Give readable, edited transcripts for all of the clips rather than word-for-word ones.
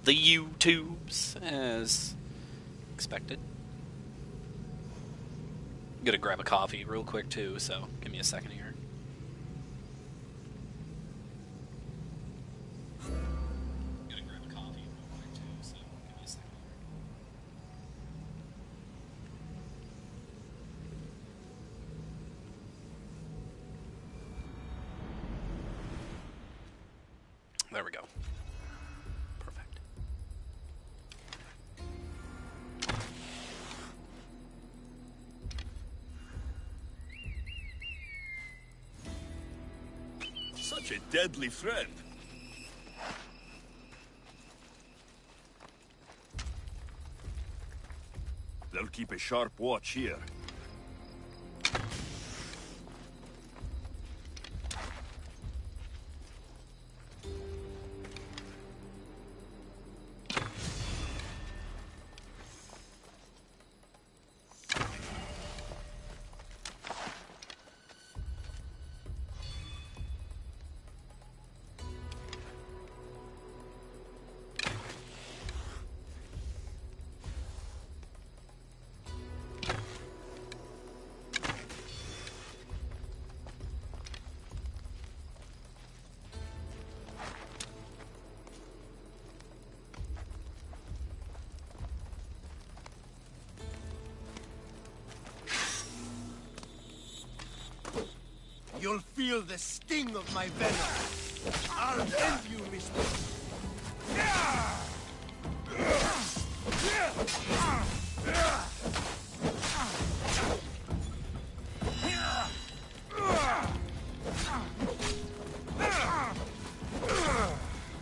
the YouTubes, as expected. I'm gonna grab a coffee real quick too, so give me a second here. There we go. Perfect. Such a deadly friend. They'll keep a sharp watch here. You'll feel the sting of my venom. I'll end you, mister.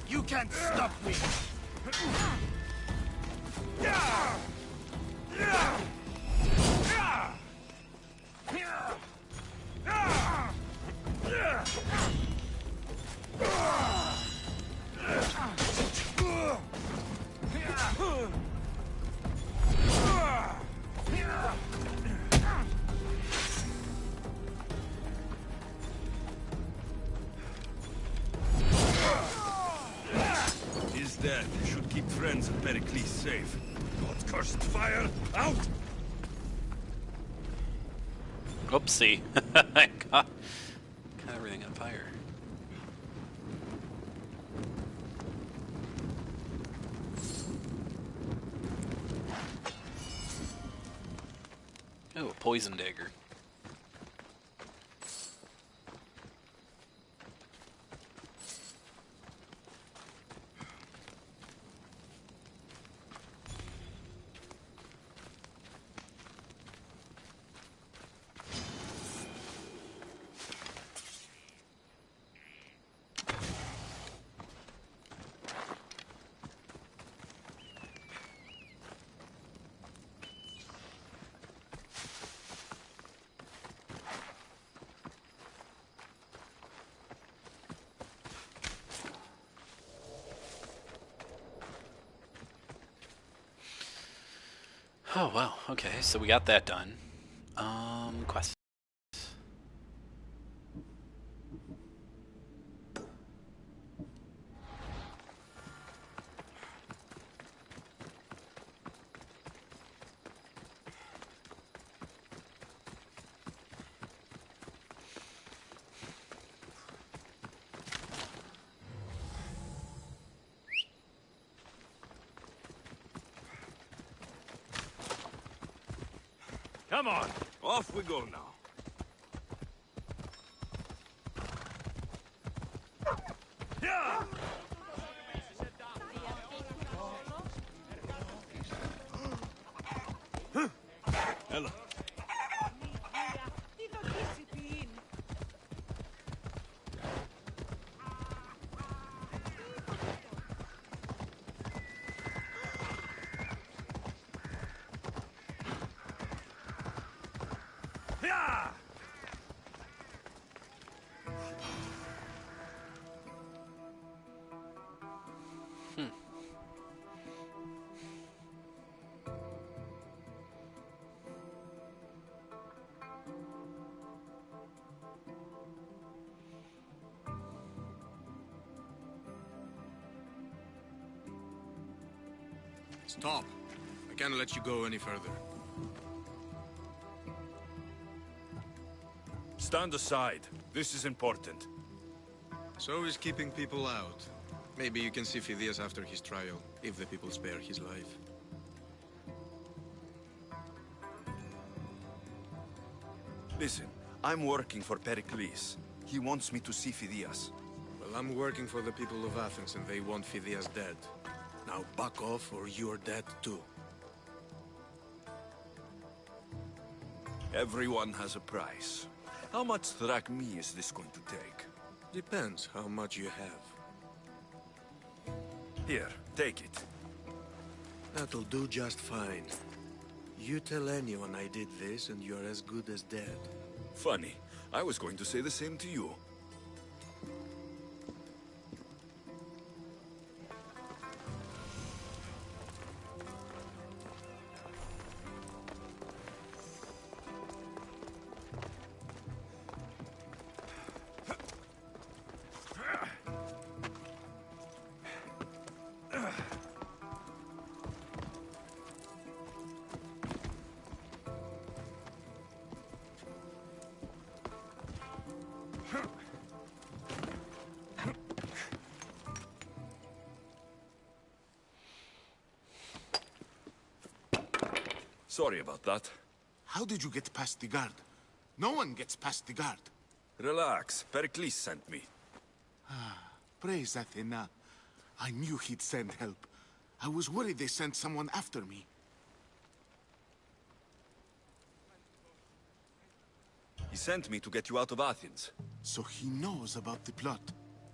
You can't stop me. He's dead. Should keep friends and Pericles safe. God's cursed fire, out! Oopsie. I got everything on fire. Oh, a poison dagger. Oh, wow. Okay, so we got that done. Quest. Come on, off we go now. Yeah! Hello. Yeah! Stop. I can't let you go any further. Stand aside. This is important. So is keeping people out. Maybe you can see Phidias after his trial, if the people spare his life. Listen, I'm working for Pericles. He wants me to see Phidias. Well, I'm working for the people of Athens, and they want Phidias dead. Now back off, or you're dead too. Everyone has a price. How much drachmi is this going to take? Depends how much you have. Here, take it. That'll do just fine. You tell anyone I did this, and you're as good as dead. Funny. I was going to say the same to you. Sorry about that. How did you get past the guard? No one gets past the guard. Relax. Pericles sent me. Praise Athena. I knew he'd send help. I was worried they sent someone after me. He sent me to get you out of Athens. So he knows about the plot.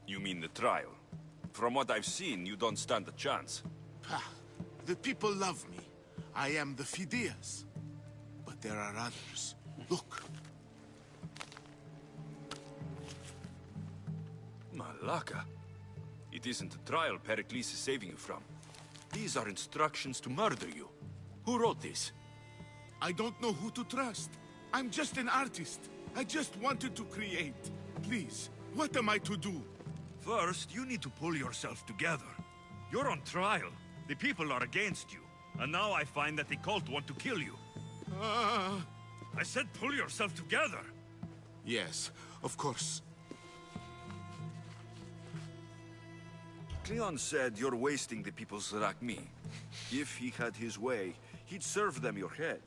You mean the trial? From what I've seen, you don't stand a chance. The people love me. I am the Phidias. But there are others. Look. Malaka. It isn't a trial Pericles is saving you from. These are instructions to murder you. Who wrote this? I don't know who to trust. I'm just an artist. I just wanted to create. Please, what am I to do? First, you need to pull yourself together. You're on trial. The people are against you. And now I find that the cult want to kill you. I said pull yourself together. Yes, of course. Cleon said you're wasting the people's drachmi. If he had his way, he'd serve them your head.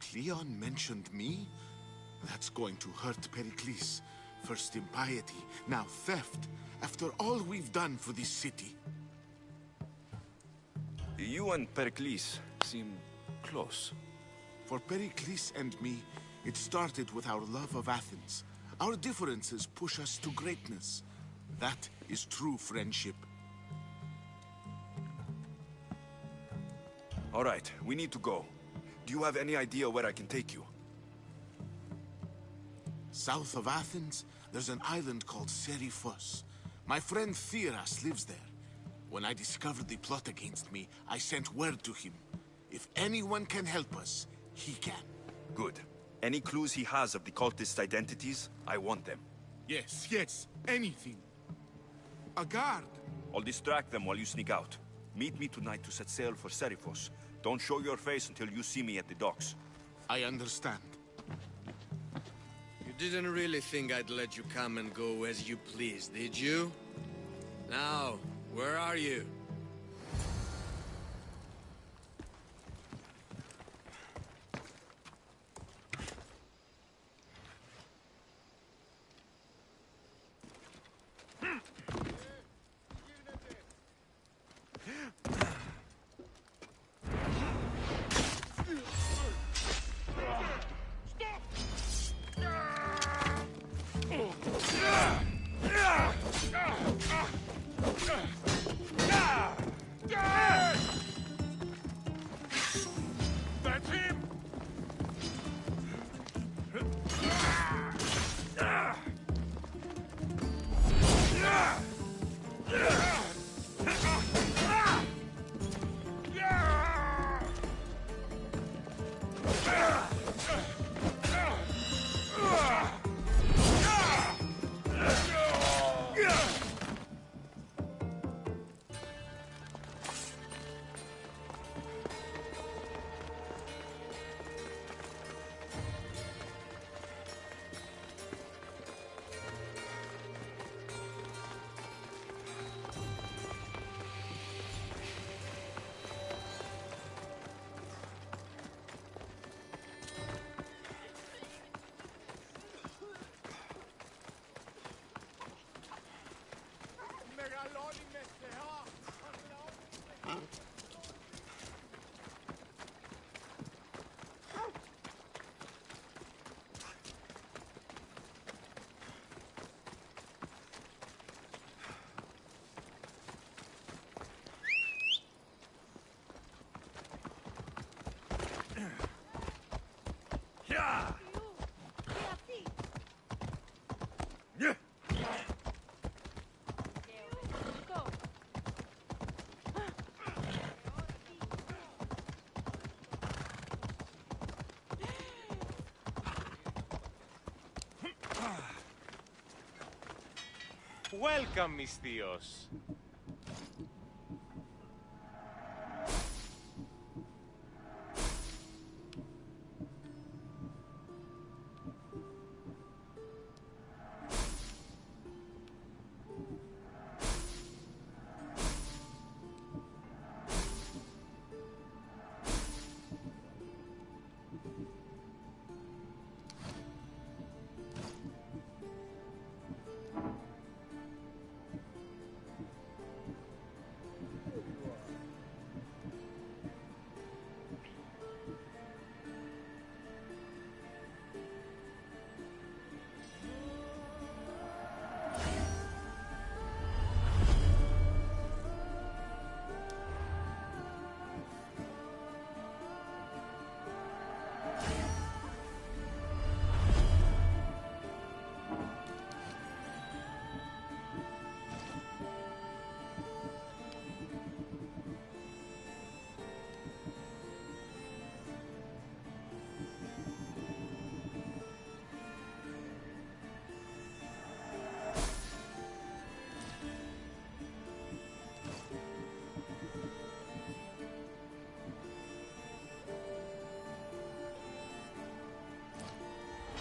Cleon mentioned me? That's going to hurt Pericles. First impiety, now theft. After all we've done for this city. You and Pericles seem close. For Pericles and me, it started with our love of Athens. Our differences push us to greatness. That is true friendship. All right, we need to go. Do you have any idea where I can take you? South of Athens, there's an island called Seriphos. My friend Theras lives there. When I discovered the plot against me, I sent word to him. If anyone can help us, he can. Good. Any clues he has of the cultists' identities, I want them. Yes, anything. A guard. I'll distract them while you sneak out. Meet me tonight to set sail for Seriphos. Don't show your face until you see me at the docks. I understand. You didn't really think I'd let you come and go as you please, did you? Now, where are you? Yeah. Yeah. Welcome, mis tíos.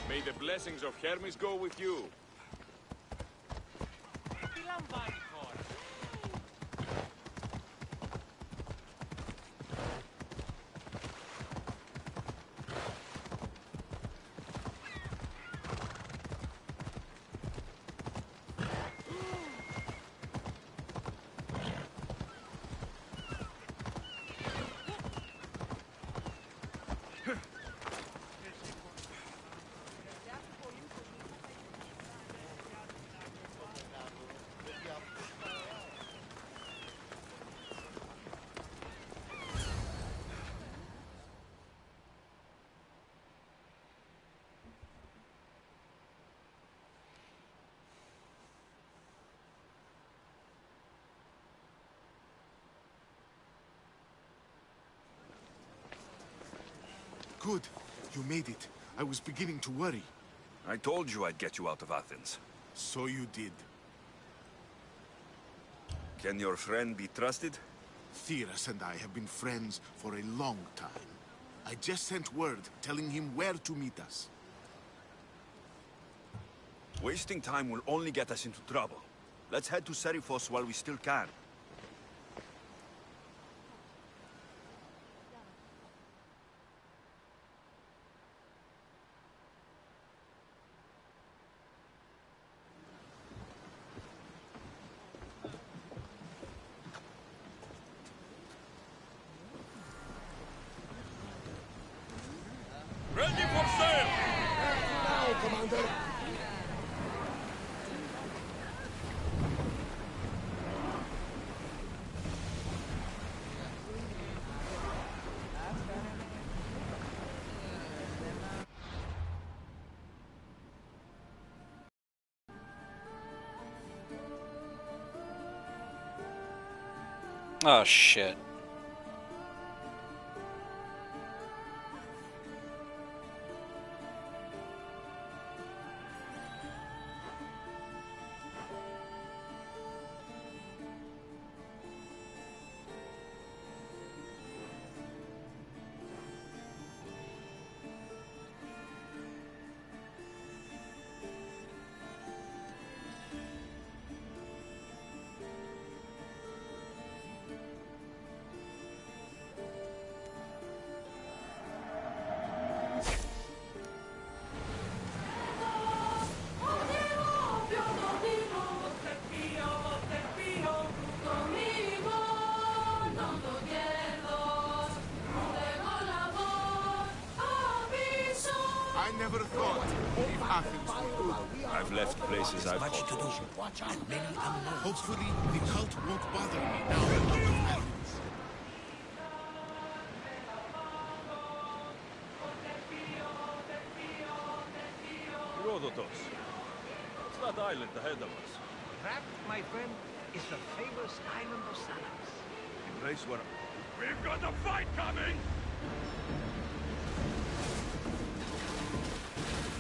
May the blessings of Hermes go with you. Good. You made it. I was beginning to worry. I told you I'd get you out of Athens. So you did. Can your friend be trusted? Theras and I have been friends for a long time. I just sent word telling him where to meet us. Wasting time will only get us into trouble. Let's head to Seriphos while we still can. Ready for sail! Now, Commander! Oh shit. I never thought if Athens were good. I've left places I've Much to called do, and many unknowns. Hopefully, the cult won't bother me now I'm out of Athens. Herodotus. What's that island ahead of us? That, my friend, is the famous island of Salamis. The place where... We've got a fight coming!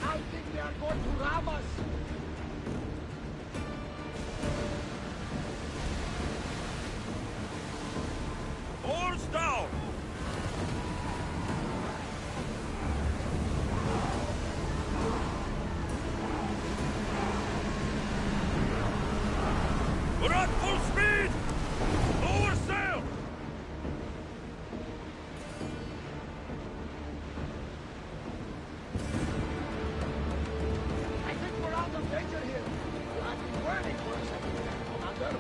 I think they are going to rob us. Oars down! We're at full speed! Lower sail! I think we're out of danger here. I've been waiting for a second, Commander.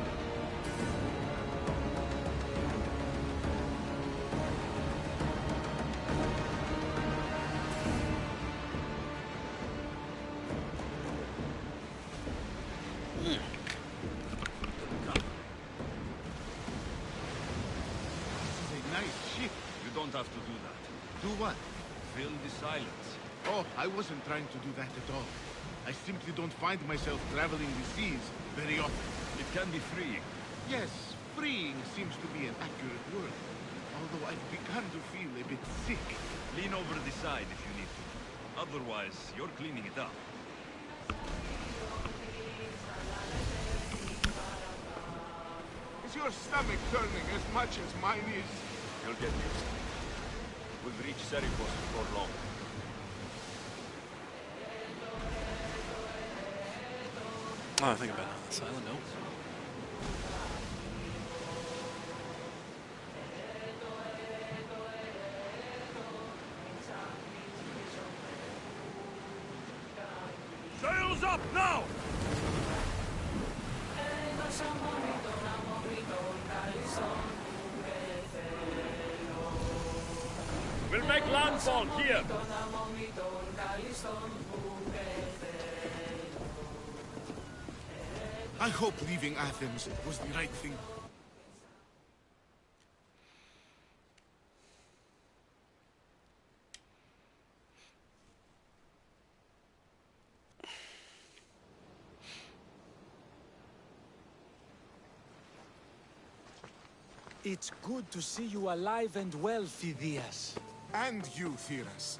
This is a nice ship. You don't have to do that. Do what? Fill the silence. Oh, I wasn't trying to do that at all. I simply don't find myself traveling the seas very often. It can be freeing. Yes, freeing seems to be an accurate word. Although I've begun to feel a bit sick. Lean over the side if you need to. Otherwise, you're cleaning it up. Is your stomach turning as much as mine is? You'll get used to it. We'll reach Serifos before long. Oh, I think about it. Silent note. Sails up now! We'll make landfall here! I hope leaving Athens was the right thing. It's good to see you alive and well, Phidias. And you, Theras.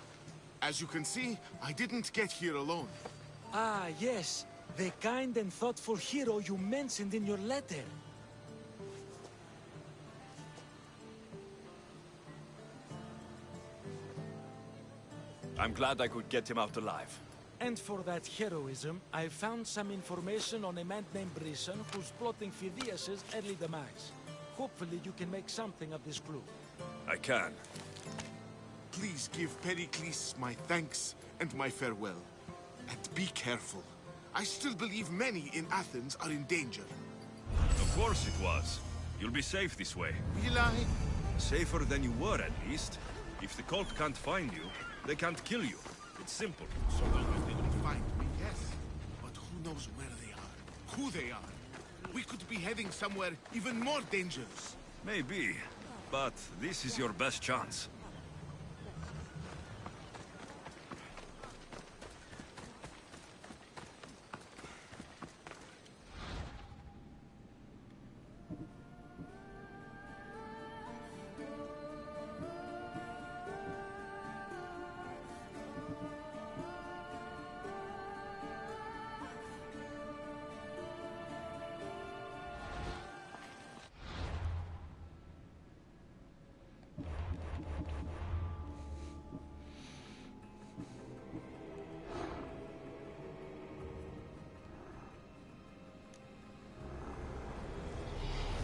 As you can see, I didn't get here alone. Ah, yes. The kind and thoughtful hero you mentioned in your letter. I'm glad I could get him out alive. And for that heroism, I found some information on a man named Brisson who's plotting Phidias' early demise. Hopefully you can make something of this clue. I can. Please give Pericles my thanks and my farewell. And be careful. I still believe many in Athens are in danger. Of course it was. You'll be safe this way. Will I? Safer than you were, at least. If the cult can't find you, they can't kill you. It's simple. So long as they don't find me, yes. But who knows where they are? Who they are? We could be heading somewhere even more dangerous. Maybe. But this is your best chance.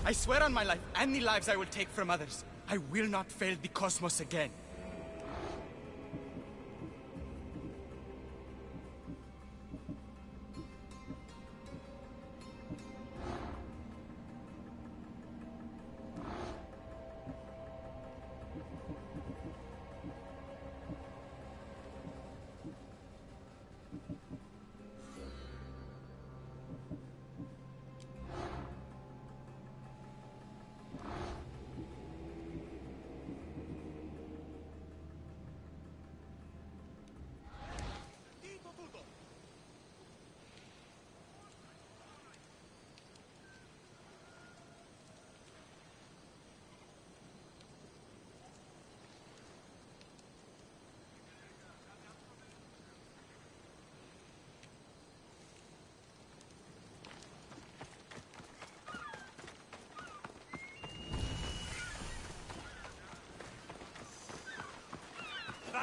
I swear on my life and the lives I will take from others, I will not fail the cosmos again.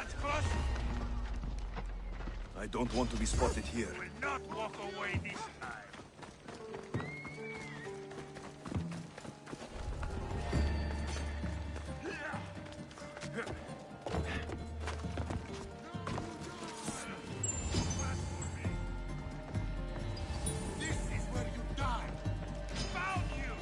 That's close. I don't want to be spotted here. Will not walk away this time. This is where you die. Found you!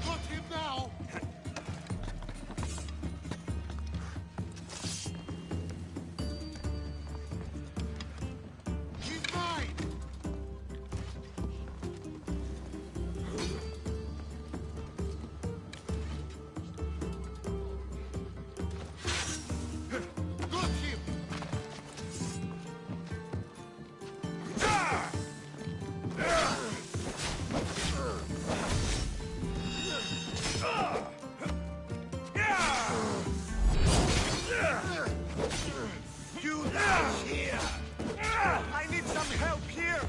Got him now. He's mine. Got him. You lie here! I need some help here!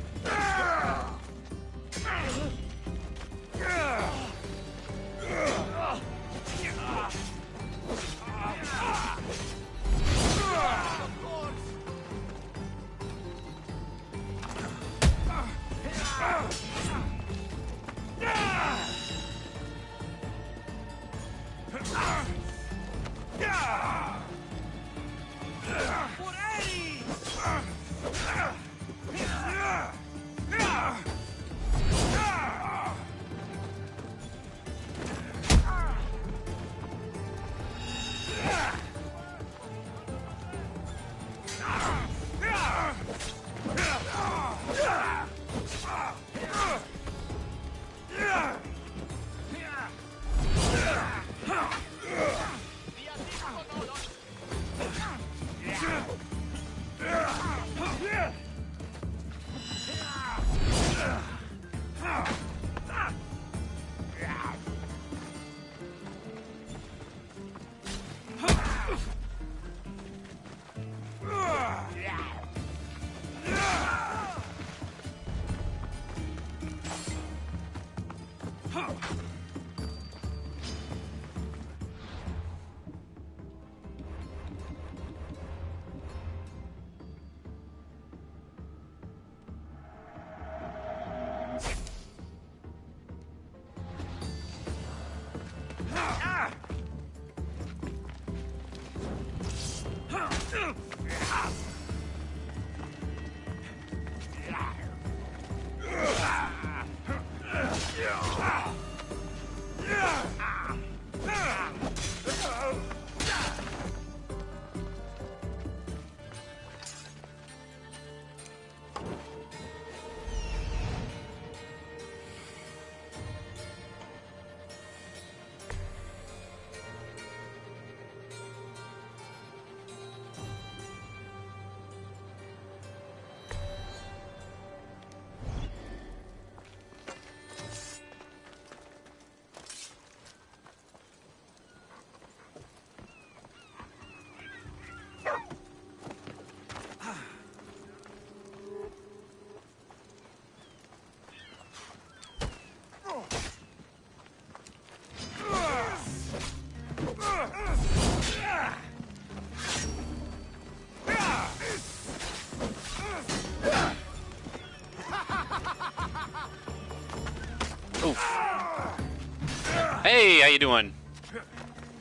Hey, how you doing?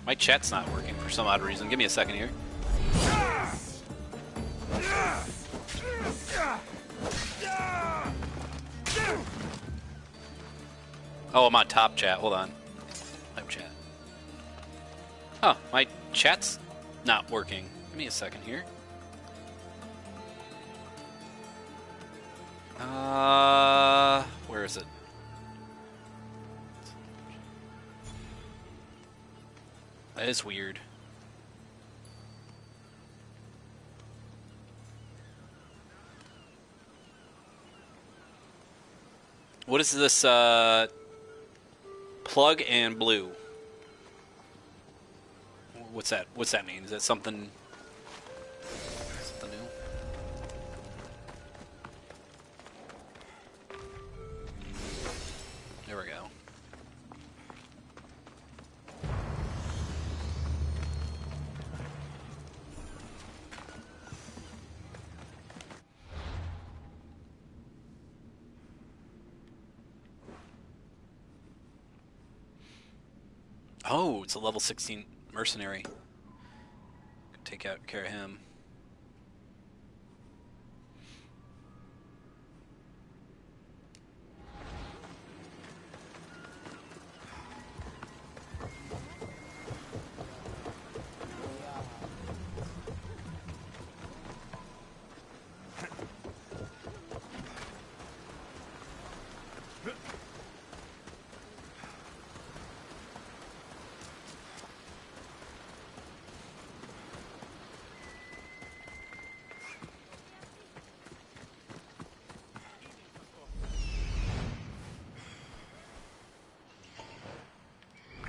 My chat's not working for some odd reason. Give me a second here. Oh, I'm on top chat. Hold on. Live chat. Oh, my chat's not working. Give me a second here. Where is it? That is weird. What is this, plug and blue? What's that? What's that mean? Is that something new? There we go. Oh, it's a level 16 mercenary. Could take care of him.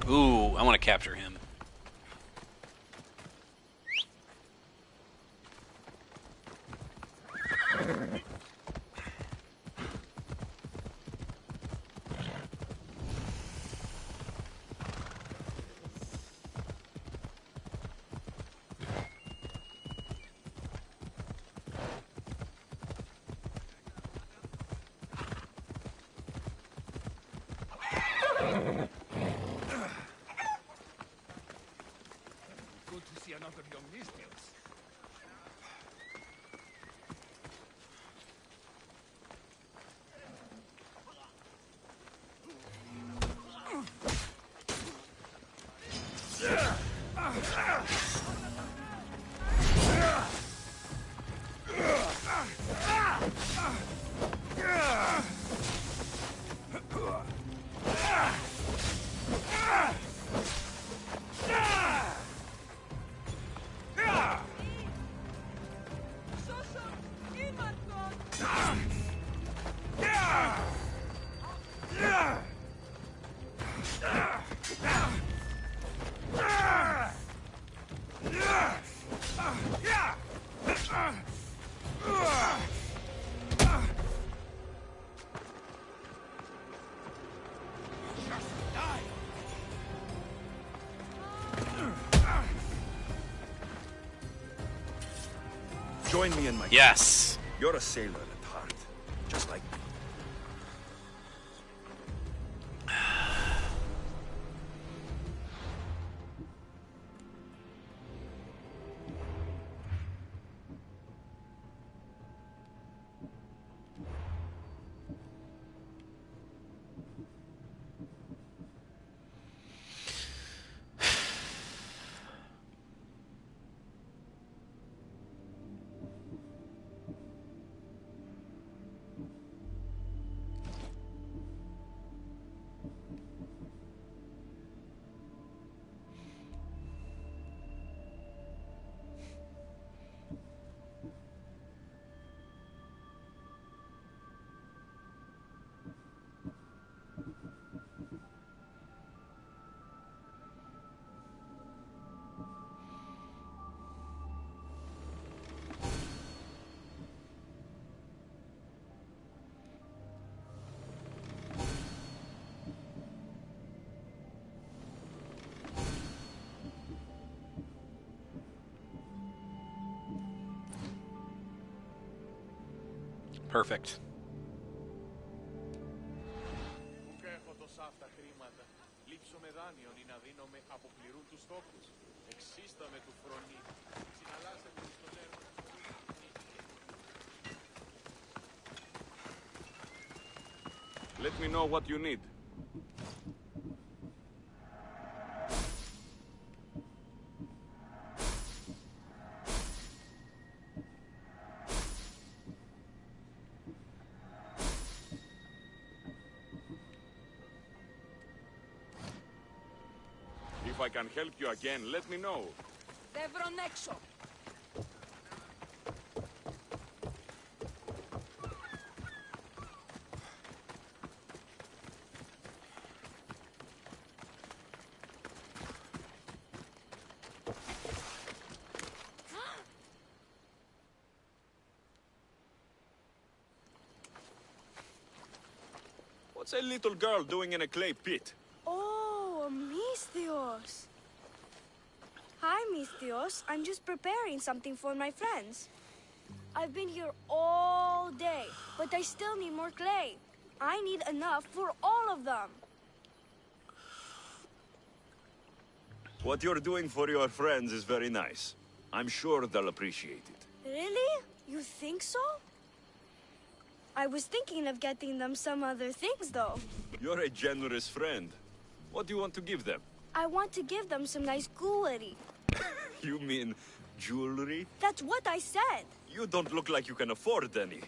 Ooh, I want to capture him. Good to see another young Mistios. Join me in my... Yes. You're a sailor at heart, just like me. Perfect. Έχω τόσα αυτά χρήματα. Λείψω με δάνειον ή να δίνω με αποπληρούν τους στόχους. Εξίστα με του φρονή. Συναλλάσσετε τους στον έργο. Let me know what you need. If I can help you again, let me know. Δεύρον έξω. What's a little girl doing in a clay pit? Oh, Misthios. Hi, Misthios. I'm just preparing something for my friends. I've been here all day, but I still need more clay. I need enough for all of them. What you're doing for your friends is very nice. I'm sure they'll appreciate it. Really? You think so? I was thinking of getting them some other things, though. You're a generous friend. What do you want to give them? I want to give them some nice jewelry. You mean jewelry? That's what I said. You don't look like you can afford any,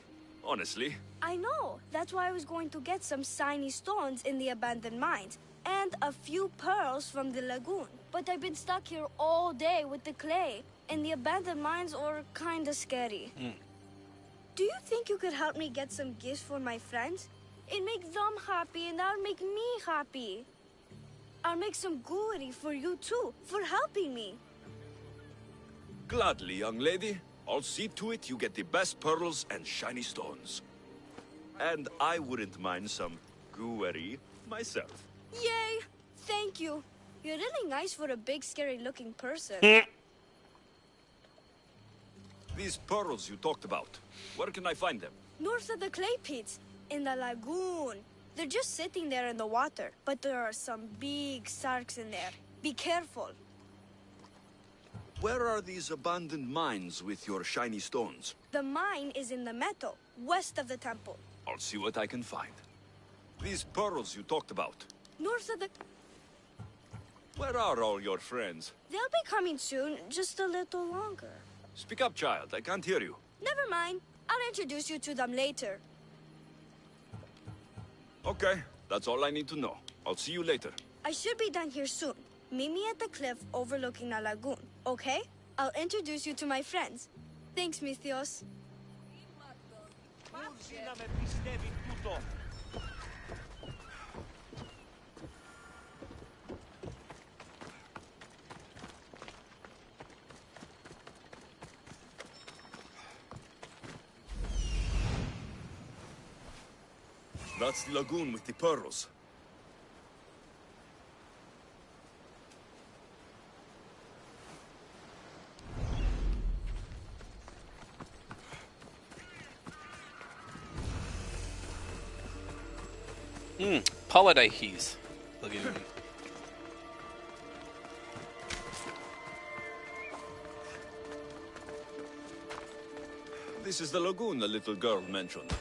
honestly. I know. That's why I was going to get some shiny stones in the abandoned mines and a few pearls from the lagoon. But I've been stuck here all day with the clay, and the abandoned mines are kinda scary. Do you think you could help me get some gifts for my friends? It makes them happy, and that'll make me happy. I'll make some jewelry for you too, for helping me. Gladly, young lady. I'll see to it you get the best pearls and shiny stones. And I wouldn't mind some jewelry myself. Yay! Thank you. You're really nice for a big, scary-looking person. These pearls you talked about, where can I find them? North of the clay pits, in the lagoon. They're just sitting there in the water, but there are some big sharks in there. Be careful. Where are these abandoned mines with your shiny stones? The mine is in the meadow, west of the temple. I'll see what I can find. These pearls you talked about, North of the... where are all your friends? They'll be coming soon, just a little longer. Speak up, child. I can't hear you. Never mind. I'll introduce you to them later. Okay, that's all I need to know. I'll see you later. I should be done here soon. Meet me at the cliff overlooking the lagoon, okay? I'll introduce you to my friends. Thanks, Misthios. That's the lagoon with the pearls. Polydeiches Lagoon. This is the lagoon the little girl mentioned.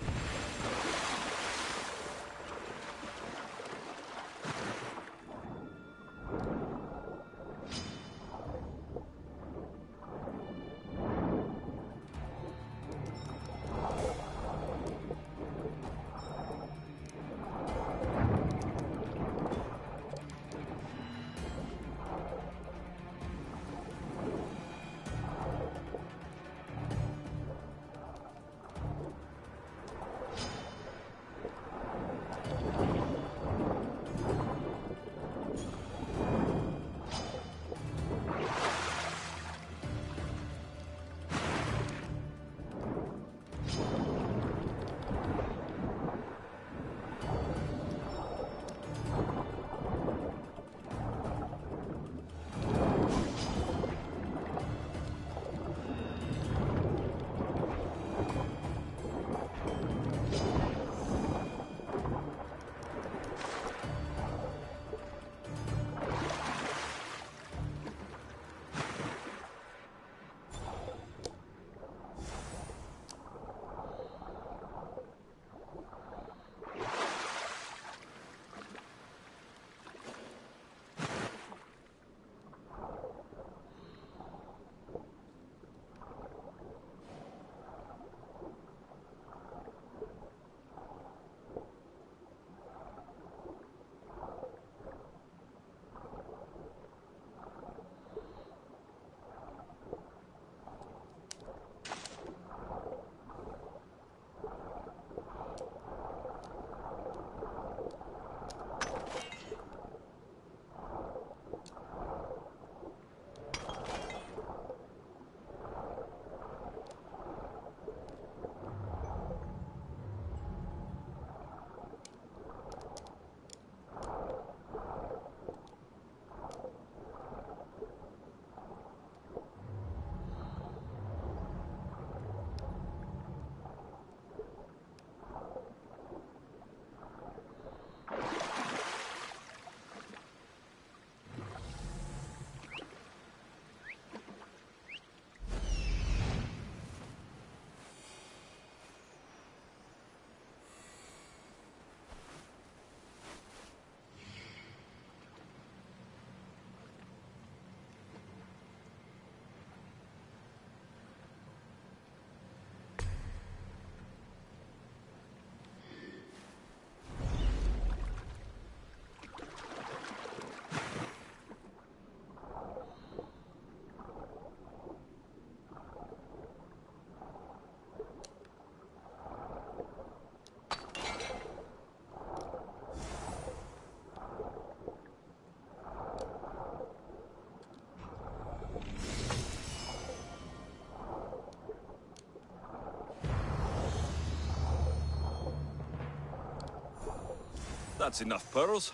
That's enough pearls.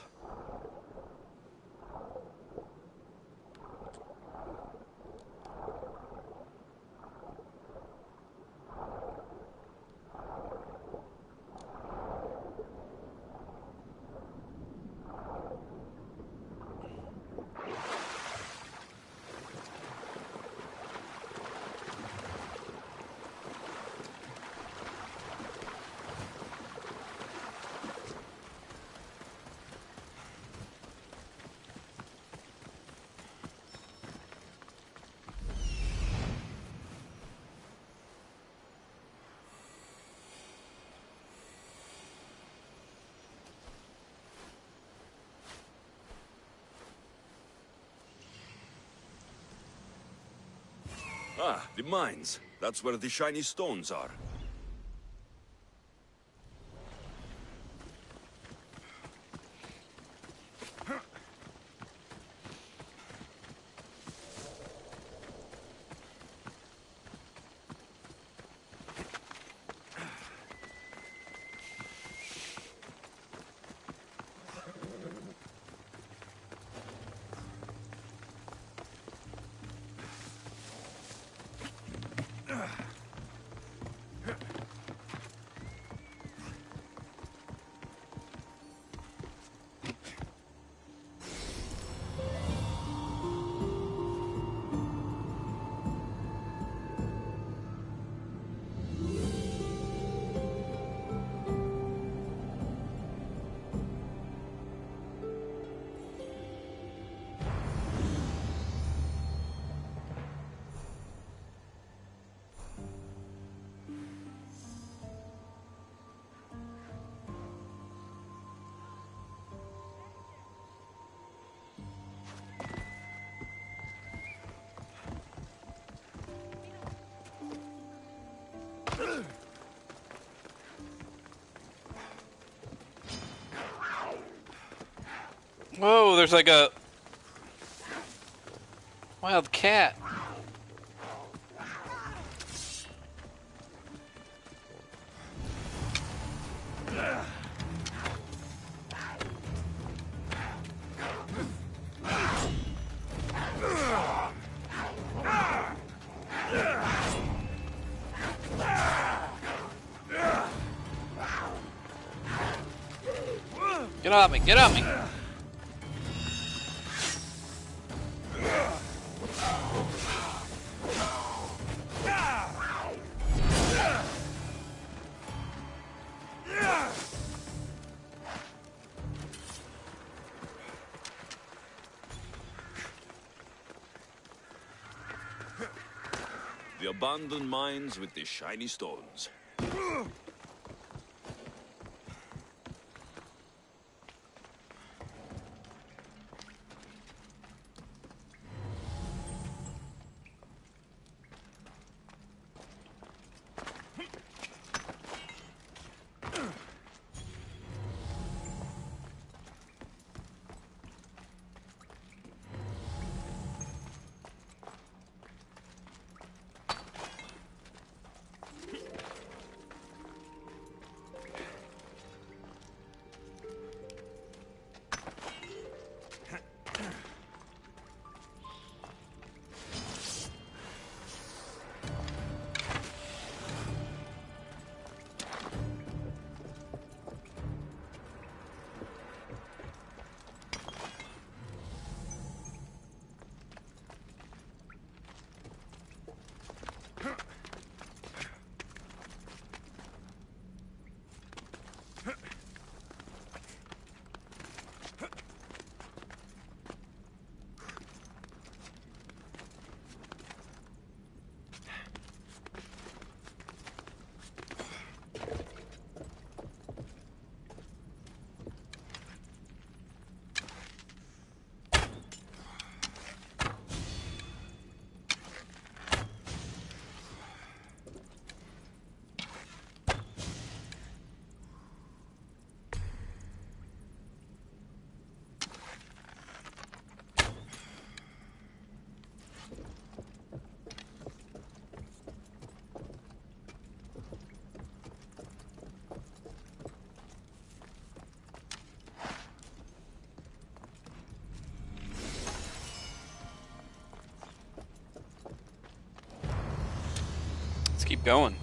Ah, the mines. That's where the shiny stones are. Whoa, there's like a wild cat. Get off me, get off me. The abandoned mines with the shiny stones. keep going.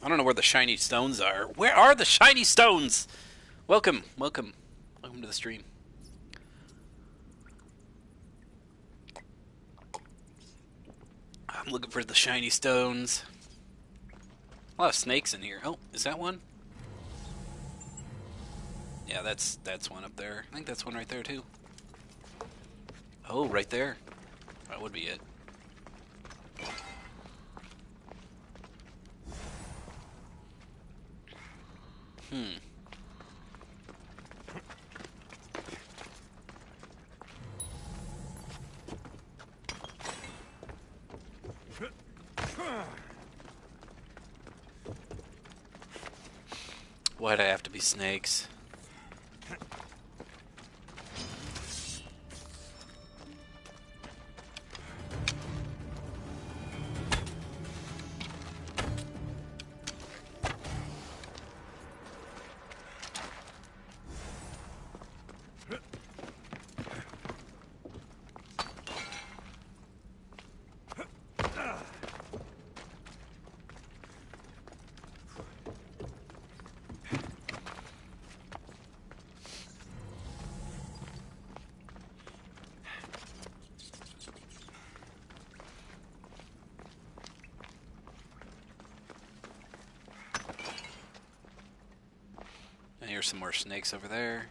I don't know where the shiny stones are. Where are the shiny stones? Welcome, welcome. Welcome to the stream. I'm looking for the shiny stones. A lot of snakes in here. Oh, is that one? Yeah, that's one up there. I think that's one right there too. Oh, right there. That would be it. Why'd I have to be snakes? Here's some more snakes over there.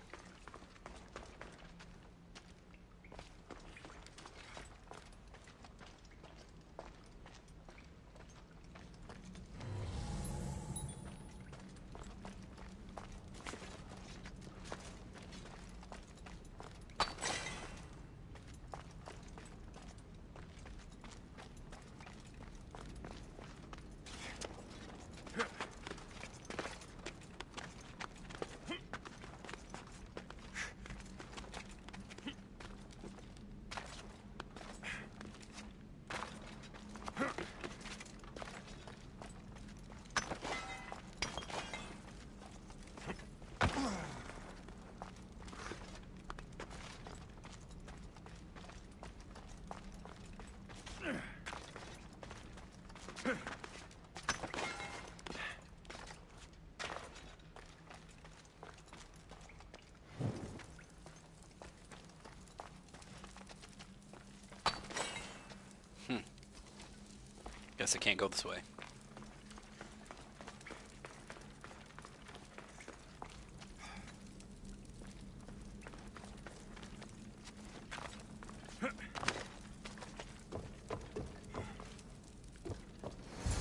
Guess I can't go this way.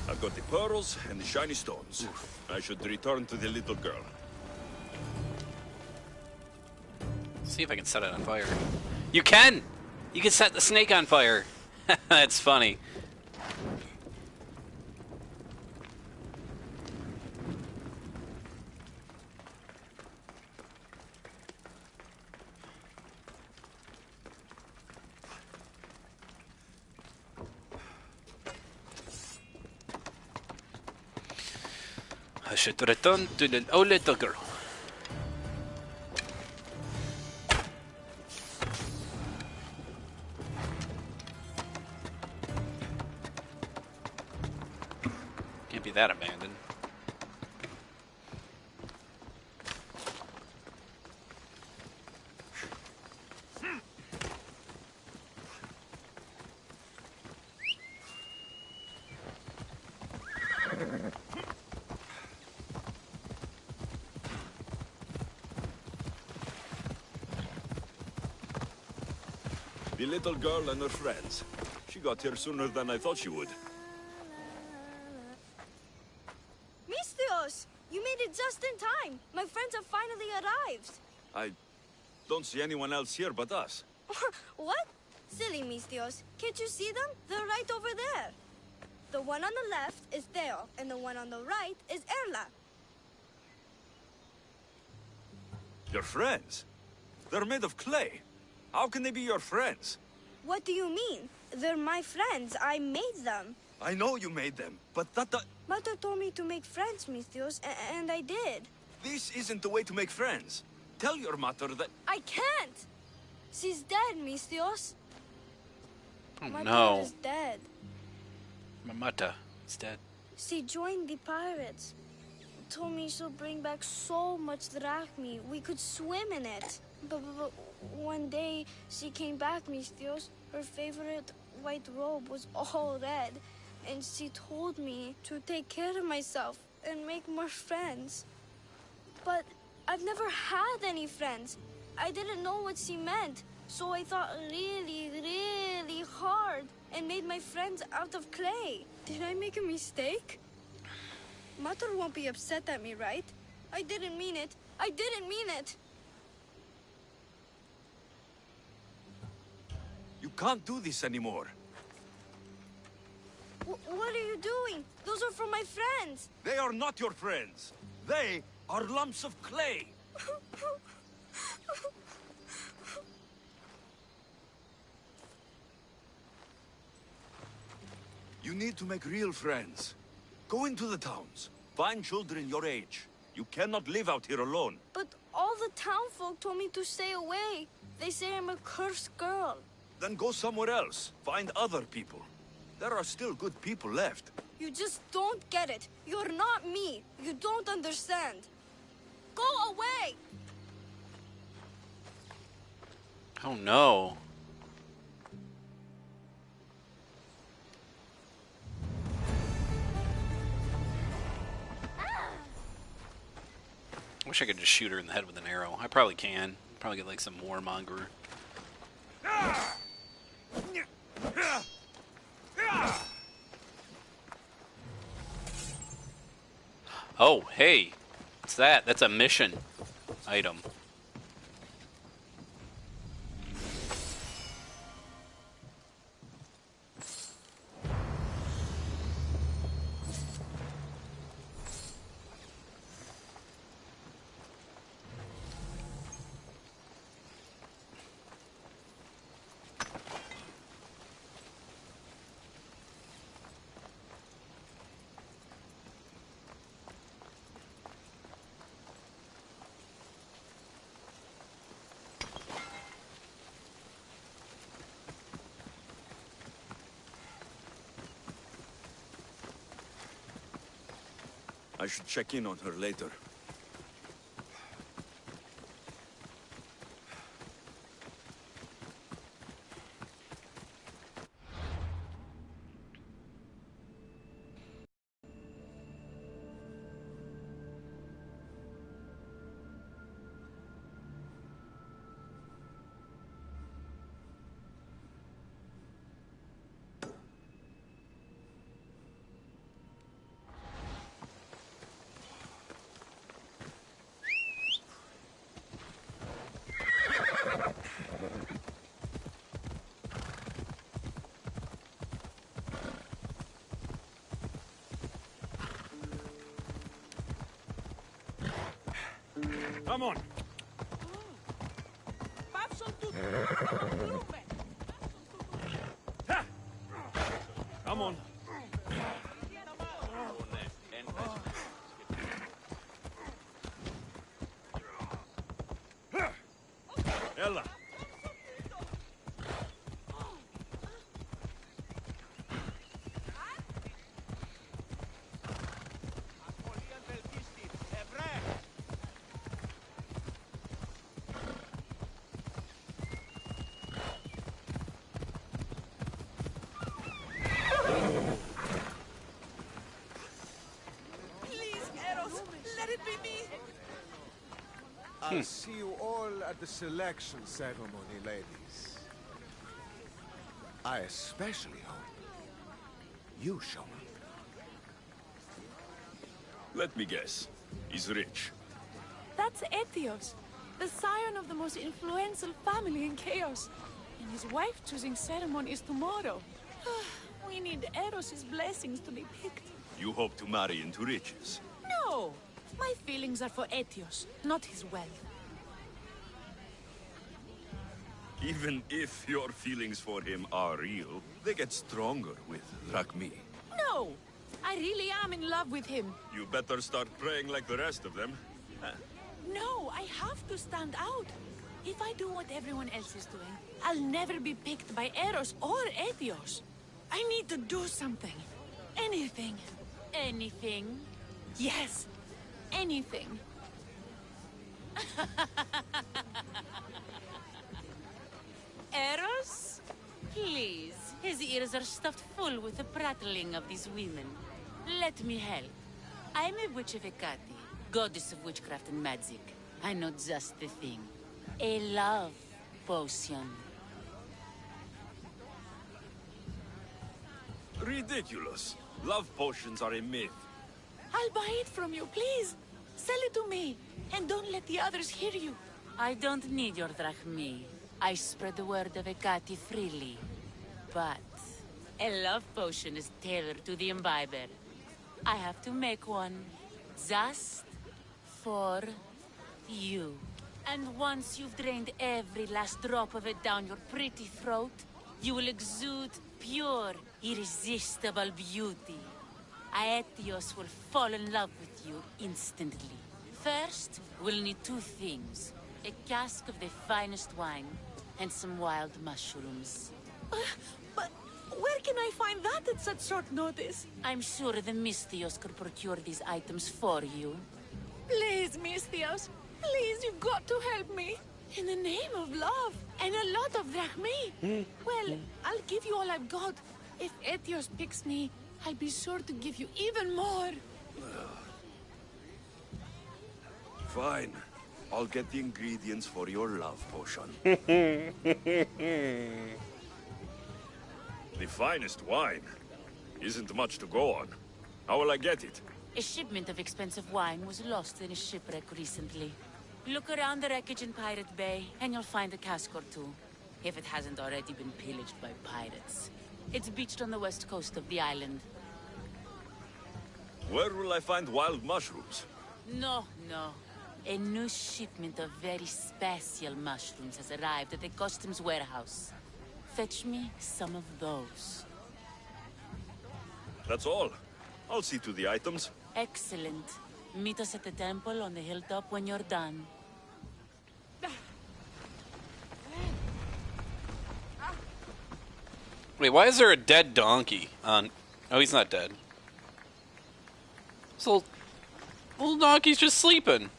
I've got the pearls and the shiny stones. I should return to the little girl. See if I can set it on fire. You can! You can set the snake on fire! That's funny. I should return to the old little girl. Can't be that abandoned. The little girl and her friends. She got here sooner than I thought she would. Mistios! You made it just in time. My friends have finally arrived. I don't see anyone else here but us. What? Silly Mistios. Can't you see them? They're right over there. The one on the left is Theo, and the one on the right is Erla. Your friends? They're made of clay. How can they be your friends? What do you mean? They're my friends. I made them. I know you made them, but that... Mother told me to make friends, Mistios, and I did. This isn't the way to make friends. Tell your mother that... I can't! She's dead, Mistios. Oh My no. brother is dead. Mamata is dead. She joined the pirates. Told me she'll bring back so much drachmi we could swim in it. But one day she came back, Mistios. Her favorite white robe was all red. And she told me to take care of myself and make more friends. But I've never had any friends. I didn't know what she meant. So I thought really, really hard and made my friends out of clay. Did I make a mistake? Matur won't be upset at me, right? I didn't mean it. I didn't mean it. You can't do this anymore. What are you doing? Those are from my friends. They are not your friends. They are lumps of clay. You need to make real friends. Go into the towns. Find children your age. You cannot live out here alone. But all the townfolk told me to stay away. They say I'm a cursed girl. Then go somewhere else. Find other people. There are still good people left. You just don't get it. You're not me. You don't understand. Go away! Oh no. I wish I could just shoot her in the head with an arrow. I probably can. Probably get like some warmonger. Oh, hey. What's that? That's a mission item. I should check in on her later. Come on. Come on. Ella. I'll see you all at the selection ceremony, ladies. I especially hope you show up. Let me guess. He's rich. That's Etios, the scion of the most influential family in Chaos. And his wife-choosing ceremony is tomorrow. We need Eros' blessings to be picked. You hope to marry into riches. No! My feelings are for Etios, not his wealth. Even if your feelings for him are real, they get stronger with Drachmi. No! I really am in love with him. You better start praying like the rest of them. No, I have to stand out. If I do what everyone else is doing, I'll never be picked by Eros or Aetios. I need to do something. Anything. Anything? Yes. Anything. Eros? Please. His ears are stuffed full with the prattling of these women. Let me help. I'm a witch of Hecate, goddess of witchcraft and magic. I know just the thing. A love potion. Ridiculous. Love potions are a myth. I'll buy it from you, please. Sell it to me. And don't let the others hear you. I don't need your drachmi. I spread the word of Hecate freely. But a love potion is tailored to the imbiber. I have to make one just for you. And once you've drained every last drop of it down your pretty throat, you will exude pure, irresistible beauty. Aetios will fall in love with you instantly. First, we'll need two things. A cask of the finest wine, and some wild mushrooms. But where can I find that at such short notice? I'm sure the Mystios could procure these items for you. Please, Mystios. Please, you've got to help me. In the name of love, and a lot of drachmi. Well, I'll give you all I've got. If Aetios picks me, I'll be sure to give you even more. Fine. I'll get the ingredients for your love potion. The finest wine. Isn't much to go on. How will I get it? A shipment of expensive wine was lost in a shipwreck recently. Look around the wreckage in Pirate Bay, and you'll find a cask or two. If it hasn't already been pillaged by pirates. It's beached on the west coast of the island. Where will I find wild mushrooms? No. A new shipment of very special mushrooms has arrived at the customs warehouse. Fetch me some of those. That's all. I'll see to the items. Excellent. Meet us at the temple on the hilltop when you're done. Wait, why is there a dead donkey on... Oh, he's not dead. This little donkey's just sleeping.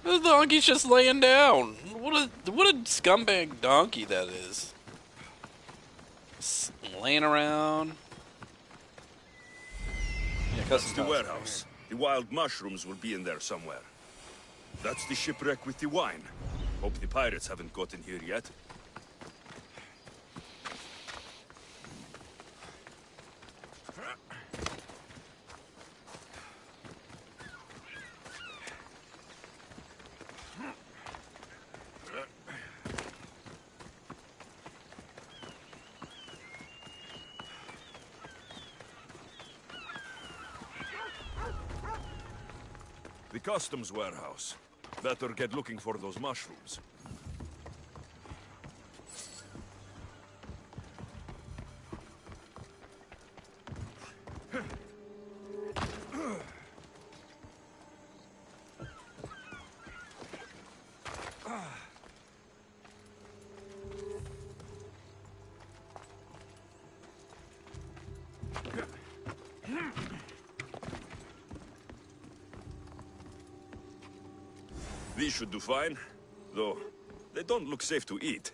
The donkey's just laying down. What a scumbag donkey that is. Just laying around. Yeah, that's the warehouse. The wild mushrooms will be in there somewhere. That's the shipwreck with the wine. Hope the pirates haven't gotten here yet. The customs warehouse. Better get looking for those mushrooms. These should do fine, though they don't look safe to eat.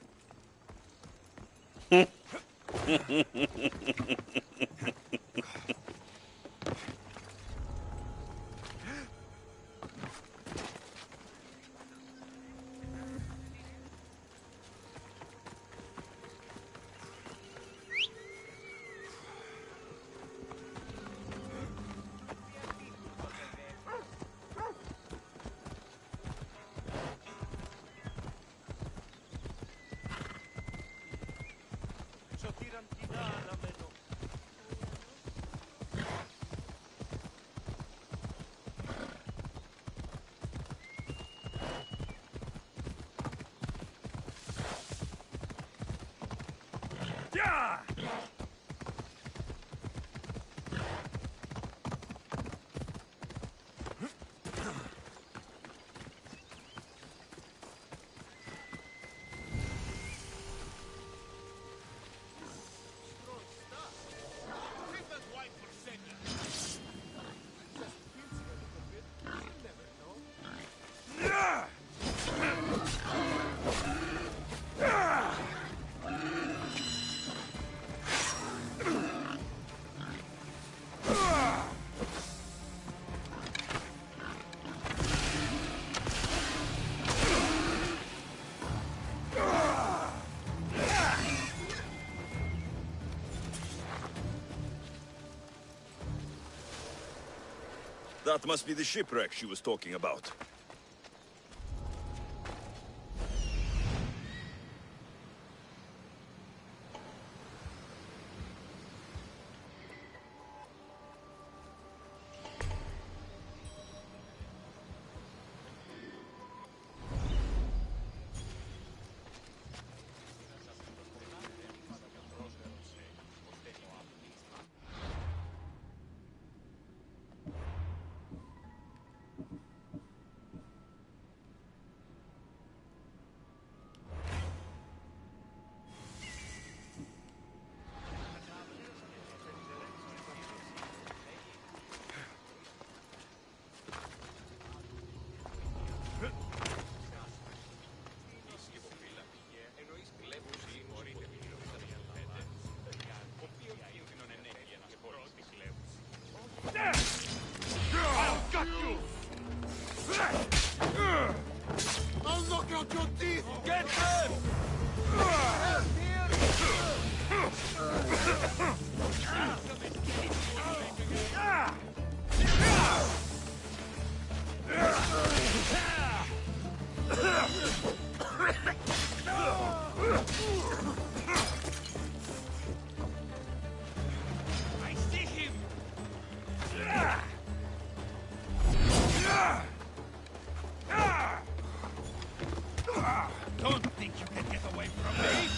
That must be the shipwreck she was talking about. I'll knock out your teeth! Get them! I see him! Don't think you can get away from me!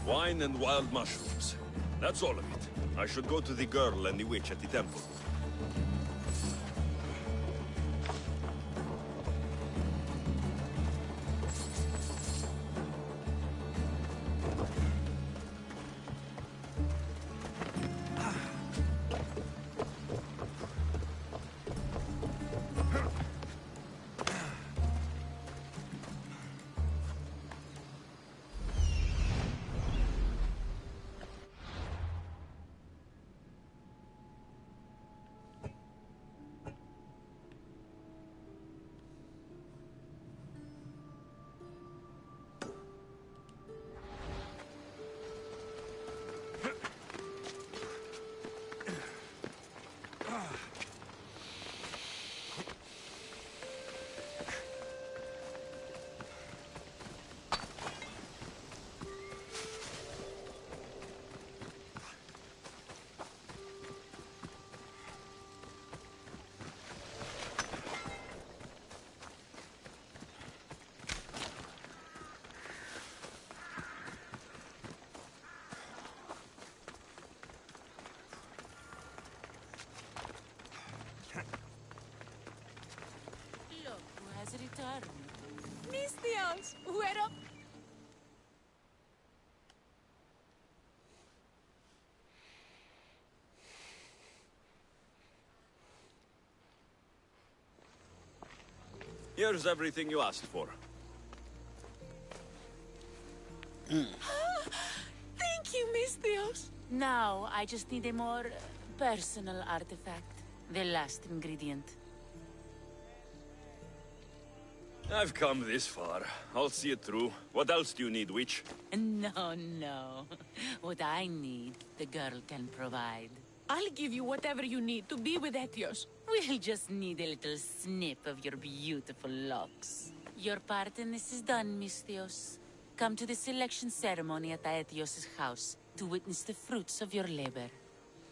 Wine and wild mushrooms. That's all of it. I should go to the girl and the witch at the temple. Look who has returned. Mistios, where up? Here's everything you asked for. Thank you, Mistios. Now, I just need a more personal artifact. The last ingredient. I've come this far. I'll see it through. What else do you need, witch? No, no. What I need, the girl can provide. I'll give you whatever you need to be with Etios. We'll just need a little snip of your beautiful locks. Your part in this is done, Mistios. Come to the selection ceremony at Aetios' house to witness the fruits of your labor.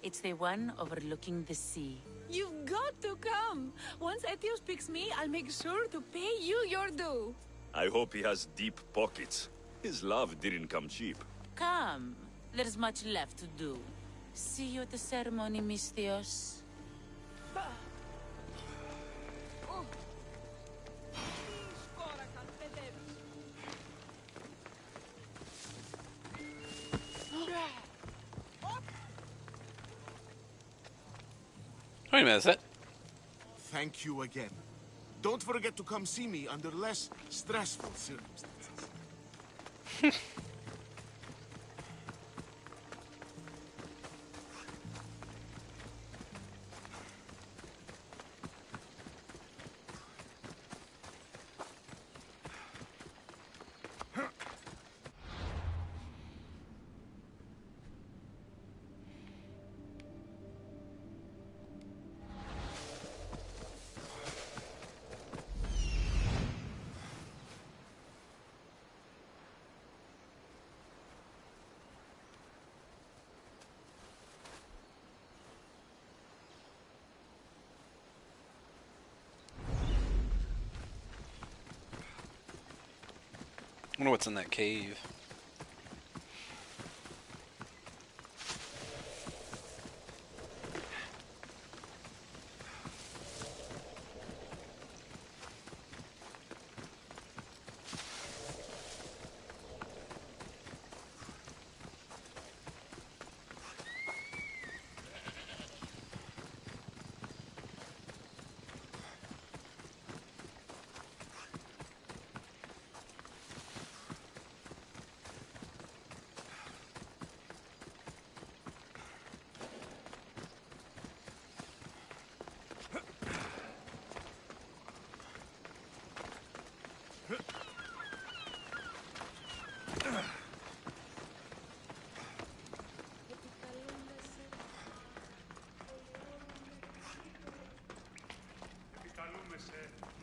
It's the one overlooking the sea. You've got to come. Once Etios picks me, I'll make sure to pay you your due. I hope he has deep pockets. His love didn't come cheap. Come. There's much left to do. See you at the ceremony, Mistios. Wait a minute, is that? Thank you again. Don't forget to come see me under less stressful circumstances. wonder what's in that cave.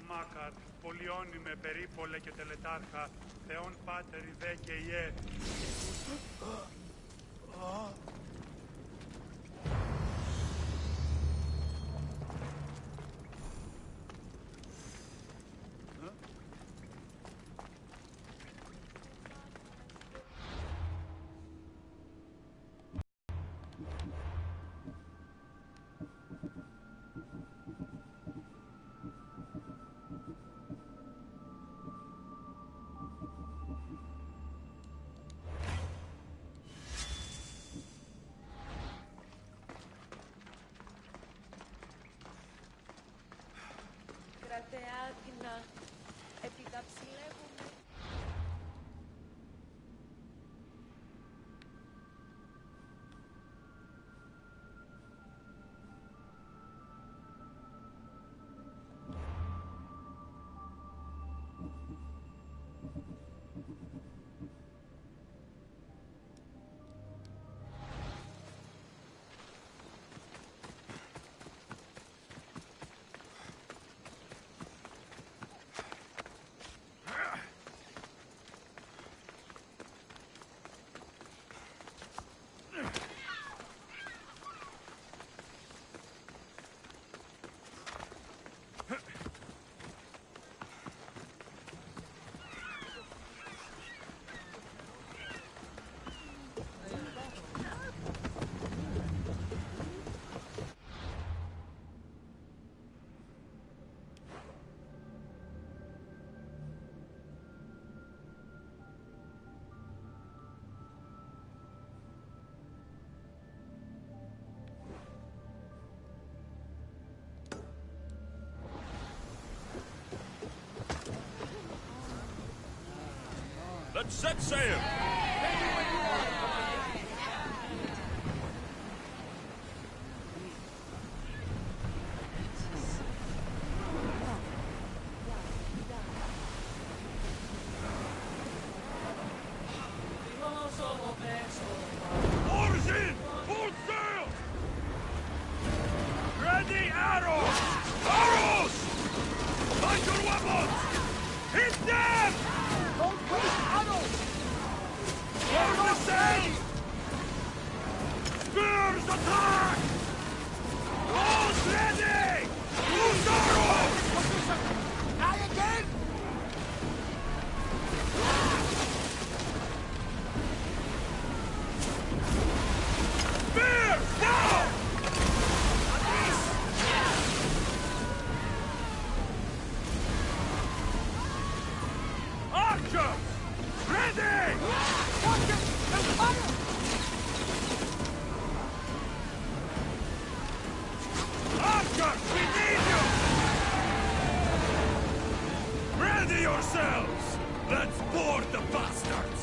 Μάκαρ, πολιώνυμε περίπολε και τελετάρχα, Θεόν Πάτερ ιδέ και Ιε. Κρατεάτινα, επιταψιλεύουμε. Let's set sail! Oars in! Full sail! Ready arrows! Arrows! Find your weapons! Hit them! Don't waste arrows! Hold the sail! Spears attack! Bows ready! Loose arrows! Try again! Spears down! Archers! Ready! Watch and fire! Archers, we need you! Ready yourselves! Let's board the bastards!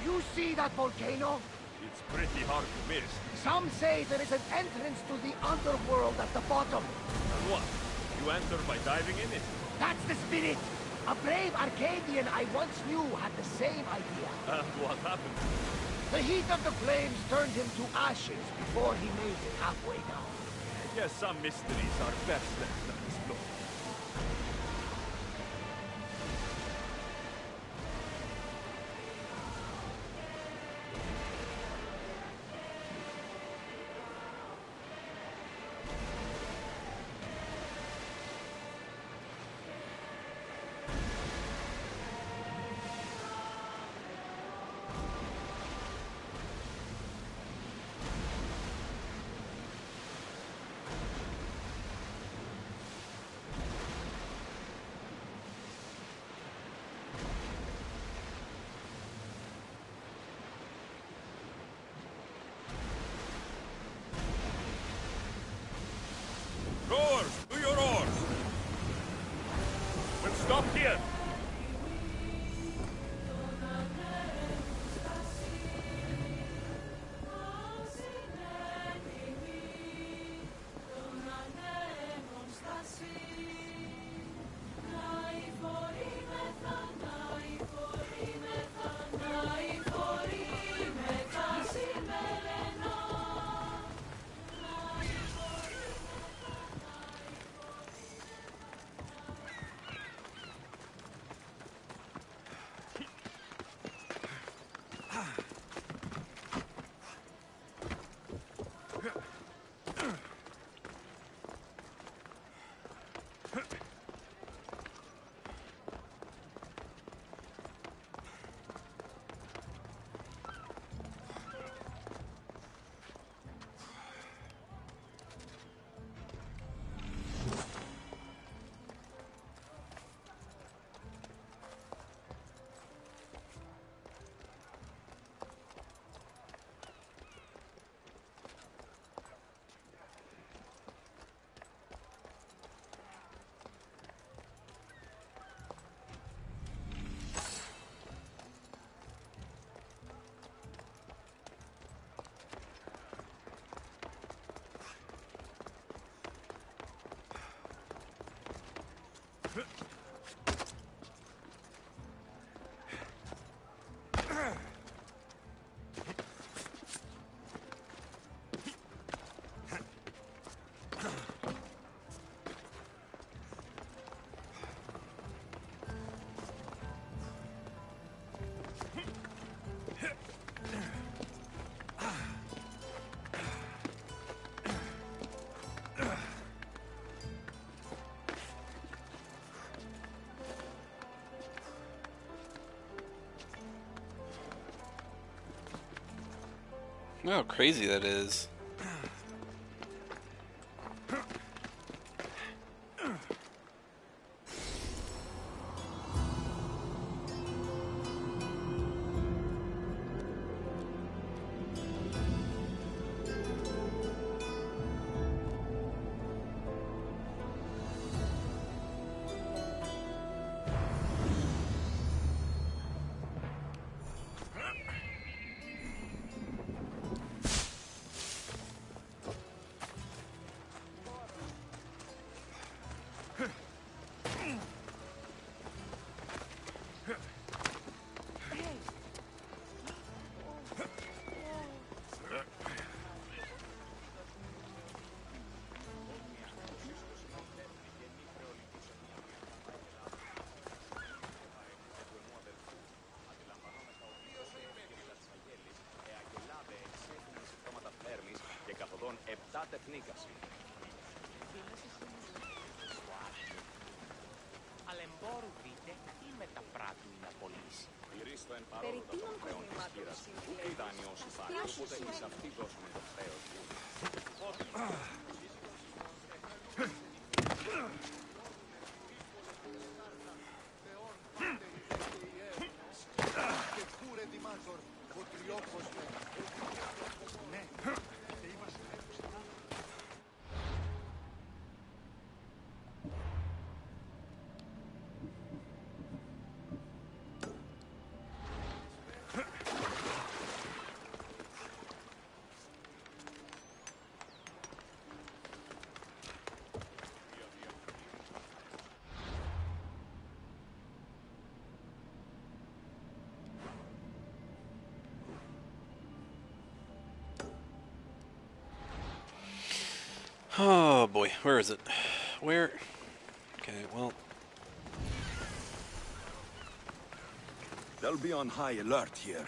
you see that volcano? It's pretty hard to miss. Some say there is an entrance to the underworld at the bottom. And what? You enter by diving in it? That's the spirit! A brave Arcadian I once knew had the same idea. And what happened? The heat of the flames turned him to ashes before he made it halfway down. Yes, some mysteries are best left unexplored. Rowers, to your oars! We'll stop here. How crazy that is. Αλεμπόρου δείτε ή μεταπράττου να πωλήσει. Περί τίνων κοσμημάτων συμβουλεύεις. Ποιος είσαι? Oh boy, where is it? Where? Okay, well. They'll be on high alert here.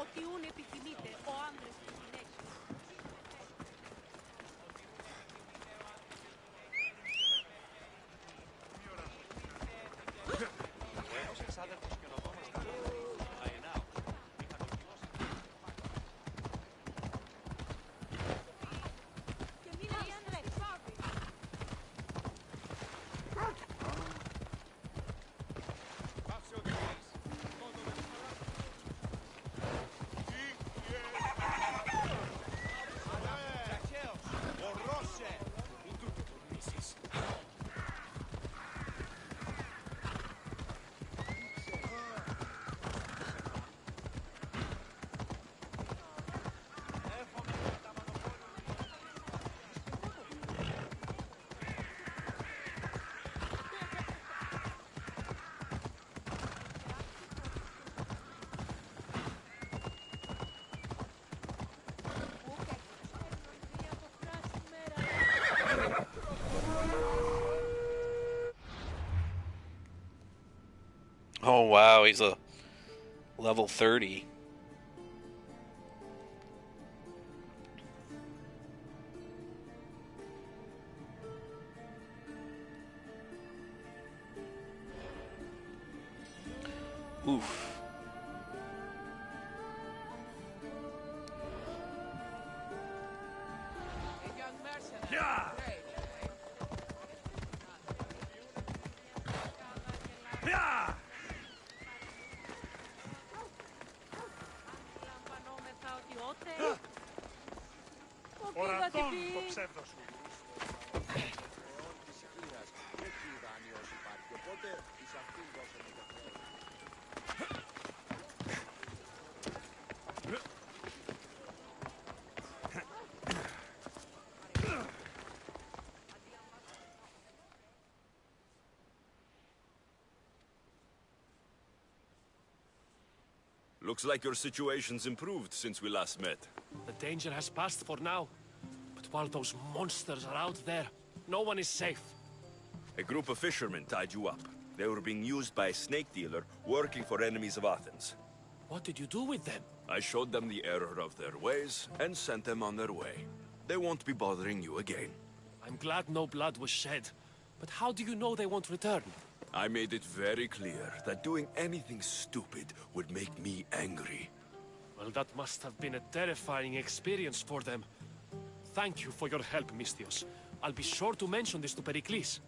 Ό,τι ούν επιθυμείτε, ο άντρας και οι γυναίκες. Ο ένας εξάδελφος καινοτόμας Αενάου είχαν ολοκληρώσει. Και μην αναστρέψει. Πάψε ο Δημής. Oh wow, he's a level 30. Oof. Yeah! Yeah! Ορατών το ψεύδος σου. Θεών της Ήρας. Και εκεί δάνειος υπάρχει, οπότε εις αυτήν δώσαμε το χρέος. Looks like your situation's improved since we last met. The danger has passed for now. But while those monsters are out there, no one is safe. A group of fishermen tied you up. They were being used by a snake dealer working for enemies of Athens. What did you do with them? I showed them the error of their ways and sent them on their way. They won't be bothering you again. I'm glad no blood was shed. But how do you know they won't return? I made it very clear that doing anything stupid would make me angry. Well, that must have been a terrifying experience for them. Thank you for your help, Misthios. I'll be sure to mention this to Pericles.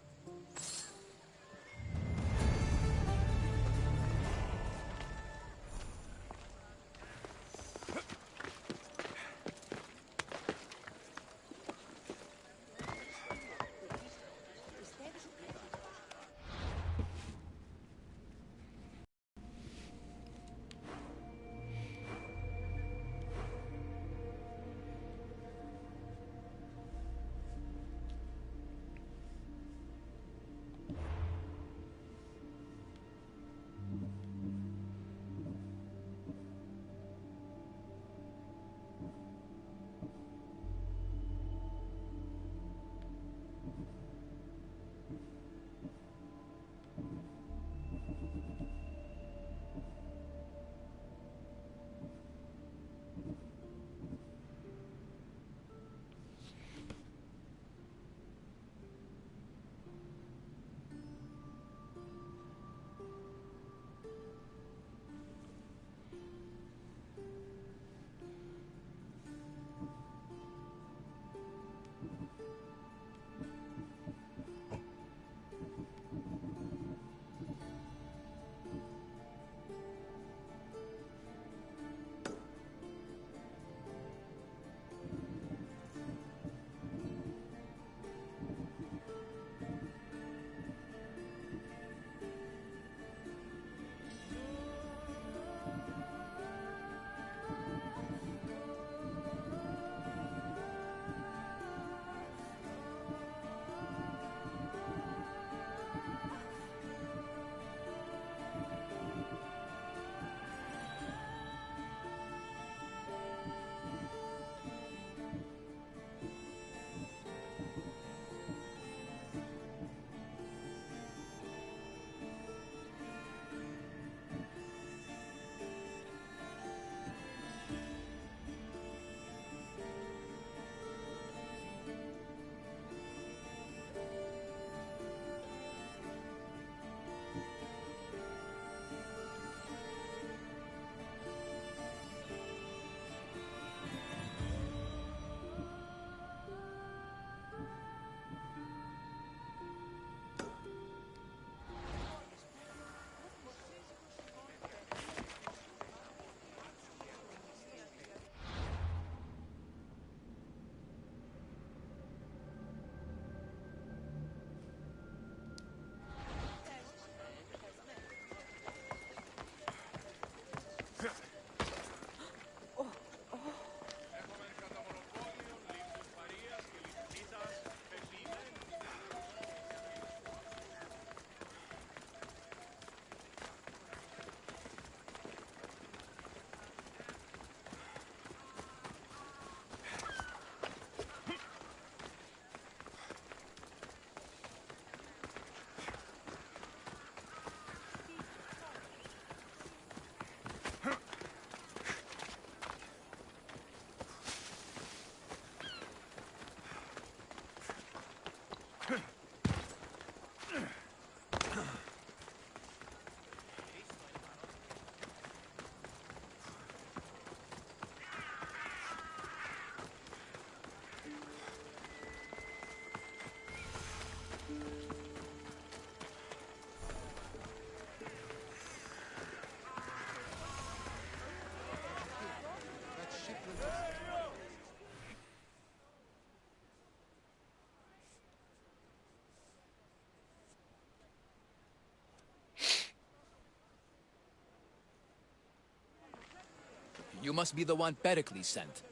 You must be the one Pericles sent.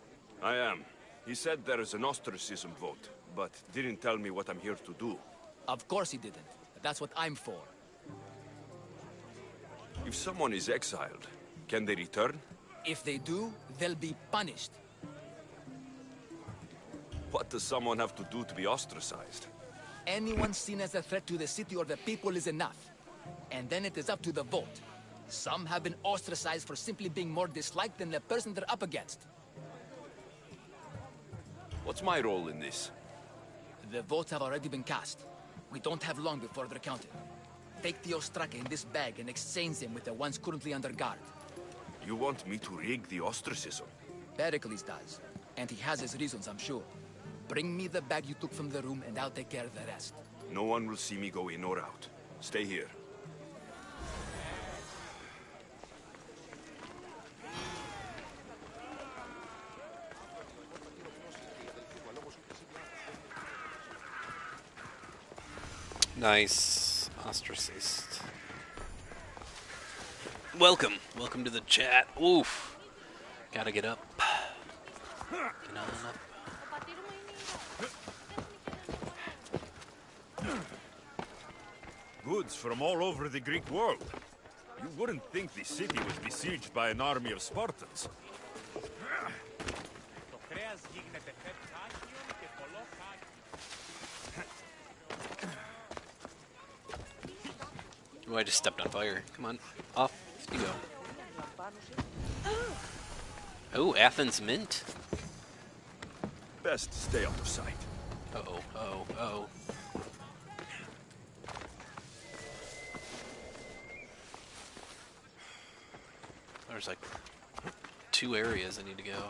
I am. He said there is an ostracism vote, but didn't tell me what I'm here to do. Of course he didn't. That's what I'm for. If someone is exiled, Can they return? If they do, they'll be punished. What does someone have to do to be ostracized? Anyone seen as a threat to the city or the people is enough. And then it is up to the vote. Some have been ostracized for simply being more disliked than the person they're up against. What's my role in this? The votes have already been cast. We don't have long before they're counted. Take the Ostraka in this bag and exchange them with the ones currently under guard. You want me to rig the ostracism? Pericles does. And he has his reasons, I'm sure. Bring me the bag you took from the room and I'll take care of the rest. No one will see me go in or out. Stay here. Nice. Ostracist. Welcome. Welcome to the chat. Oof. Gotta get up. Get on up. Goods from all over the Greek world. You wouldn't think the city was besieged by an army of Spartans. Το κρέας γίνεται πεπτάσιον και πολλό χάκι. Oh, I just stepped on fire. Come on. Off you go. Oh, Athens Mint. Best stay out of sight. Uh-oh, uh-oh, uh-oh. There's like 2 areas I need to go.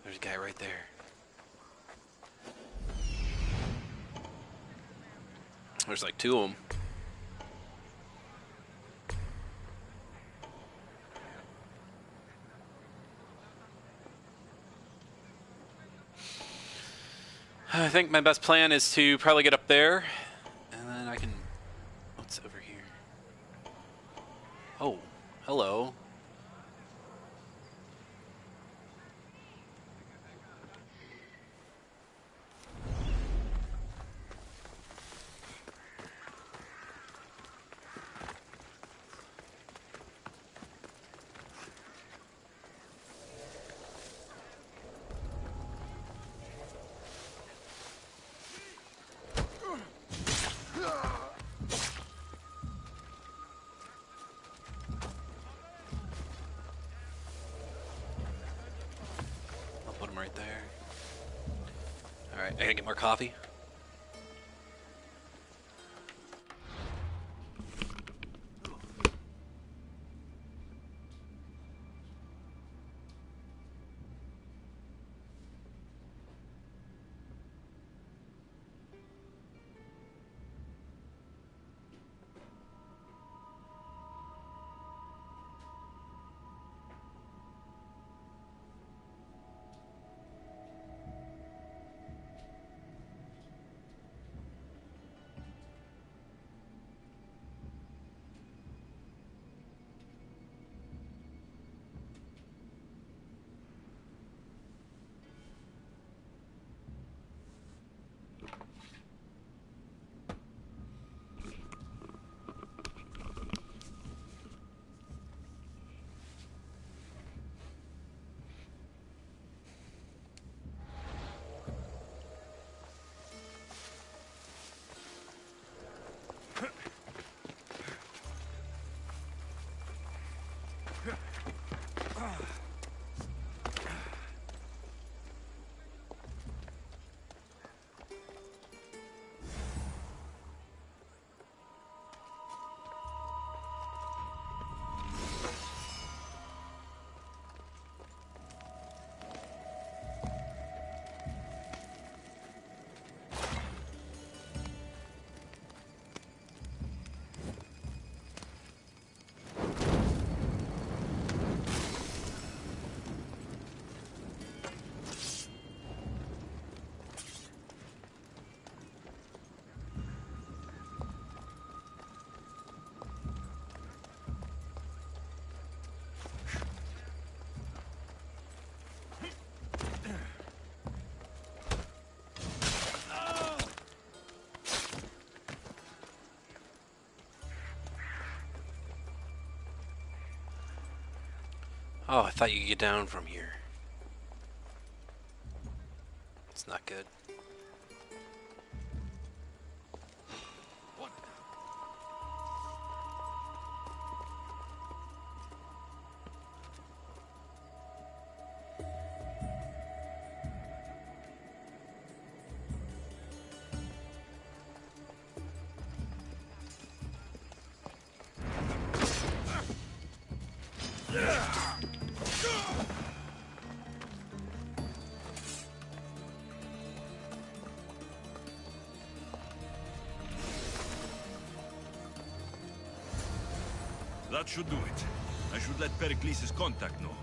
There's a guy right there. There's like 2 of them. I think my best plan is to probably get up there, and then I can... What's over here? Oh, hello. Right there. Alright, I gotta get more coffee. Oh, I thought you could get down from here. It's not good. That should do it. I should let Pericles' contact know.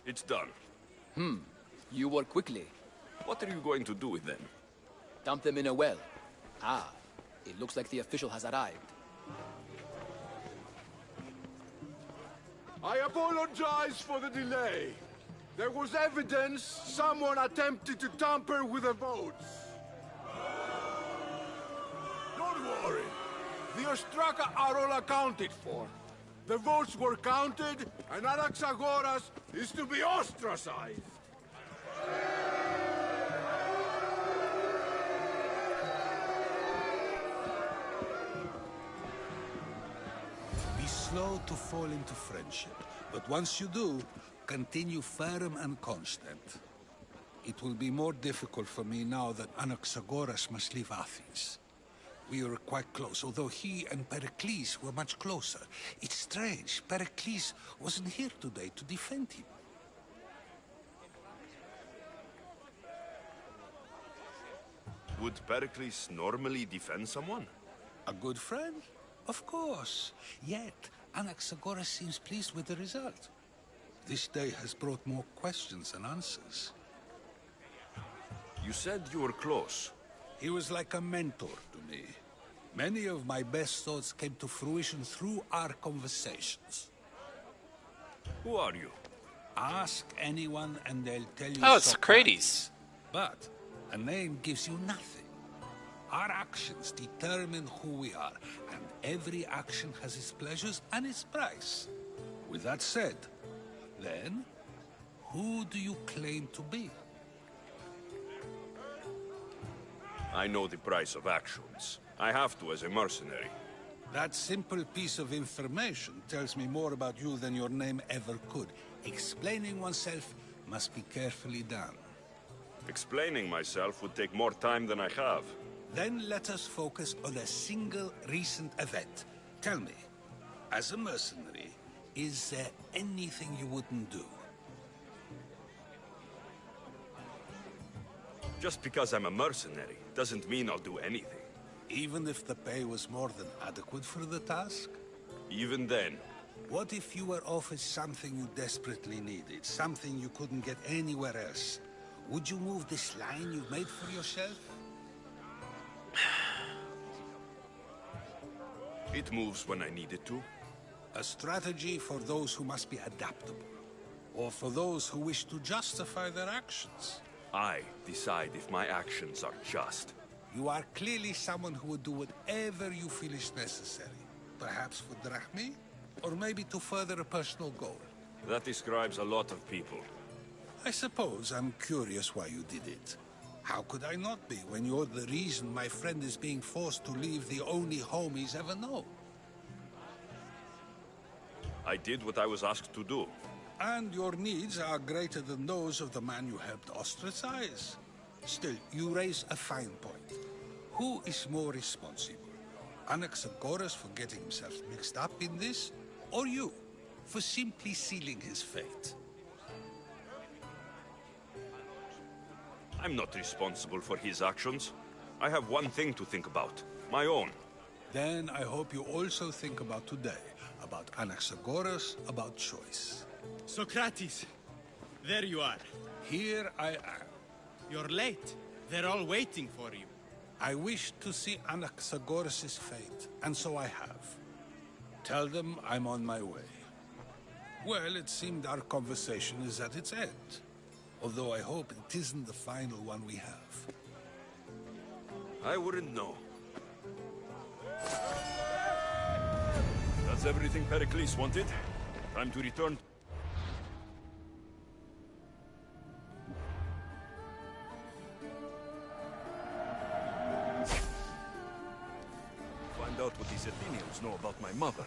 It's done. You work quickly. What are you going to do with them? Dump them in a well. Ah, it looks like the official has arrived. I apologize for the delay. There was evidence someone attempted to tamper with the votes. Don't worry. The Ostraka are all accounted for. The votes were counted, and Anaxagoras is to be ostracized. Be slow to fall into friendship, but once you do, continue firm and constant. It will be more difficult for me now that Anaxagoras must leave Athens. We were quite close, although he and Pericles were much closer. It's strange, Pericles wasn't here today to defend him. Would Pericles normally defend someone? A good friend? Of course. Yet, Anaxagoras seems pleased with the result. This day has brought more questions than answers. You said you were close. He was like a mentor to me. Many of my best thoughts came to fruition through our conversations. Who are you? Ask anyone and they'll tell you. Oh, it's Socrates. But a name gives you nothing. Our actions determine who we are, and every action has its pleasures and its price. With that said, then, who do you claim to be? I know the price of actions. I have to as a mercenary. That simple piece of information tells me more about you than your name ever could. Explaining oneself must be carefully done. Explaining myself would take more time than I have. Then let us focus on a single recent event. Tell me, as a mercenary, is there anything you wouldn't do? Just because I'm a mercenary doesn't mean I'll do anything. Even if the pay was more than adequate for the task? Even then. What if you were offered something you desperately needed, something you couldn't get anywhere else? Would you move this line you've made for yourself? It moves when I need it to. A strategy for those who must be adaptable, or for those who wish to justify their actions. I decide if my actions are just. You are clearly someone who would do whatever you feel is necessary. Perhaps for drachmi, or maybe to further a personal goal. That describes a lot of people. I suppose I'm curious why you did it. How could I not be when you're the reason my friend is being forced to leave the only home he's ever known? I did what I was asked to do. And your needs are greater than those of the man you helped ostracize. Still, you raise a fine point. Who is more responsible? Anaxagoras for getting himself mixed up in this, or you, for simply sealing his fate? I'm not responsible for his actions. I have one thing to think about, my own. Then I hope you also think about today, about Anaxagoras, about choice. Socrates, there you are. Here I am. You're late. They're all waiting for you. I wish to see Anaxagoras' fate, and so I have. Tell them I'm on my way. Well, it seemed our conversation is at its end. Although I hope it isn't the final one we have. I wouldn't know. That's everything Pericles wanted. Time to return. Find out what these Athenians know about my mother.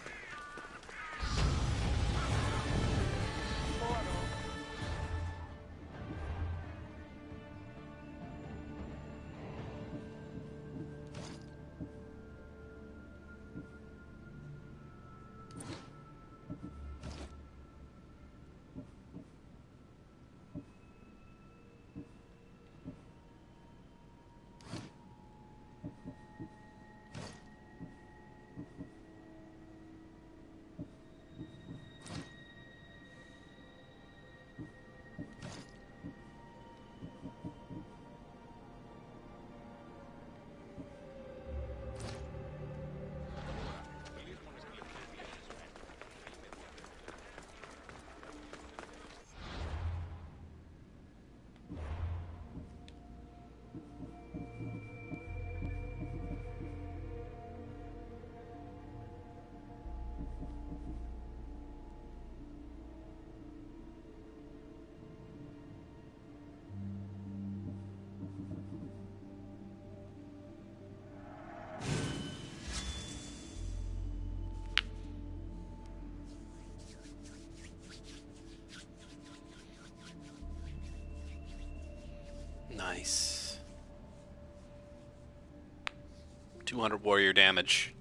Nice. 200 warrior damage.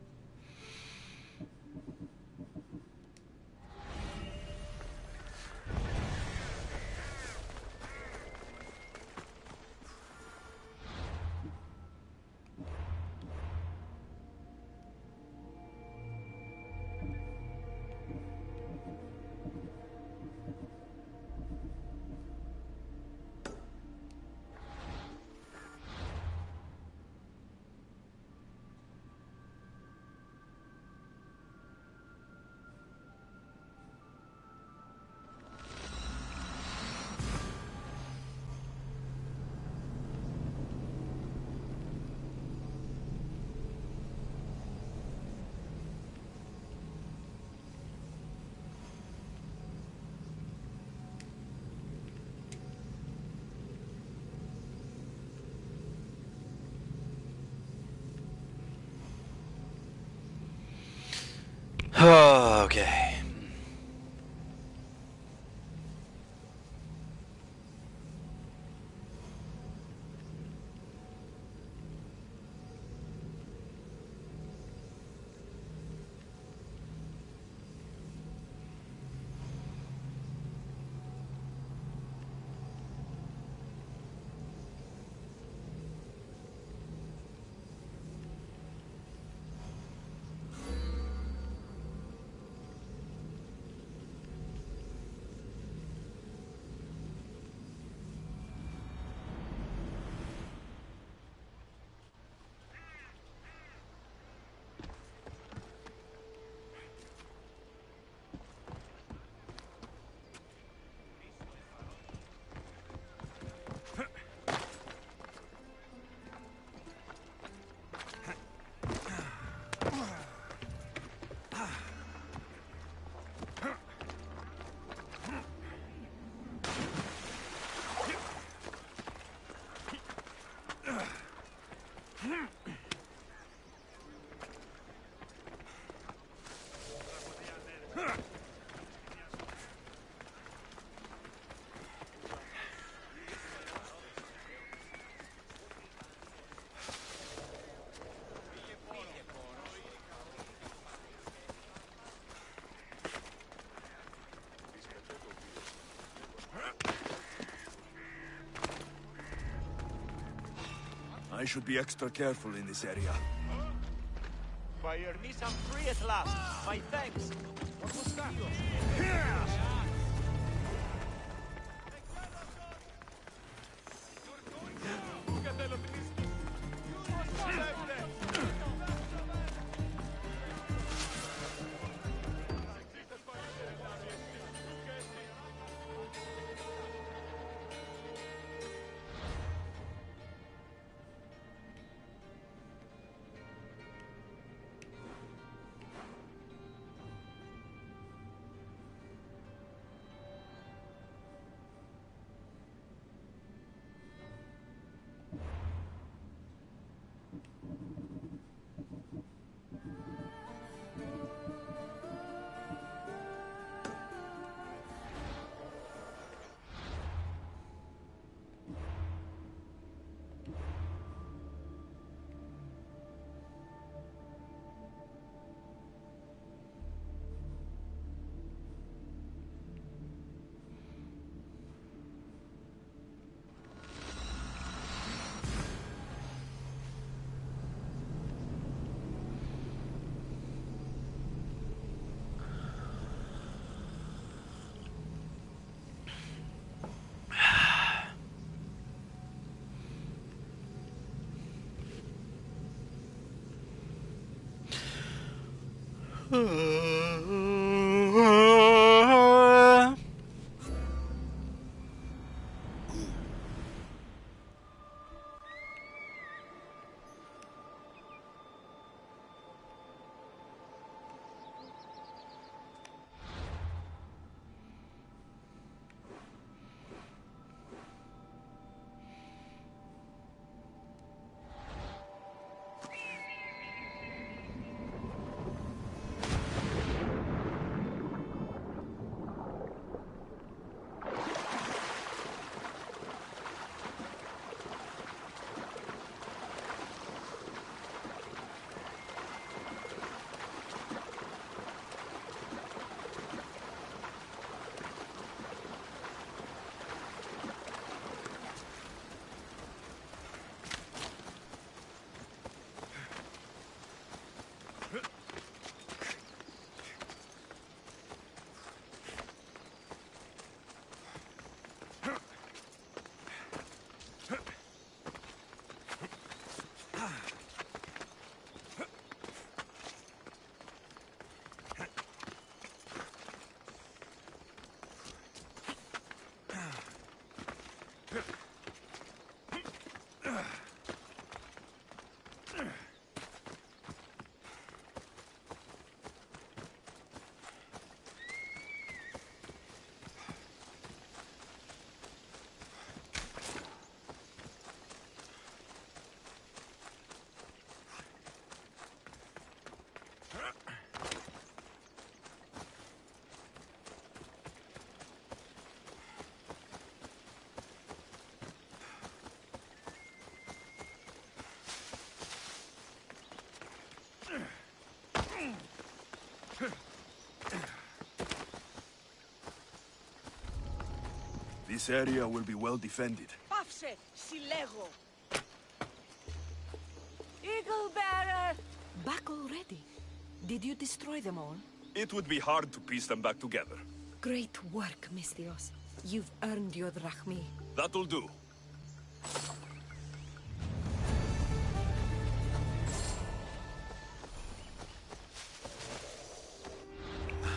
Okay. I should be extra careful in this area. By your knees, I'm free at last. My thanks. What was that? This area will be well defended. Πάυσε, συλλέγω. Eagle bearer! Back already? Did you destroy them all? It would be hard to piece them back together. Great work, Misthios. You've earned your drachmi. That'll do.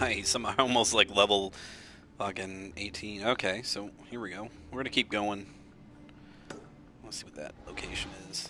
Nice, I'm almost like level fucking 18. Okay, so here we go. We're gonna keep going. Let's see what that location is.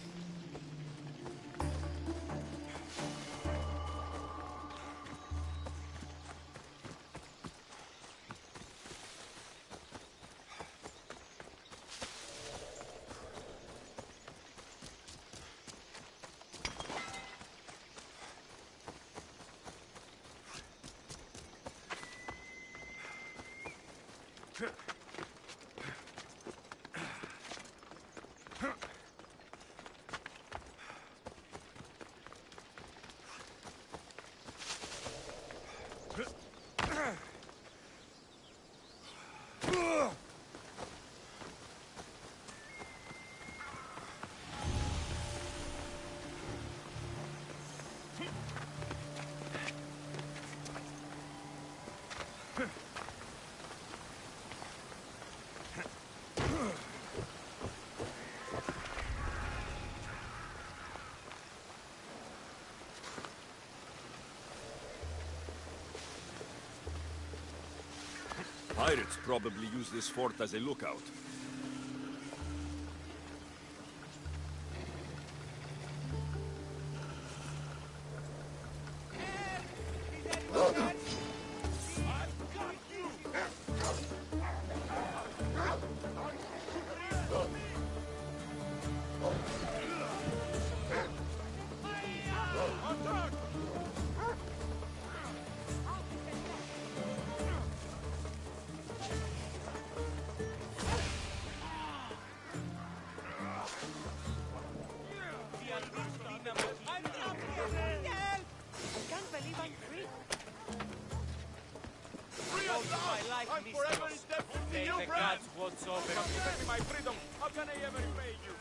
Pirates probably use this fort as a lookout. I'm forever indebted to you, The gods watch over You've me. given me my freedom. How can I ever repay you?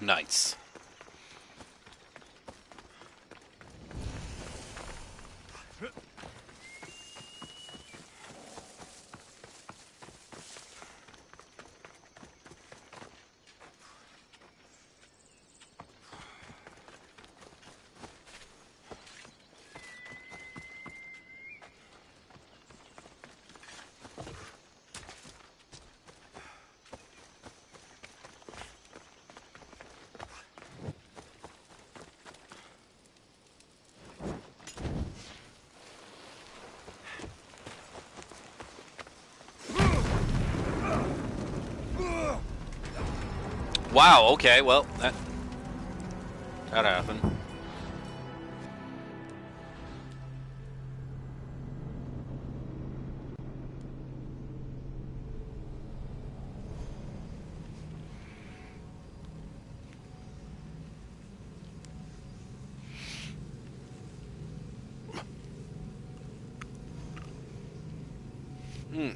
Nice. Wow, okay, well, that happened.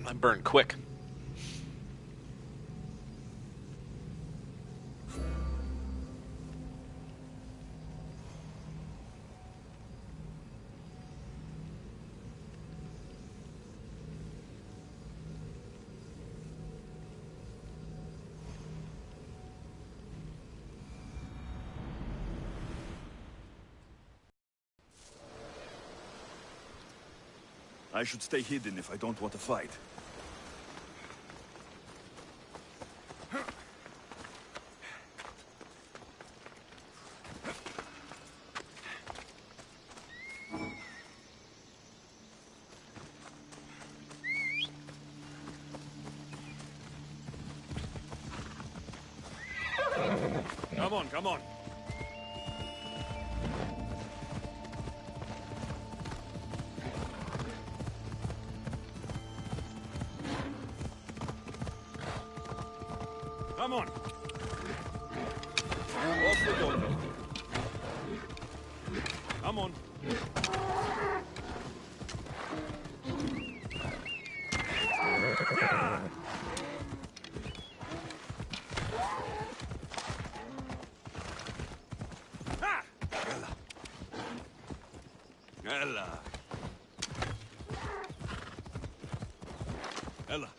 I burned quick. I should stay hidden if I don't want to fight. Come on, come on. Come on. Off we go. Come on. Yeah! Ha! Ella. Ella.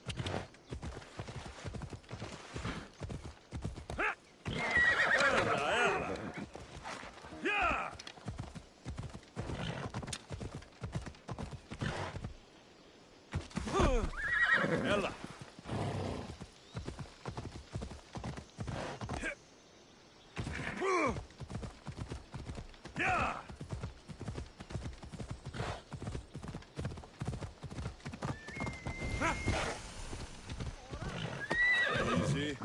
Ella. Yeah. Easy.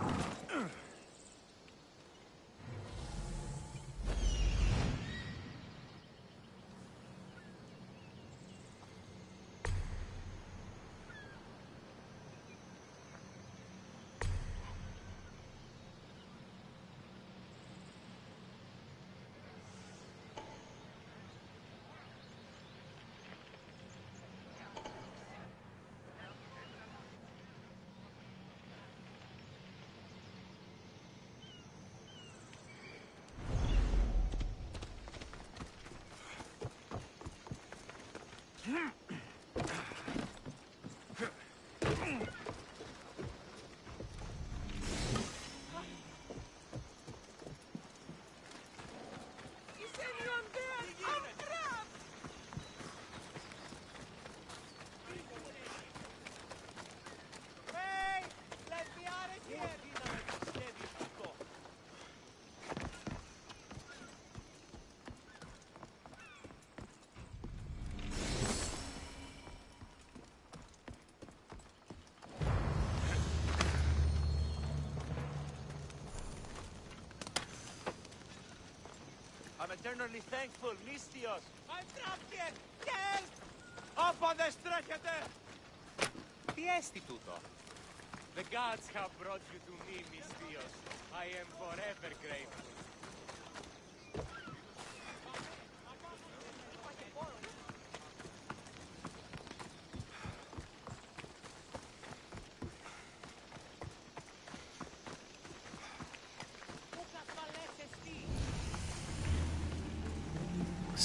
I'm eternally thankful, Mystios. I'm trapped here! Help! Άπαντες τρέχετε! Τι έστι τούτο? The gods have brought you to me, Mystios. I am forever grateful.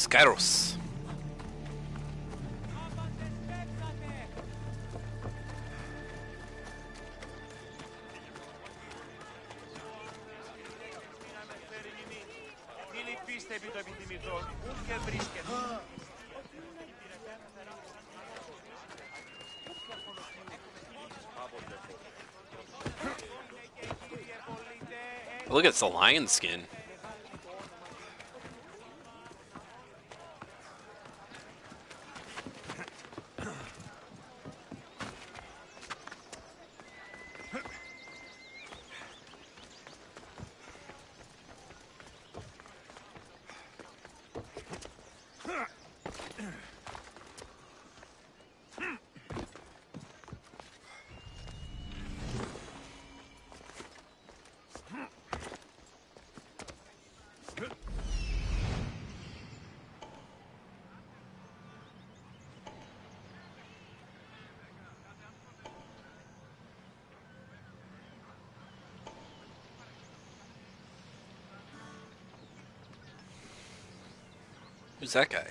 Skyros. Look, it's the lion skin. Who's that guy?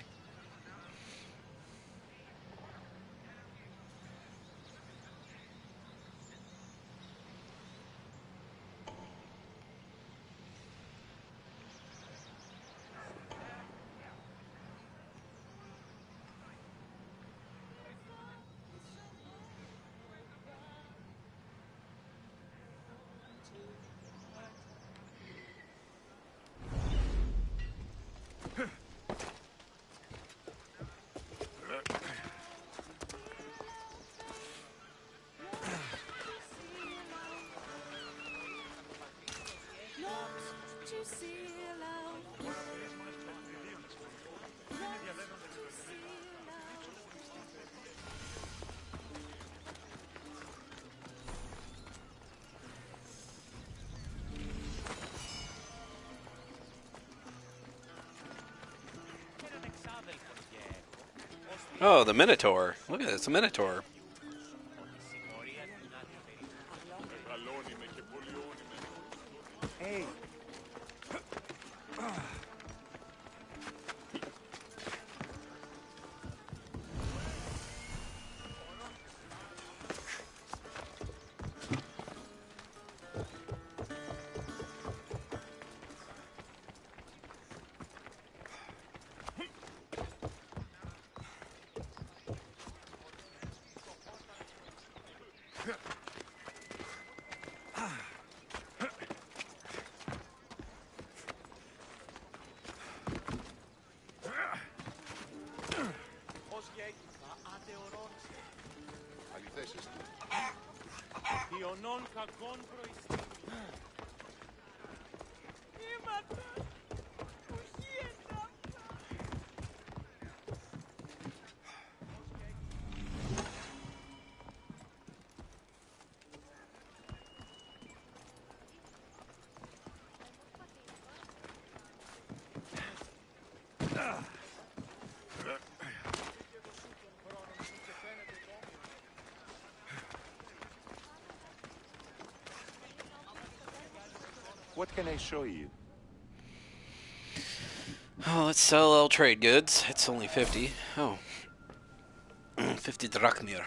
Oh, the Minotaur. Look at it, it's a Minotaur. Hey. Ιωνών κακών προϊστήμων. Είμαστε What can I show you? Oh, let's sell all trade goods. It's only 50. Oh. 50 drachmir.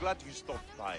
glad you stopped by.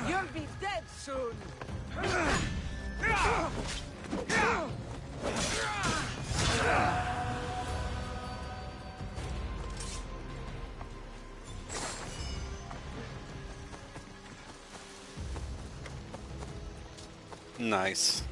You'll be dead soon. Nice.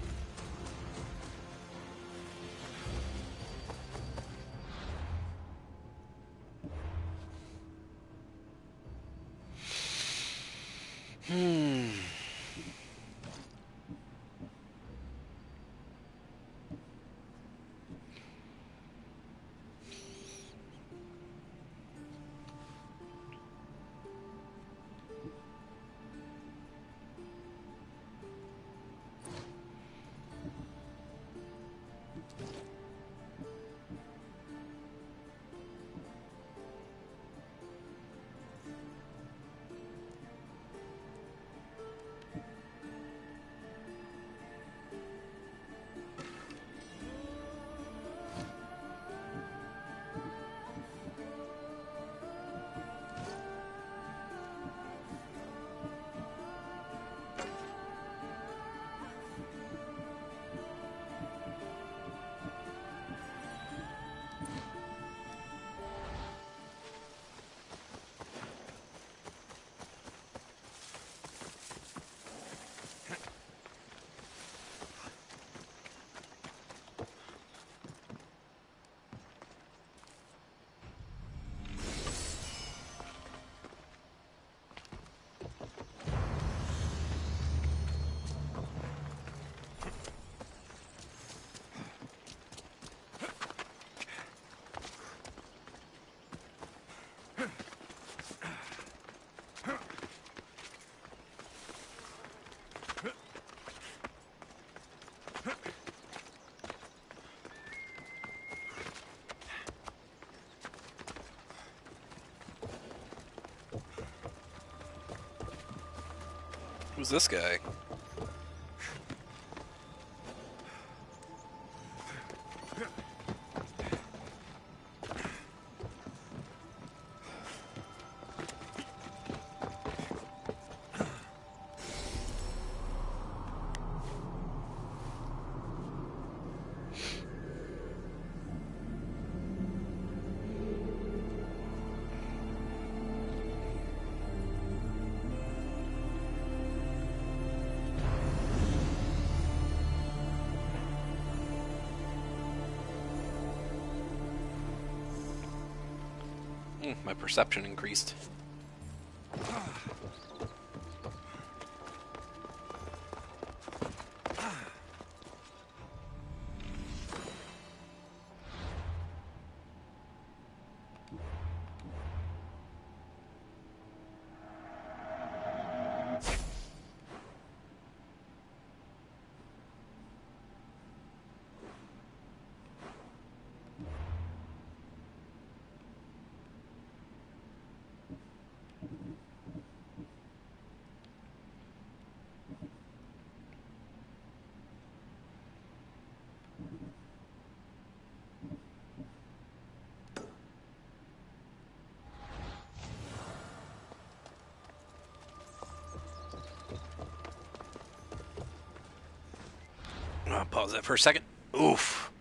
Who's this guy? My perception increased. I'll pause that for a second. Oof.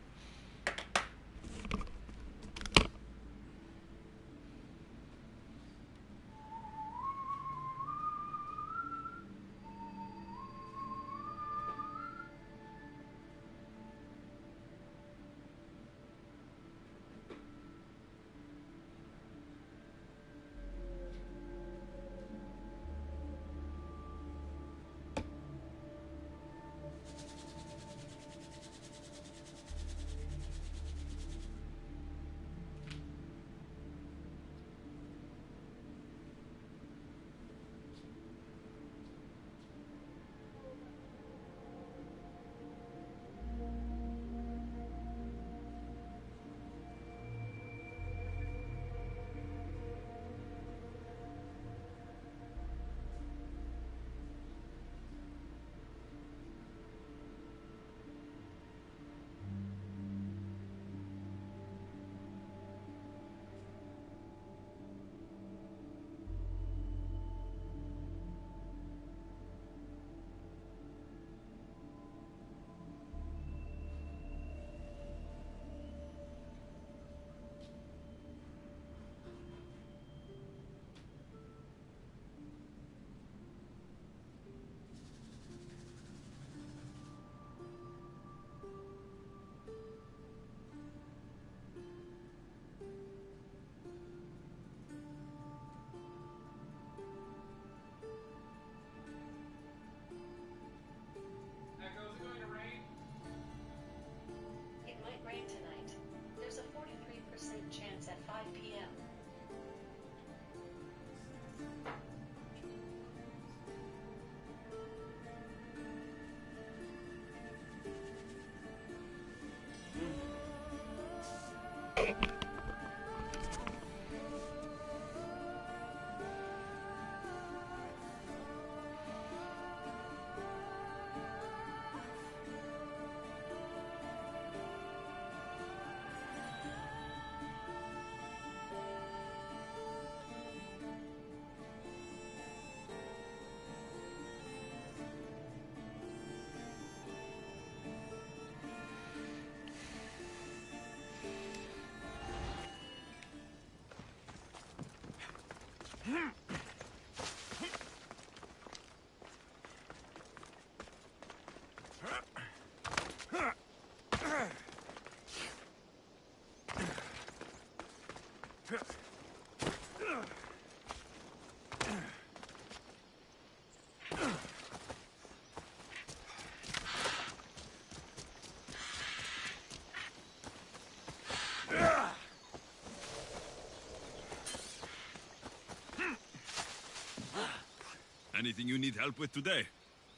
Anything you need help with today?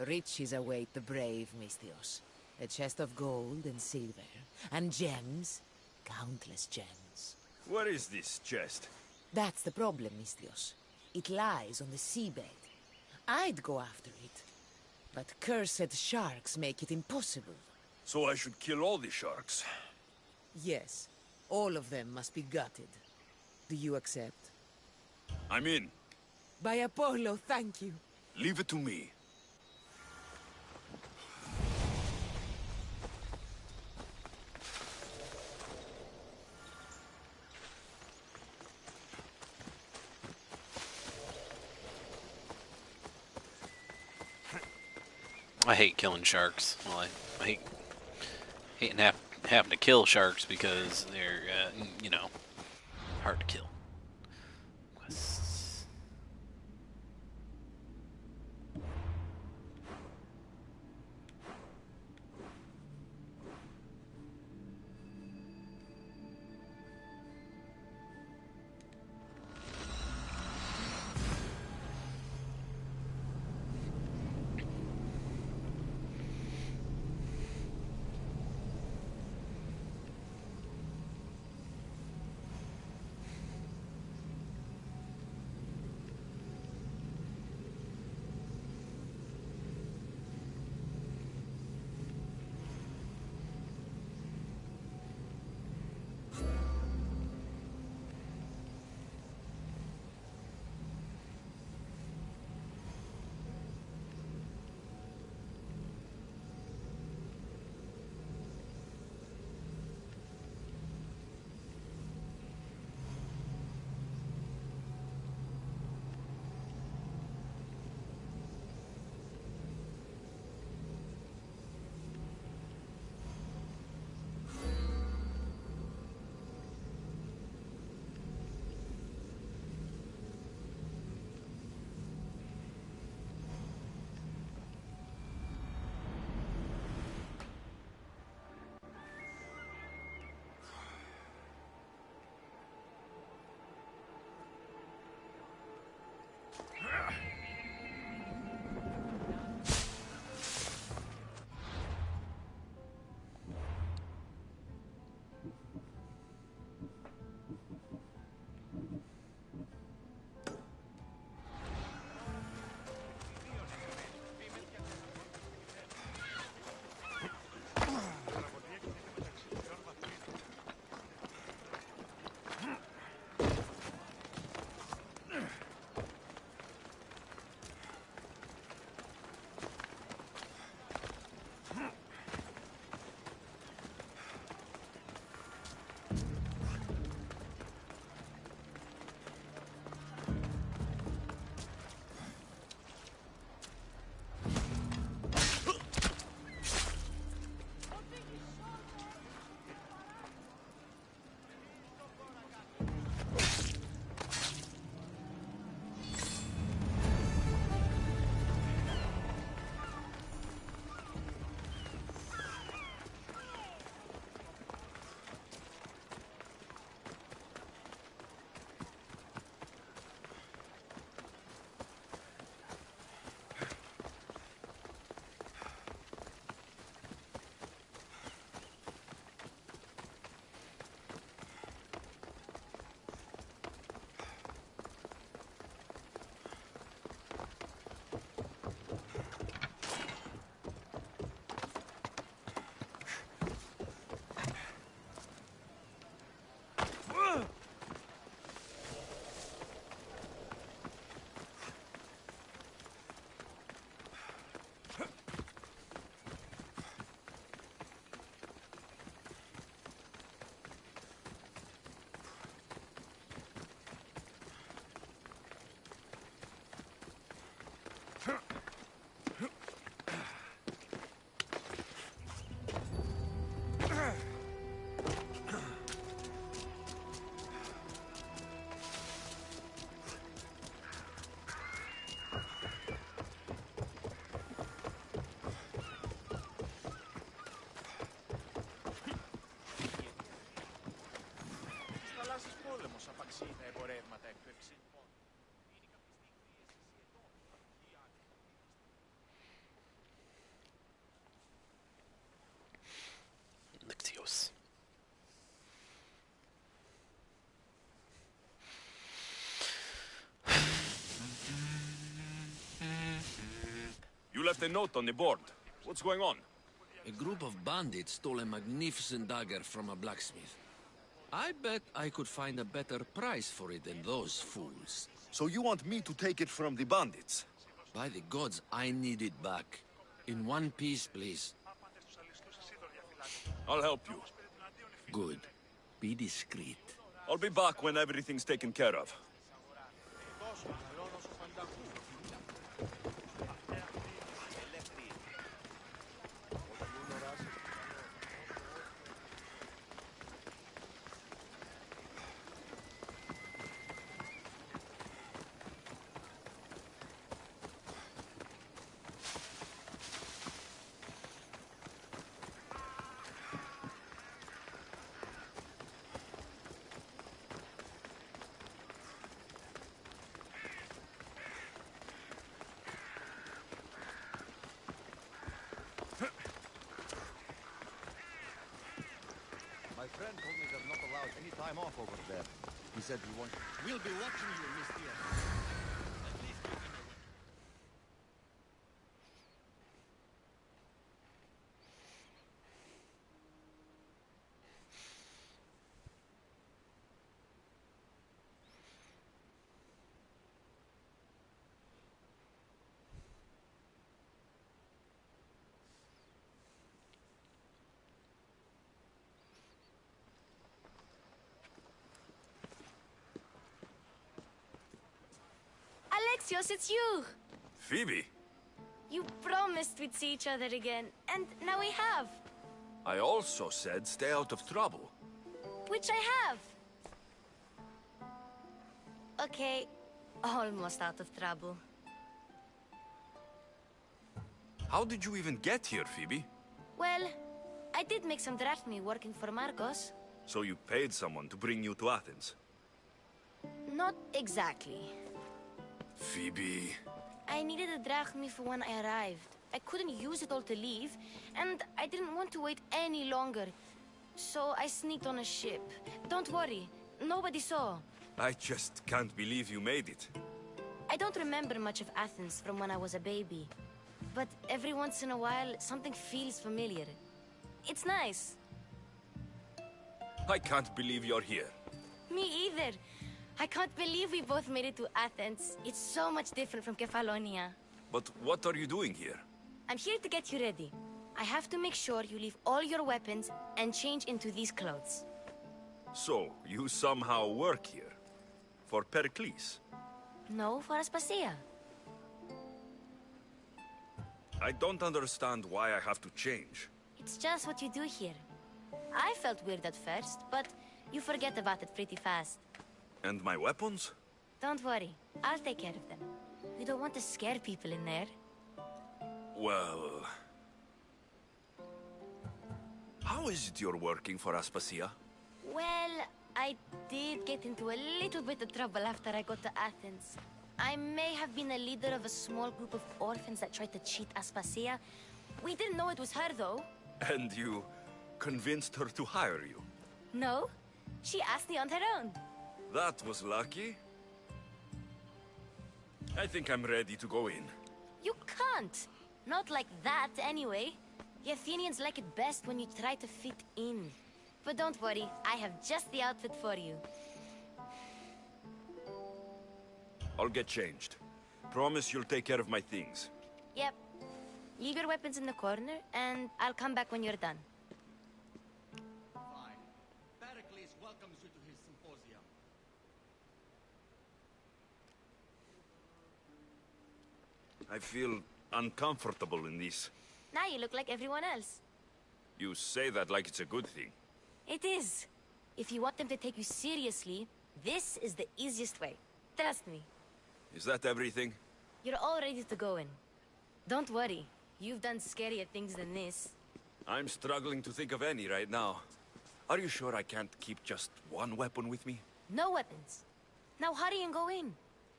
Riches await the brave, Misthios. A chest of gold and silver, and gems. Countless gems. Where is this chest? That's the problem, Misthios. It lies on the seabed. I'd go after it, but cursed sharks make it impossible. So I should kill all the sharks? Yes, all of them must be gutted. Do you accept? I'm in. By Apollo, thank you. Leave it to me. I hate killing sharks. Well, I hate having to kill sharks because they're, you know, hard to kill. Quests. απαξίτα εμπορεύματα εκ του 60. Είναι κάποιες στιγμίες εσύ εδώ. left a note on the board. What's going on? A group of bandits stole a magnificent dagger from a blacksmith. I bet I could find a better price for it than those fools. So you want me to take it from the bandits? By the gods, I need it back. In one piece, please. I'll help you. Good. Be discreet. I'll be back when everything's taken care of. My friend told me they're not allowed any time off over there. He said he wants... We'll be watching you, Miss Diaz. Alexios, it's you! Phoebe? You promised we'd see each other again, and now we have. I also said stay out of trouble. Which I have. Okay, almost out of trouble. How did you even get here, Phoebe? Well, I did make some drachmi working for Marcos. So you paid someone to bring you to Athens? Not exactly. Phoebe... I needed a drachmi for when I arrived. I couldn't use it all to leave, and I didn't want to wait any longer. So I sneaked on a ship. Don't worry, nobody saw. I just can't believe you made it. I don't remember much of Athens from when I was a baby. But every once in a while, something feels familiar. It's nice. I can't believe you're here. Me either. I can't believe we both made it to Athens. It's so much different from Kefalonia. But what are you doing here? I'm here to get you ready. I have to make sure you leave all your weapons and change into these clothes. So, you somehow work here? For Pericles? No, for Aspasia. I don't understand why I have to change. It's just what you do here. I felt weird at first, but you forget about it pretty fast. And my weapons? Don't worry, I'll take care of them. We don't want to scare people in there. Well... How is it you're working for Aspasia? Well, I did get into a little bit of trouble after I got to Athens. I may have been a leader of a small group of orphans that tried to cheat Aspasia. We didn't know it was her, though. And you convinced her to hire you? No, she asked me on her own. That was lucky. I think I'm ready to go in. You can't. Not like that, anyway. The Athenians like it best when you try to fit in. But don't worry, I have just the outfit for you. I'll get changed. Promise you'll take care of my things. Yep. Leave your weapons in the corner, and I'll come back when you're done. Fine. Pericles welcomes you to his symposium. I feel uncomfortable in this. Now you look like everyone else. You say that like it's a good thing. It is. If you want them to take you seriously, this is the easiest way. Trust me. Is that everything? You're all ready to go in. Don't worry. You've done scarier things than this. I'm struggling to think of any right now. Are you sure I can't keep just one weapon with me? No weapons. Now hurry and go in.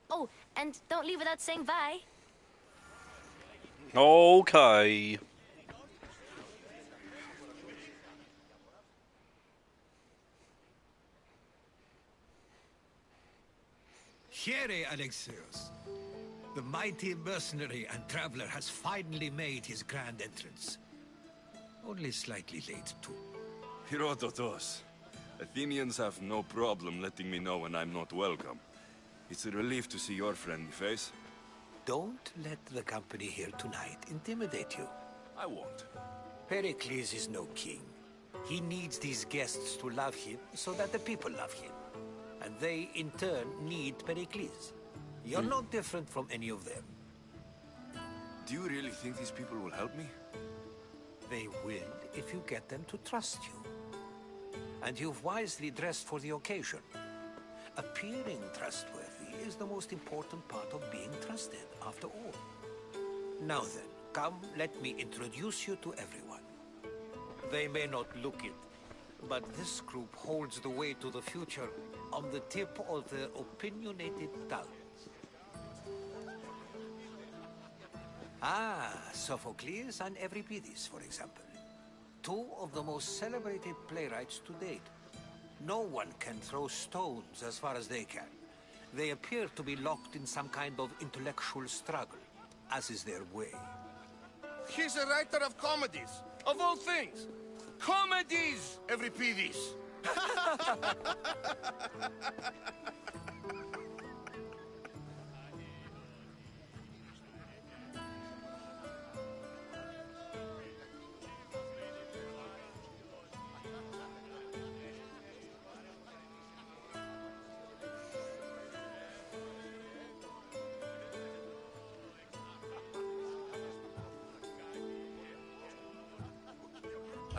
Oh, and don't leave without saying bye. Okay. Here, Alexios. The mighty mercenary and traveler has finally made his grand entrance. Only slightly late, too. Herodotus. Athenians have no problem letting me know when I'm not welcome. It's a relief to see your friendly face. Don't let the company here tonight intimidate you. I won't. Pericles is no king. He needs these guests to love him so that the people love him. And they, in turn, need Pericles. You're no different from any of them. Do you really think these people will help me? They will if you get them to trust you. And you've wisely dressed for the occasion. Appearing trustworthy is the most important part of being trusted, after all. Now then, come, let me introduce you to everyone. They may not look it, but this group holds the way to the future on the tip of their opinionated tongues. Ah, Sophocles and Euripides, for example. Two of the most celebrated playwrights to date. No one can throw stones as far as they can. They appear to be locked in some kind of intellectual struggle, as is their way. He's a writer of comedies, of all things. Comedies, Euripides.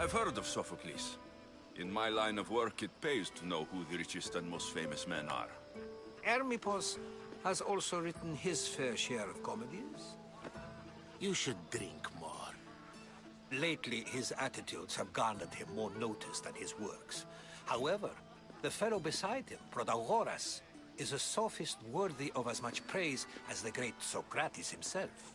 I've heard of Sophocles. In my line of work, it pays to know who the richest and most famous men are. Hermippos has also written his fair share of comedies. You should drink more. Lately, his attitudes have garnered him more notice than his works. However, the fellow beside him, Protagoras, is a sophist worthy of as much praise as the great Socrates himself.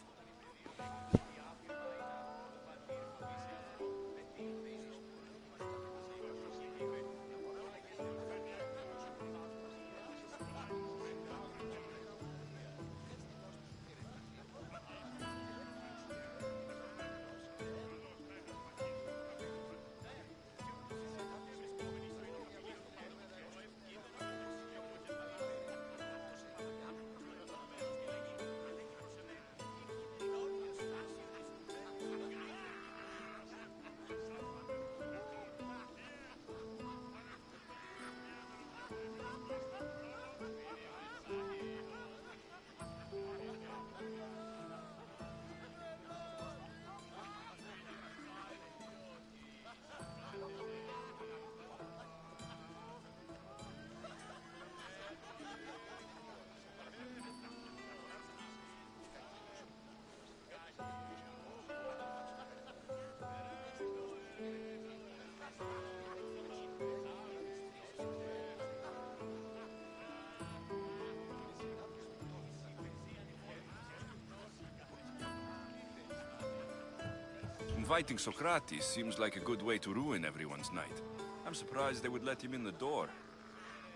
Inviting Socrates seems like a good way to ruin everyone's night. I'm surprised they would let him in the door.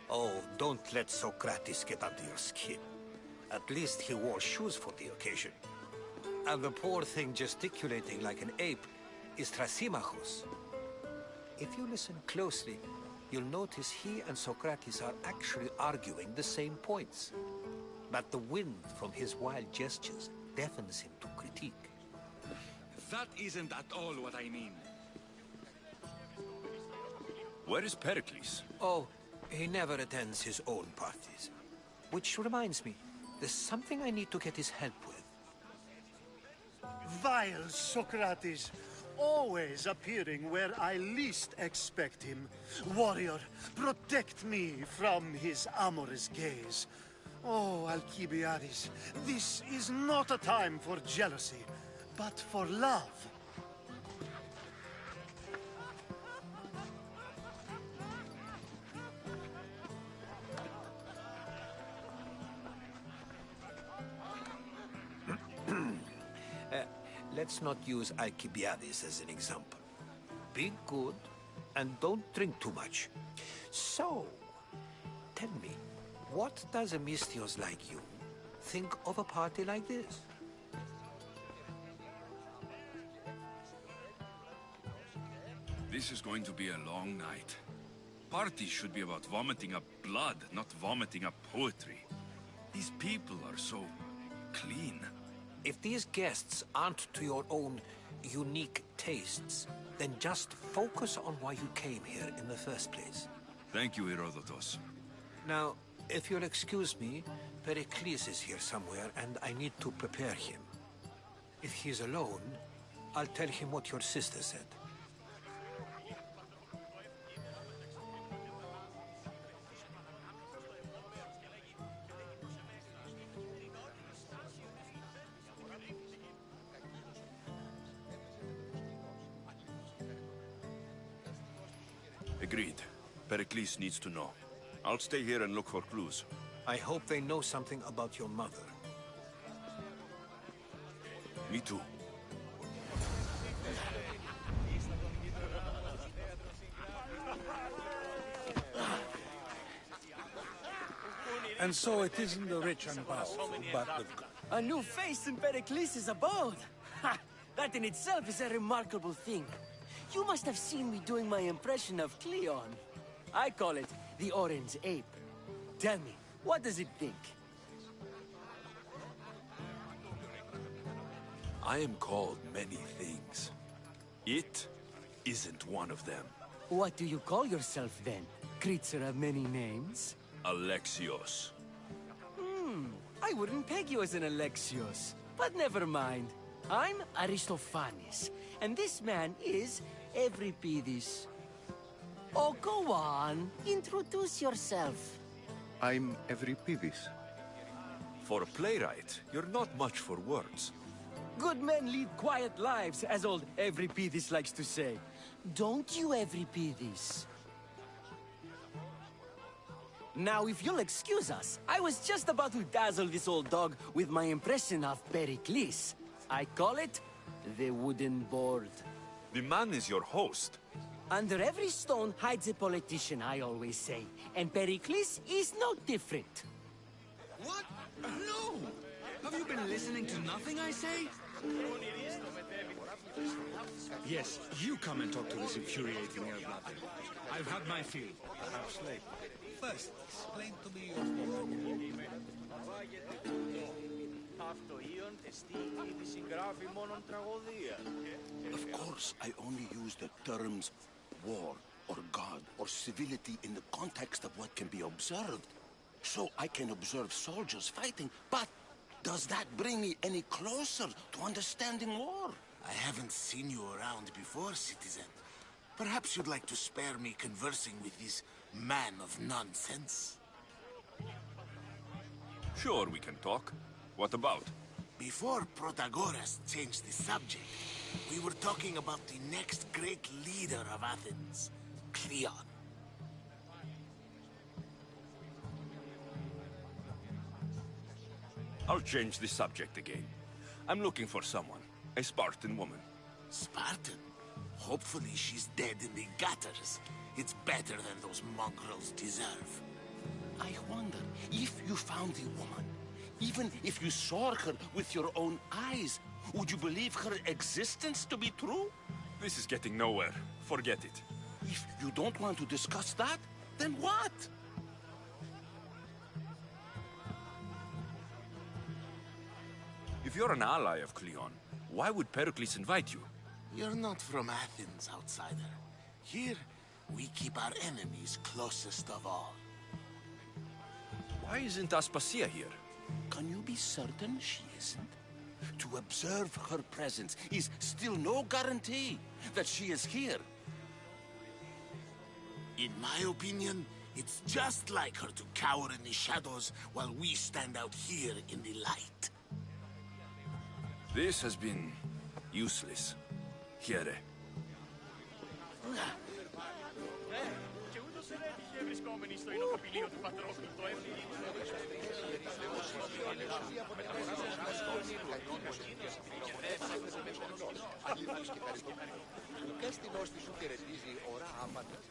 Oh, don't let Socrates get under your skin. At least he wore shoes for the occasion. And the poor thing gesticulating like an ape is Thrasymachus. If you listen closely, you'll notice he and Socrates are actually arguing the same points. But the wind from his wild gestures deafens him to critique. That isn't at all what I mean. Where is Pericles? Oh, he never attends his own parties. Which reminds me, there's something I need to get his help with. Vile Socrates, always appearing where I least expect him. Warrior, protect me from his amorous gaze. Oh, Alcibiades, this is not a time for jealousy, but for love. Let's not use Alcibiades as an example. Be good, and don't drink too much. So, tell me, what does a Misthios like you think of a party like this? This is going to be a long night. Parties should be about vomiting up blood, not vomiting up poetry. These people are so clean. If these guests aren't to your own unique tastes, then just focus on why you came here in the first place. Thank you, Herodotus. Now, if you'll excuse me, Pericles is here somewhere, and I need to prepare him. If he's alone, I'll tell him what your sister said. Agreed. Pericles needs to know. I'll stay here and look for clues. I hope they know something about your mother. Me too. And so it isn't the rich and powerful, but the... A new face in Pericles' abode! Ha! That in itself is a remarkable thing. You must have seen me doing my impression of Cleon. I call it the Orange Ape. Tell me, what does it think? I am called many things. It isn't one of them. What do you call yourself then? Creature of many names? Alexios. I wouldn't peg you as an Alexios. But never mind. I'm Aristophanes, and this man is Euripides. Oh, go on. Introduce yourself. I'm Euripides. For a playwright, you're not much for words. Good men lead quiet lives, as old Euripides likes to say. Don't you, Euripides? Now, if you'll excuse us, I was just about to dazzle this old dog with my impression of Pericles. I call it the wooden board. The man is your host. Under every stone hides a politician, I always say. And Pericles is no different. What? No! Have you been listening to nothing I say? Yes, you come and talk to this infuriating airblad. I've had my fill. First, explain to me your... Of course, I only use the terms war, or God, or civility in the context of what can be observed. So I can observe soldiers fighting, but does that bring me any closer to understanding war? I haven't seen you around before, citizen. Perhaps you'd like to spare me conversing with this man of nonsense? Sure, we can talk. What about? Before Protagoras changed the subject, we were talking about the next great leader of Athens, Cleon. I'll change the subject again. I'm looking for someone. A Spartan woman. Spartan? Hopefully she's dead in the gutters. It's better than those mongrels deserve. I wonder if you found the woman, even if you saw her with your own eyes, would you believe her existence to be true? This is getting nowhere. Forget it. If you don't want to discuss that, then what? If you're an ally of Cleon, why would Pericles invite you? You're not from Athens, outsider. Here, we keep our enemies closest of all. Why isn't Aspasia here? Can you be certain she isn't? To observe her presence is still no guarantee that she is here. In my opinion, it's just like her to cower in the shadows while we stand out here in the light. This has been useless. Here. Και στην όστη σου χαιρετίζει ώρα άφανας.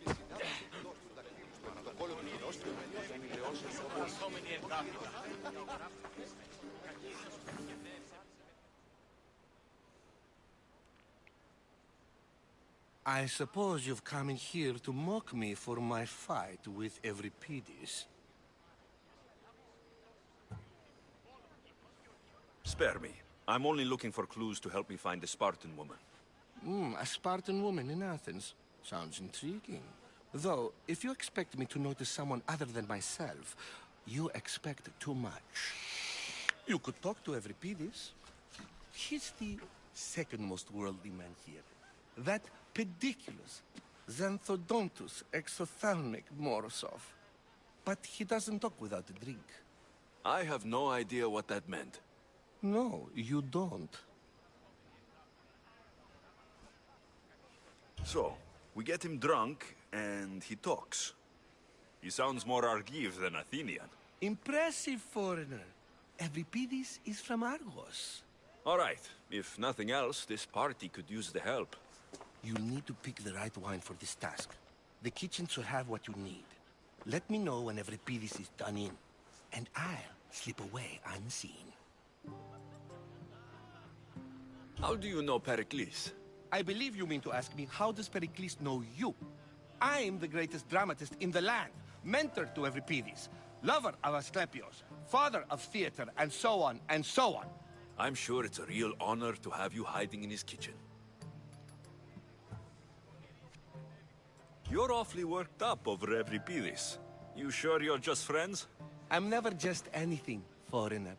Και συνάδελφοι του δόξου I suppose you've come in here to mock me for my fight with Euripides. Spare me. I'm only looking for clues to help me find a Spartan woman. A Spartan woman in Athens. Sounds intriguing. Though, if you expect me to notice someone other than myself, you expect too much. You could talk to Euripides. He's the second most worldly man here. That pediculous, xanthodontus, exophthalmic Morosov. But he doesn't talk without a drink. I have no idea what that meant. No, you don't. So, we get him drunk, and he talks. He sounds more Argive than Athenian. Impressive, foreigner. Euripides is from Argos. All right. If nothing else, this party could use the help. You'll need to pick the right wine for this task. The kitchen should have what you need. Let me know when Euripides is done in, and I'll slip away unseen. How do you know Pericles? I believe you mean to ask me, how does Pericles know you? I'm the greatest dramatist in the land, mentor to Euripides, lover of Asclepios, father of theater, and so on, and so on. I'm sure it's a real honor to have you hiding in his kitchen. You're awfully worked up over Euripides. You sure you're just friends? I'm never just anything, foreigner.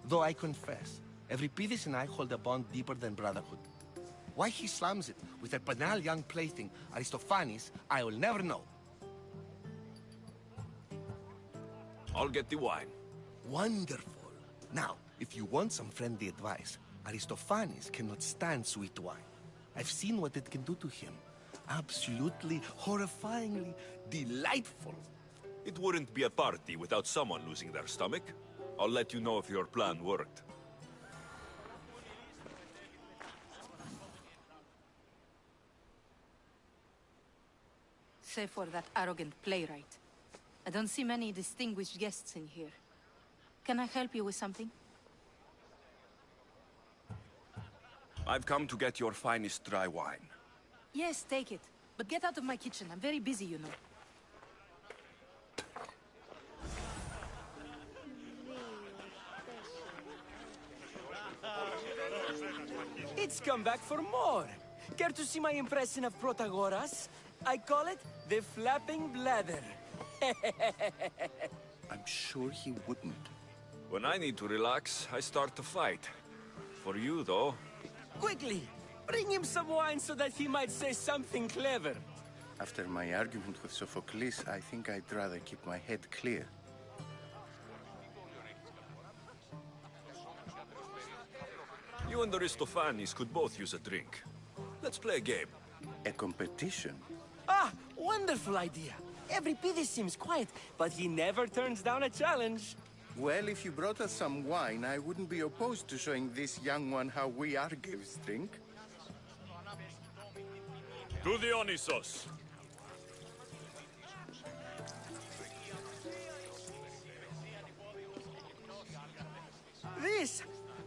Though I confess, Euripides and I hold a bond deeper than brotherhood. Why he slams it with a banal young plaything, Aristophanes, I will never know. I'll get the wine. Wonderful. Now, if you want some friendly advice, Aristophanes cannot stand sweet wine. I've seen what it can do to him. Absolutely, horrifyingly delightful. It wouldn't be a party without someone losing their stomach. I'll let you know if your plan worked. Save for that arrogant playwright. I don't see many distinguished guests in here. Can I help you with something? I've come to get your finest dry wine. Yes, take it. But get out of my kitchen. I'm very busy, you know. It's come back for more. Care to see my impression of Protagoras? I call it the flapping bladder. I'm sure he wouldn't. When I need to relax, I start to fight. For you, though... Quickly! Bring him some wine so that he might say something clever. After my argument with Sophocles, I think I'd rather keep my head clear. You and Aristophanes could both use a drink. Let's play a game. A competition? Ah, wonderful idea. Euripides seems quiet, but he never turns down a challenge. Well, if you brought us some wine, I wouldn't be opposed to showing this young one how we Argives drink. To Dionysos!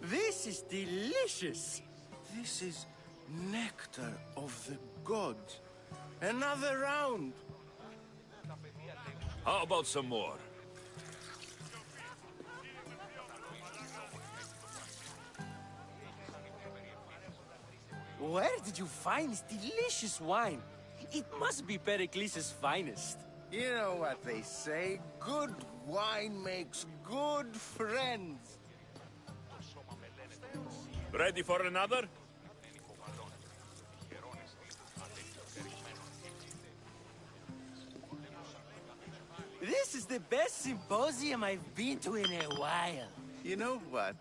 This is delicious. This is nectar of the gods. Another round. How about some more? Where did you find this delicious wine? It must be Pericles' finest. You know what they say, good wine makes good friends. Ready for another? This is the best symposium I've been to in a while. You know what?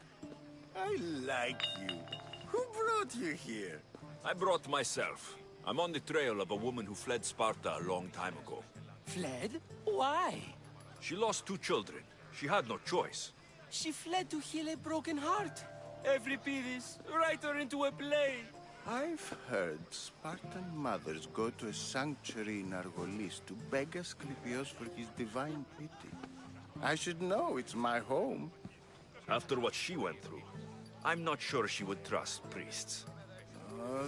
I like you. Who brought you here? I brought myself. I'm on the trail of a woman who fled Sparta a long time ago. Fled? Why? She lost 2 children. She had no choice. She fled to heal a broken heart. Euripides, write her into a play. I've heard Spartan mothers go to a sanctuary in Argolis to beg Asclepios for his divine pity. I should know, it's my home. After what she went through, I'm not sure she would trust priests.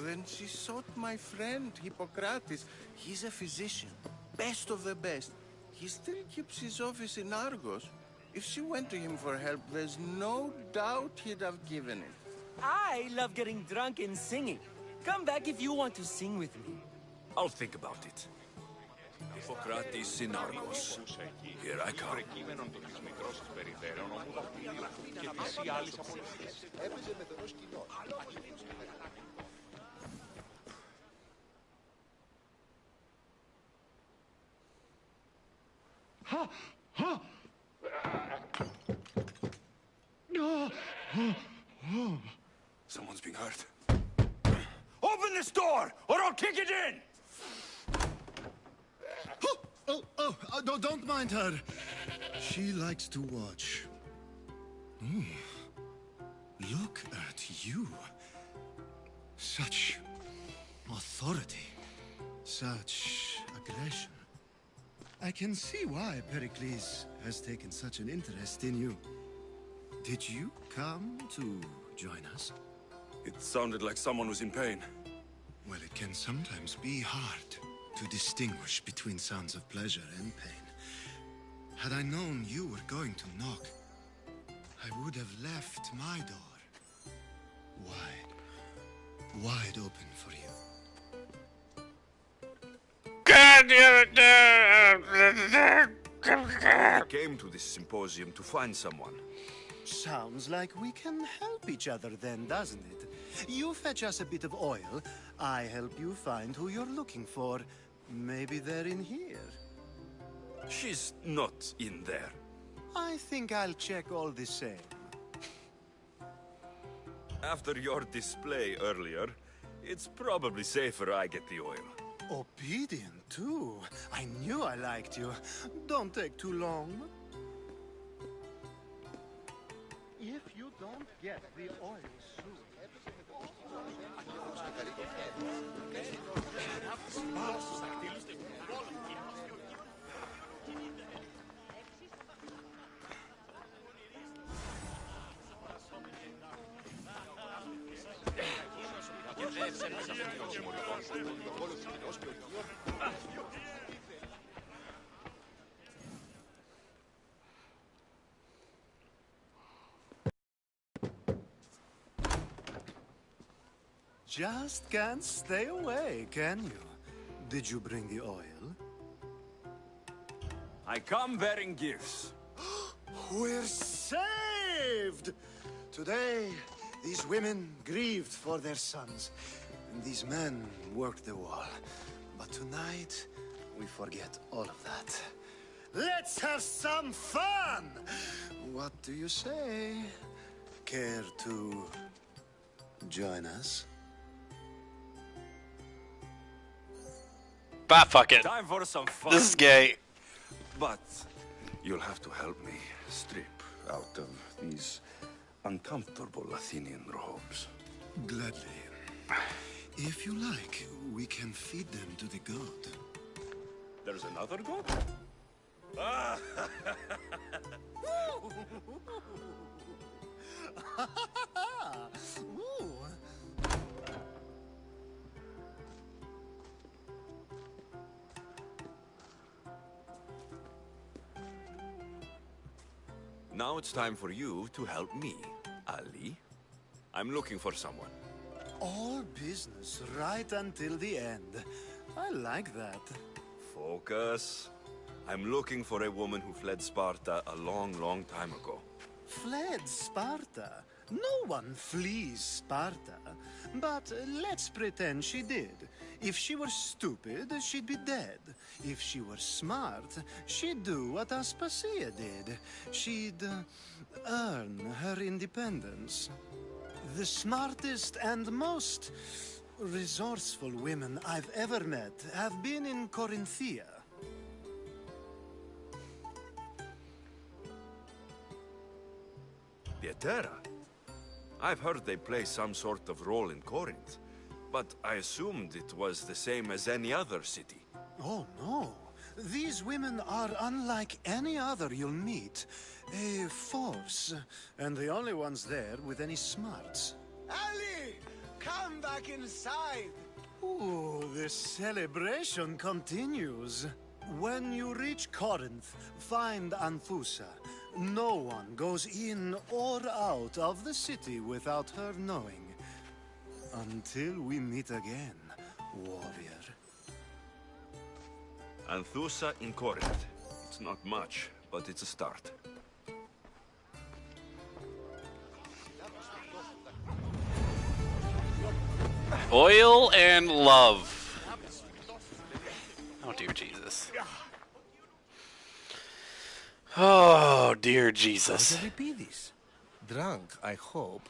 Then she sought my friend, Hippocrates. He's a physician, best of the best. He still keeps his office in Argos. If she went to him for help, there's no doubt he'd have given it. I love getting drunk and singing. Come back if you want to sing with me. I'll think about it. Hippocrates in Argos. Here I come. Someone's being hurt. Open this door, or I'll kick it in! Don't mind her. She likes to watch. Look at you. Such authority. Such aggression. I can see why Pericles has taken such an interest in you. Did you come to join us? It sounded like someone was in pain. Well, it can sometimes be hard to distinguish between sounds of pleasure and pain. Had I known you were going to knock, I would have left my door wide open for you. I came to this symposium to find someone. Sounds like we can help each other then, doesn't it? You fetch us a bit of oil, I help you find who you're looking for. Maybe they're in here. She's not in there. I think I'll check all the same. After your display earlier, it's probably safer I get the oil. Obedient, too. I knew I liked you. Don't take too long. If you don't get the oil soon... Just can't stay away, can you? Did you bring the oil? I come bearing gifts. We're saved! Today, these women grieved for their sons, and these men worked the wall. But tonight, we forget all of that. Let's have some fun! What do you say? Care to join us? Bah, fuck it. Time for some fun. This is gay. But you'll have to help me strip out of these uncomfortable Athenian robes. Gladly. If you like, we can feed them to the god. There's another god? Ooh. Now it's time for you to help me, Ali. I'm looking for someone. All business right until the end. I like that. Focus. I'm looking for a woman who fled Sparta a long, long time ago. Fled Sparta? No one flees Sparta. But let's pretend she did. If she were stupid, she'd be dead. If she were smart, she'd do what Aspasia did. She'd earn her independence. The smartest and most resourceful women I've ever met have been in Corinthia. Pietera? I've heard they play some sort of role in Corinth, but I assumed it was the same as any other city. Oh, no. These women are unlike any other you'll meet. A force, and the only ones there with any smarts. Ali! Come back inside! Ooh, the celebration continues. When you reach Corinth, find Anthusa. No one goes in or out of the city without her knowing. Until we meet again, warrior. Anthusa in Corinth. It's not much, but it's a start. Oil and love. Oh, dear Jesus. Oh, dear Jesus. How do we be this? Drunk, I hope.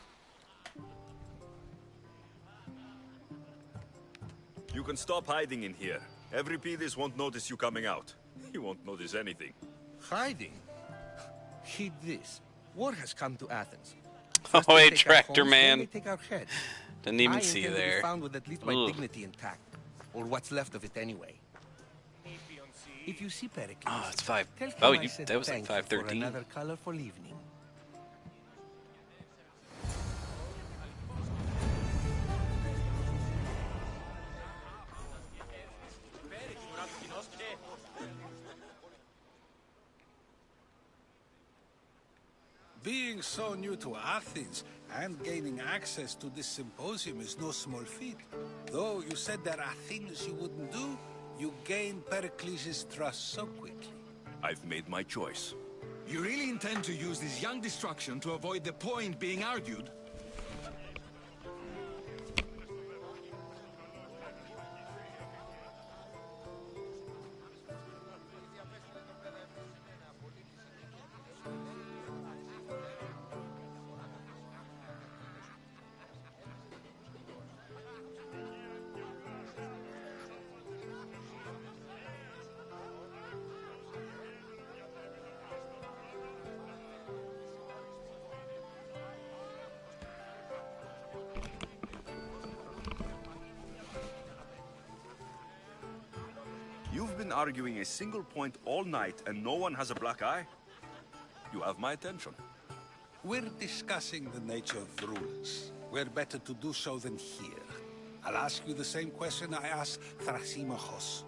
You can stop hiding in here. Every Pedis won't notice you coming out. He won't notice anything. Hiding? Heed this. War has come to Athens. Oh, First they hey, take our Tractor homes, Man. then they take our heads. Didn't even I see you intend to be there. found with at least my Ugh. dignity intact. Or what's left of it anyway. If you see Pericles, Oh, it's 5. tell him Oh, I you, said that was like thank you for 5:13. another colorful evening. Being so new to Athens and gaining access to this symposium is no small feat. Though you said there are things you wouldn't do, you gained Pericles' trust so quickly. I've made my choice. You really intend to use this young destruction to avoid the point being argued? You've been arguing a single point all night and no one has a black eye? You have my attention. We're discussing the nature of rulers. Where better to do so than here? I'll ask you the same question I asked Thrasymachos.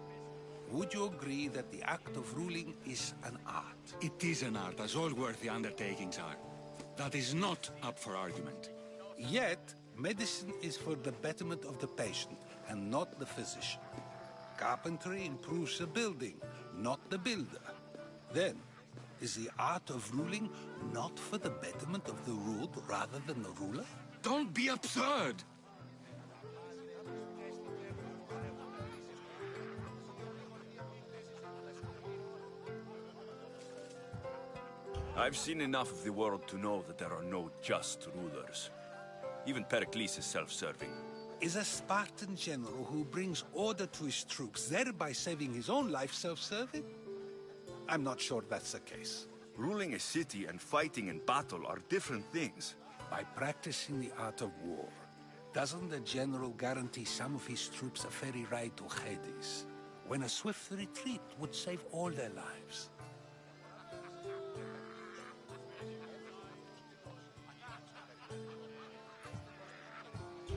Would you agree that the act of ruling is an art? It is an art, as all worthy undertakings are. That is not up for argument. Yet, medicine is for the betterment of the patient, and not the physician. Carpentry improves the building, not the builder. Then, is the art of ruling not for the betterment of the ruled rather than the ruler? Don't be absurd! I've seen enough of the world to know that there are no just rulers. Even Pericles is self-serving. Is a Spartan general who brings order to his troops, thereby saving his own life, self-serving? I'm not sure that's the case. Ruling a city and fighting in battle are different things. By practicing the art of war, doesn't the general guarantee some of his troops a ferry ride to Hades, when a swift retreat would save all their lives?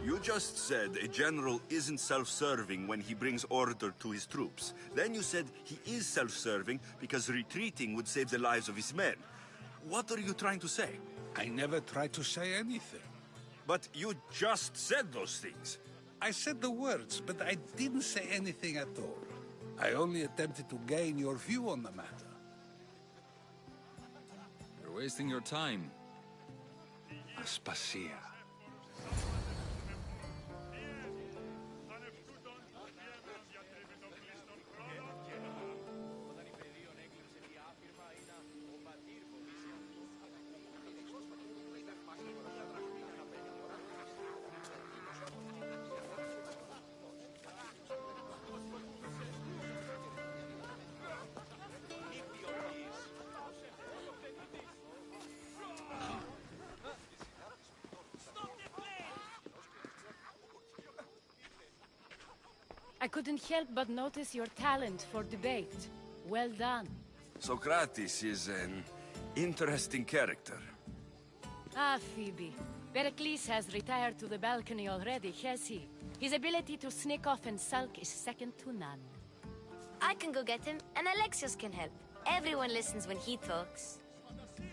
You just said a general isn't self-serving when he brings order to his troops. Then you said he is self-serving because retreating would save the lives of his men. What are you trying to say? I never tried to say anything. But you just said those things. I said the words, but I didn't say anything at all. I only attempted to gain your view on the matter. You're wasting your time. Aspasia. I couldn't help but notice your talent for debate. Well done. Socrates is an interesting character. Ah, Phoebe. Pericles has retired to the balcony already, has he? His ability to sneak off and sulk is second to none. I can go get him, and Alexios can help. Everyone listens when he talks.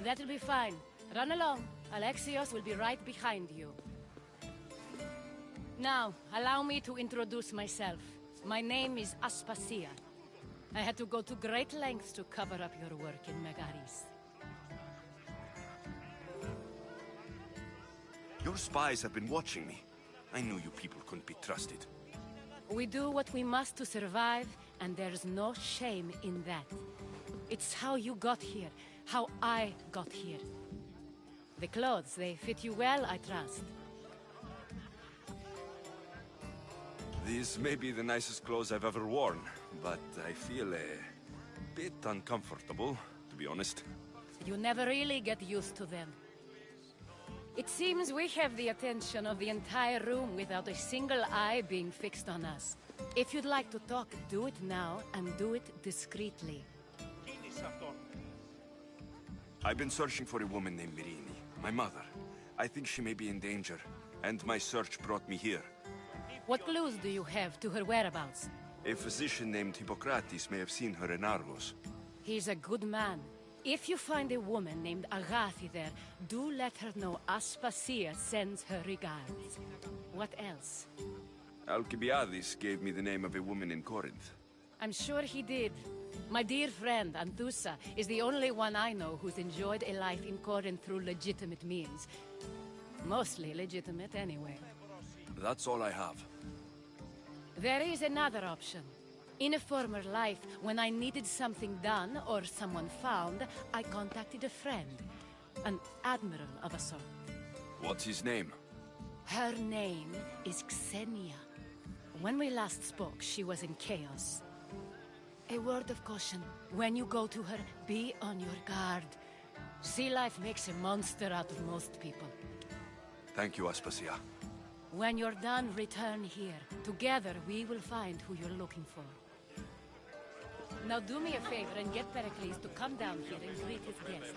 That'll be fine. Run along. Alexios will be right behind you. Now, allow me to introduce myself. My name is Aspasia. I had to go to great lengths to cover up your work in Megaris. Your spies have been watching me. I knew you people couldn't be trusted. We do what we must to survive, and there's no shame in that. It's how you got here, how I got here. The clothes, they fit you well, I trust. These may be the nicest clothes I've ever worn, but I feel a bit uncomfortable, to be honest. You never really get used to them. It seems we have the attention of the entire room without a single eye being fixed on us. If you'd like to talk, do it now, and do it discreetly. I've been searching for a woman named Mirini, my mother. I think she may be in danger, and my search brought me here. What clues do you have to her whereabouts? A physician named Hippocrates may have seen her in Argos. He's a good man. If you find a woman named Agathi there, do let her know Aspasia sends her regards. What else? Alcibiades gave me the name of a woman in Corinth. I'm sure he did. My dear friend, Anthusa, is the only one I know who's enjoyed a life in Corinth through legitimate means. Mostly legitimate, anyway. That's all I have. There is another option. In a former life, when I needed something done or someone found, I contacted a friend. An admiral of a sort. What's his name? Her name is Xenia. When we last spoke, she was in chaos. A word of caution. When you go to her, be on your guard. Sea life makes a monster out of most people. Thank you, Aspasia. When you're done, return here. Together, we will find who you're looking for. Now do me a favor and get Pericles to come down here and greet his guests.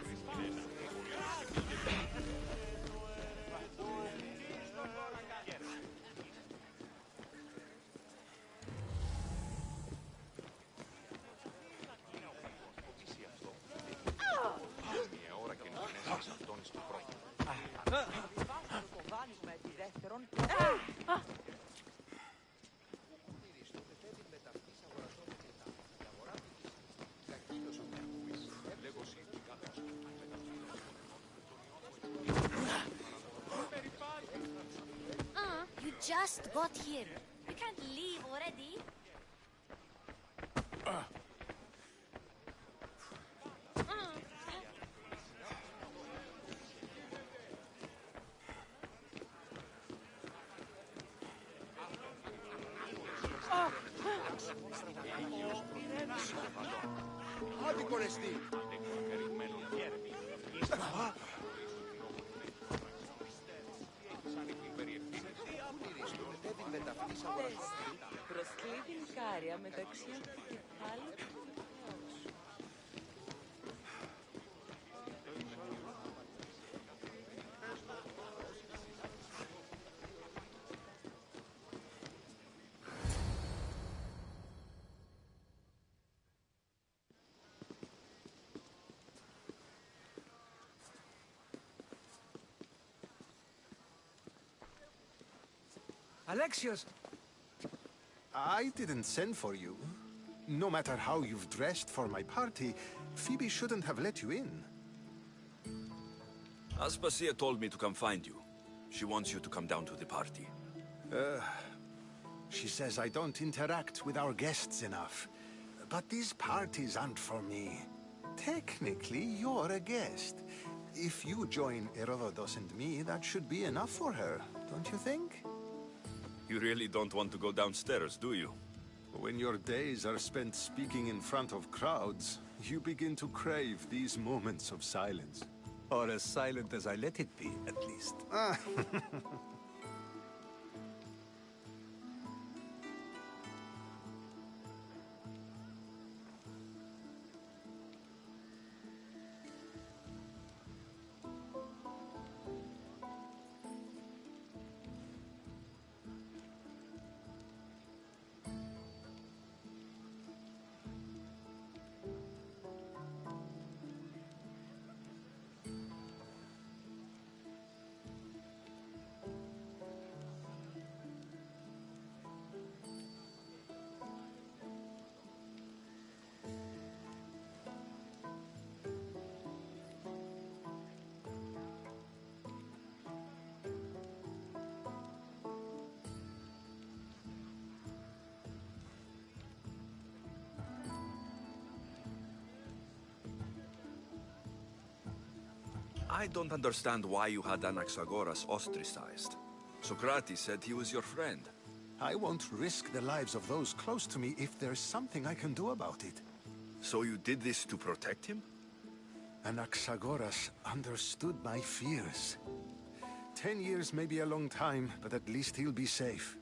You just got here. You can't leave already. Προσκλεί την Κάρια μεταξύ κεφάλι του Alexios! I didn't send for you. No matter how you've dressed for my party, Phoebe shouldn't have let you in. Aspasia told me to come find you. She wants you to come down to the party. She says I don't interact with our guests enough. But these parties aren't for me. Technically, you're a guest. If you join Herodotus and me, that should be enough for her, don't you think? You really don't want to go downstairs, do you? When your days are spent speaking in front of crowds, you begin to crave these moments of silence. Or as silent as I let it be, at least. I don't understand why you had Anaxagoras ostracized. Socrates said he was your friend. I won't risk the lives of those close to me if there's something I can do about it. So you did this to protect him? Anaxagoras understood my fears. 10 years may be a long time, but at least he'll be safe.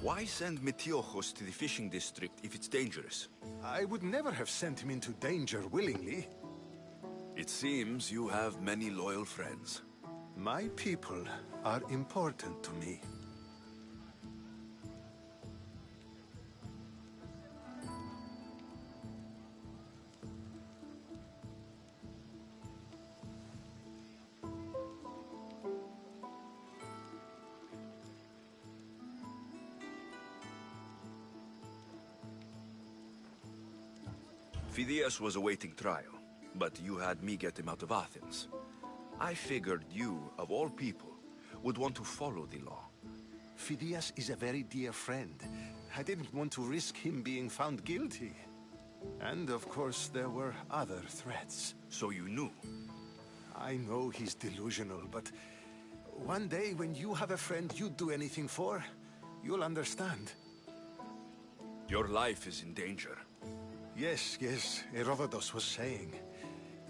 Why send Metiochos to the fishing district if it's dangerous? I would never have sent him into danger willingly. It seems you have many loyal friends. My people are important to me. Phidias was awaiting trial, but you had me get him out of Athens. I figured you, of all people, would want to follow the law. Phidias is a very dear friend. I didn't want to risk him being found guilty. And of course, there were other threats. So you knew? I know he's delusional, but one day when you have a friend you'd do anything for, you'll understand. Your life is in danger. Yes, Herodotus was saying.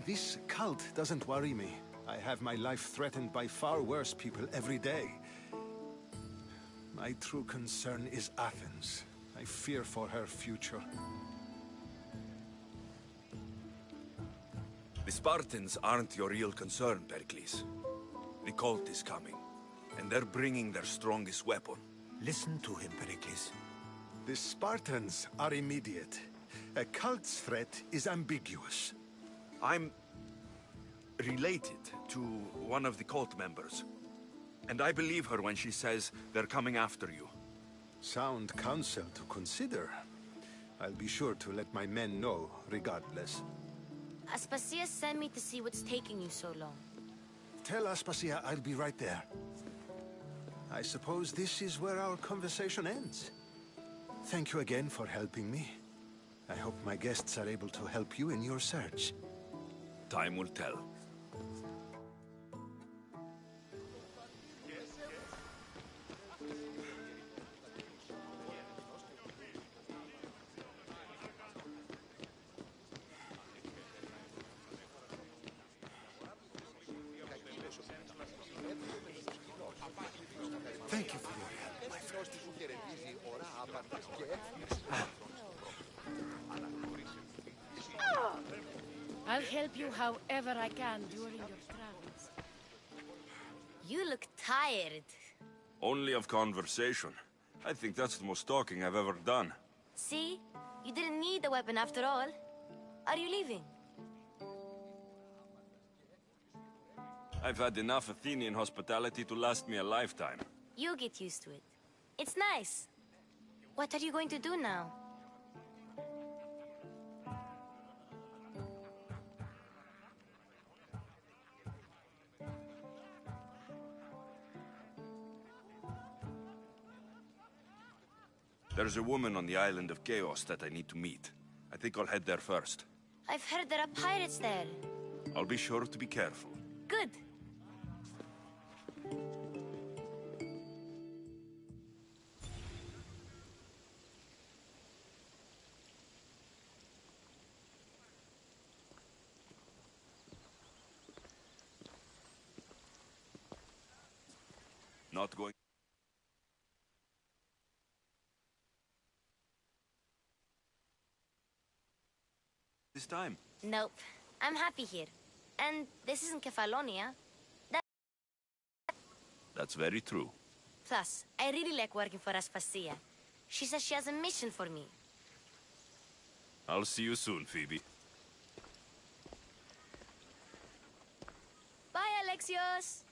This cult doesn't worry me. I have my life threatened by far worse people every day. My true concern is Athens. I fear for her future. The Spartans aren't your real concern, Pericles. The cult is coming, and they're bringing their strongest weapon. Listen to him, Pericles. The Spartans are immediate. A cult's threat is ambiguous. I'm related to one of the cult members. And I believe her when she says they're coming after you. Sound counsel to consider. I'll be sure to let my men know, regardless. Aspasia sent me to see what's taking you so long. Tell Aspasia I'll be right there. I suppose this is where our conversation ends. Thank you again for helping me. I hope my guests are able to help you in your search. Time will tell. Thank you for your help, my friend. I'll help you however I can during your travels. You look tired. Only of conversation. I think that's the most talking I've ever done. See? You didn't need the weapon after all. Are you leaving? I've had enough Athenian hospitality to last me a lifetime. You get used to it. It's nice. What are you going to do now? There's a woman on the island of Chaos that I need to meet. I think I'll head there first. I've heard there are pirates there. I'll be sure to be careful. Good. Not going... this time. Nope. I'm happy here. And this isn't Kefalonia. That's very true. Plus, I really like working for Aspasia. She says she has a mission for me. I'll see you soon, Phoebe. Bye, Alexios!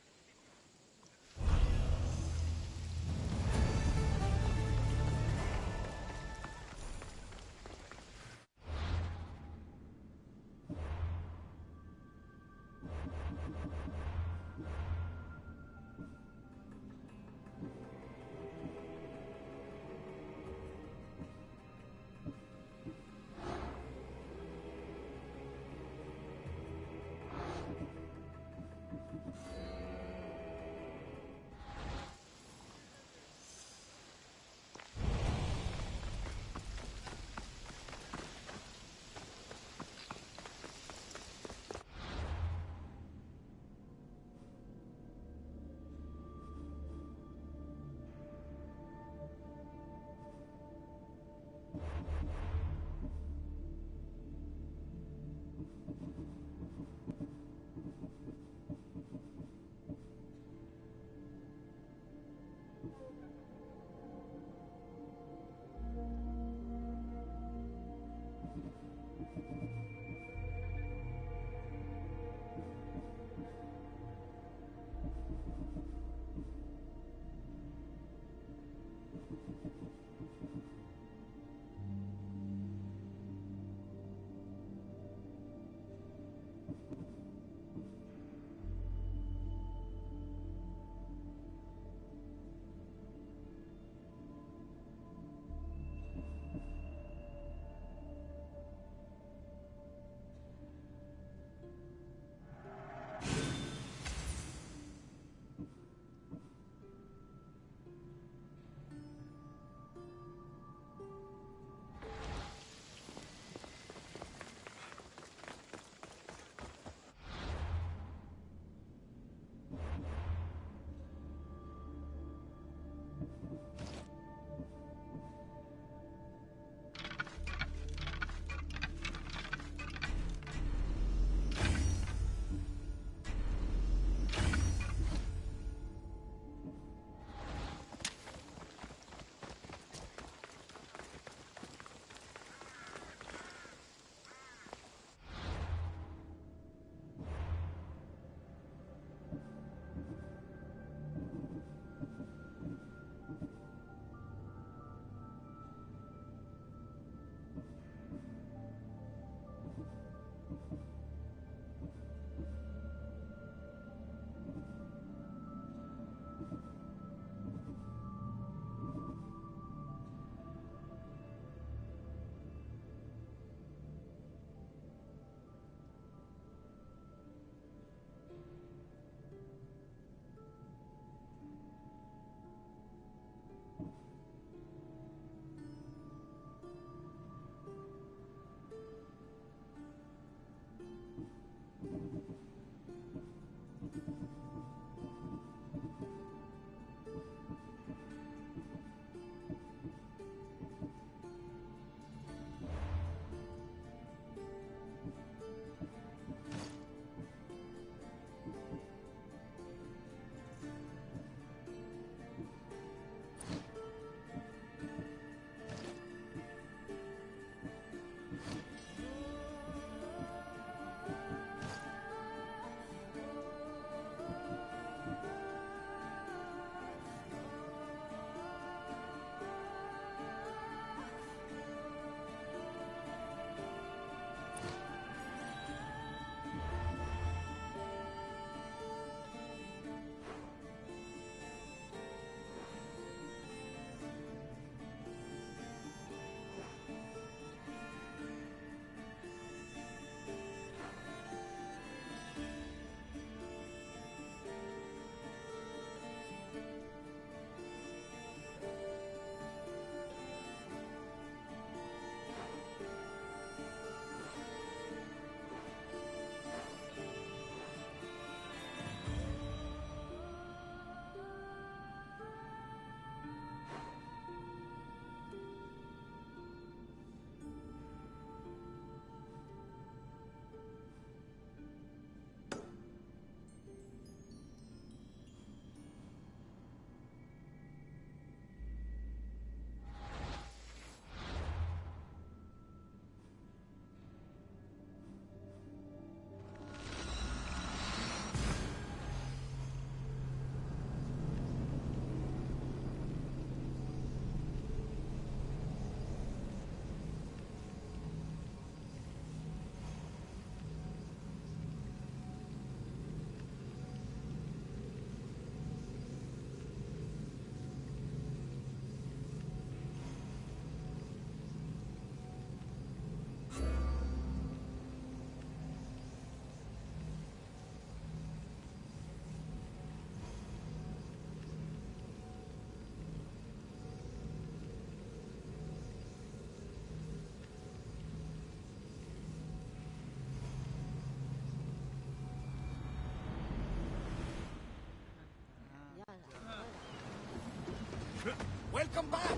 Welcome back!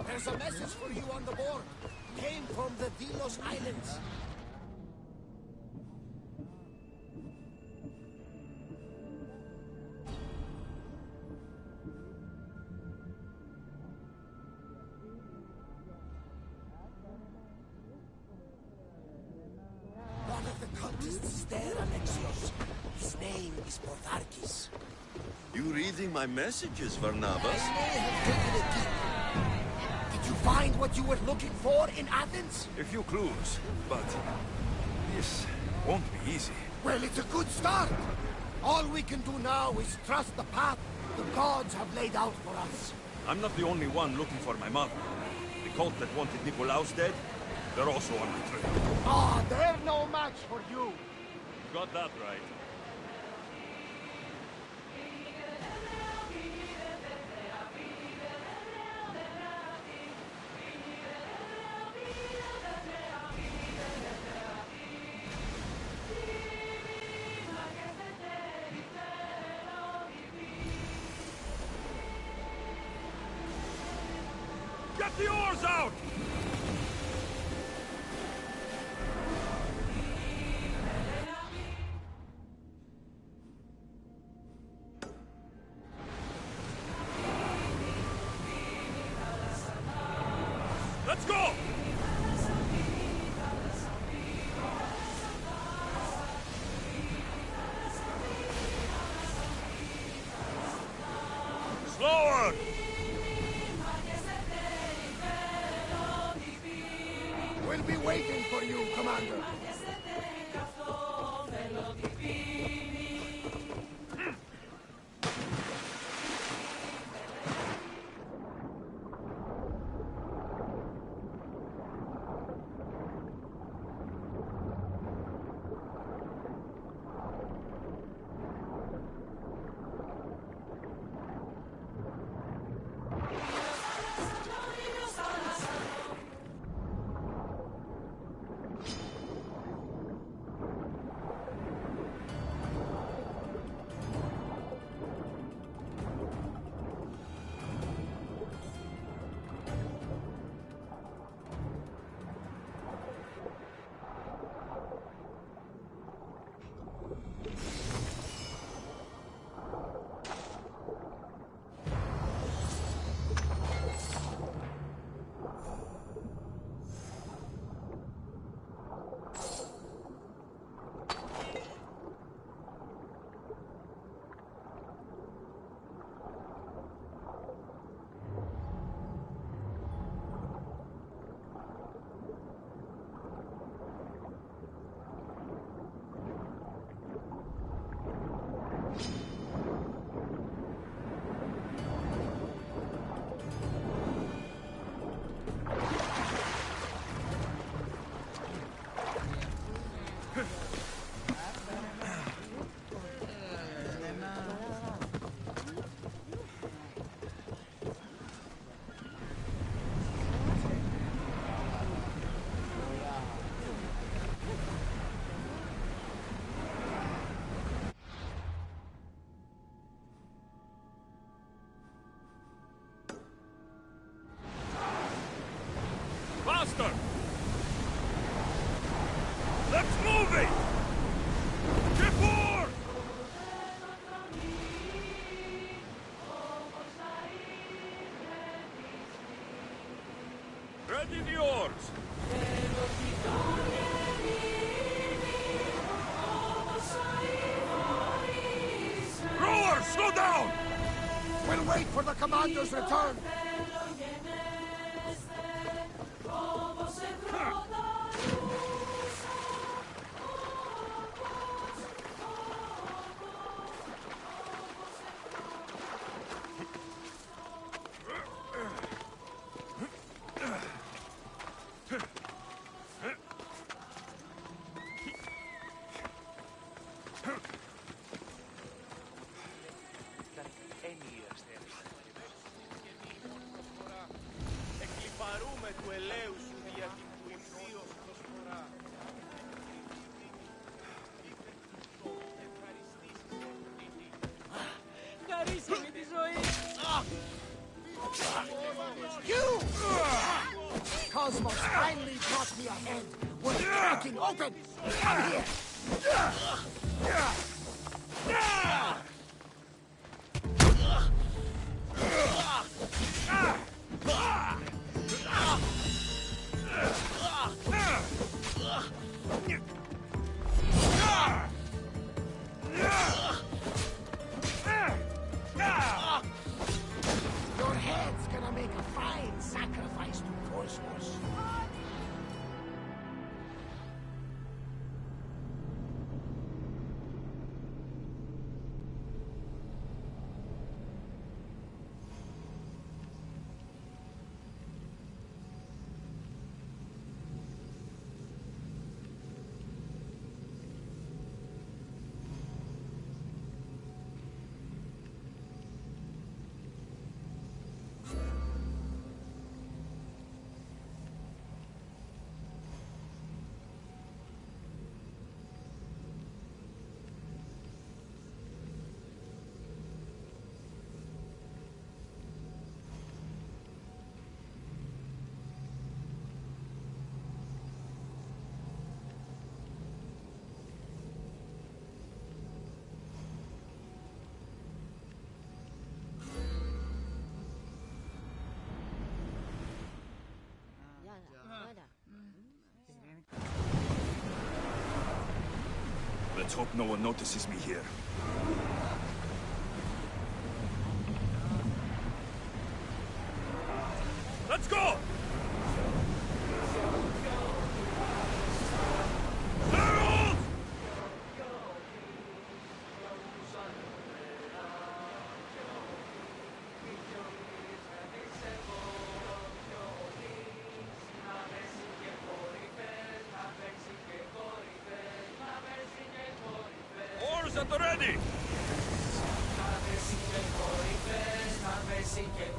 There's a message for you on the board. Came from the Delos Islands. One of the cultists is there, Alexios. His name is Portharkis. You reading my messages, Barnabas? I may have taken a peek, you find what you were looking for in Athens? A few clues, but this won't be easy. Well, it's a good start. All we can do now is trust the path the gods have laid out for us. I'm not the only one looking for my mother. The cult that wanted Nikolaos dead, they're also on my trail. Ah, they're no match for you. Got that right. Get the oars out! Let's go! Slower! We'll be waiting for you, Commander. Faster! Let's move it! Before! Ready the oars! Rowers, slow down! We'll wait for the commander's return. You! Cosmos finally brought me ahead. We're cracking open! Come here! Your head's gonna make a fine sacrifice to cosmos. Let's hope no one notices me here. Let's go! Oars at the ready!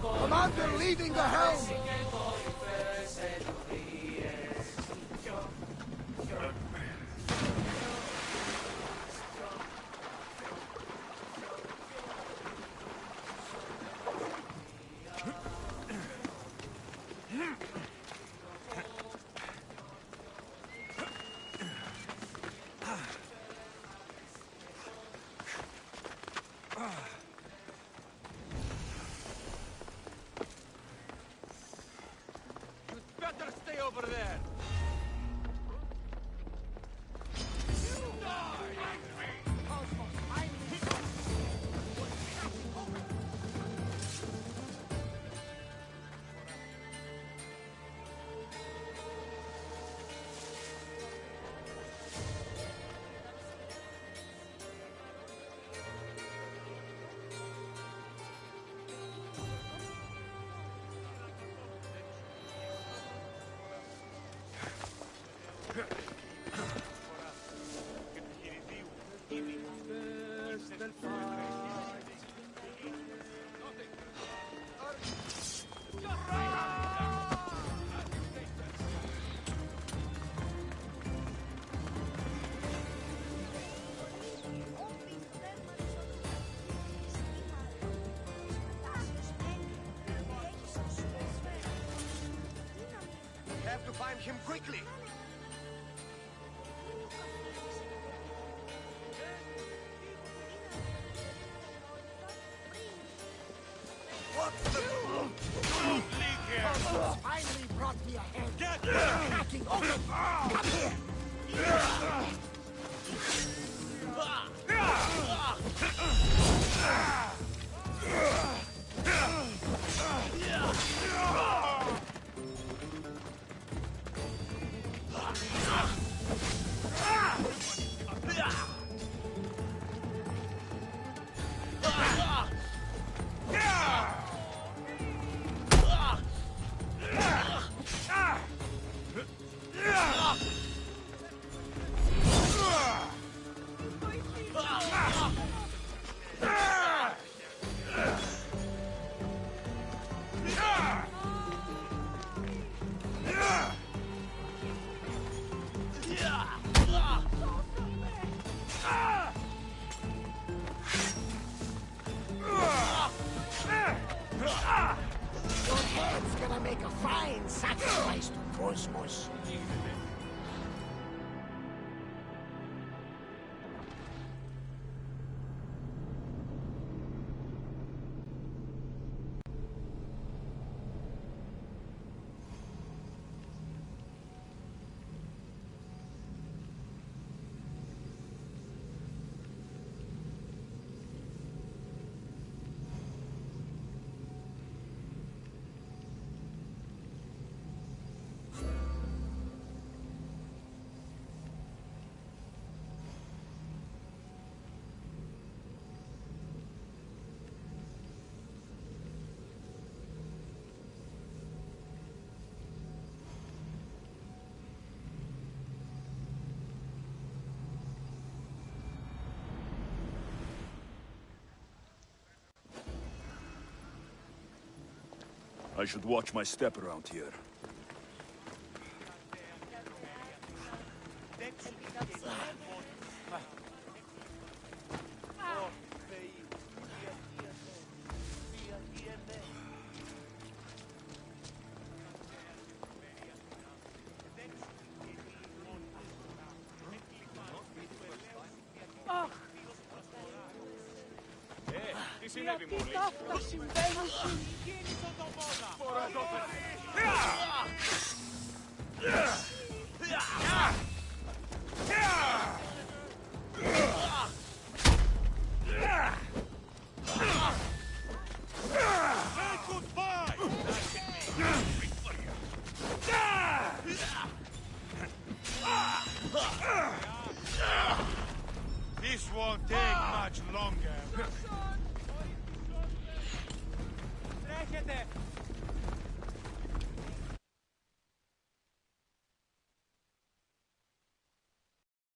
Commander leading the helm! Better stay over there! Have to find him quickly. What the? Don't leave here! Cosmos finally brought me ahead. Get cracking open! Come here! Your head's gonna make a fine sacrifice to Cosmos. I should watch my step around here. Τι συνέβη, Μόλις? Τι συμβαίνει? Κίνητο το πόδα!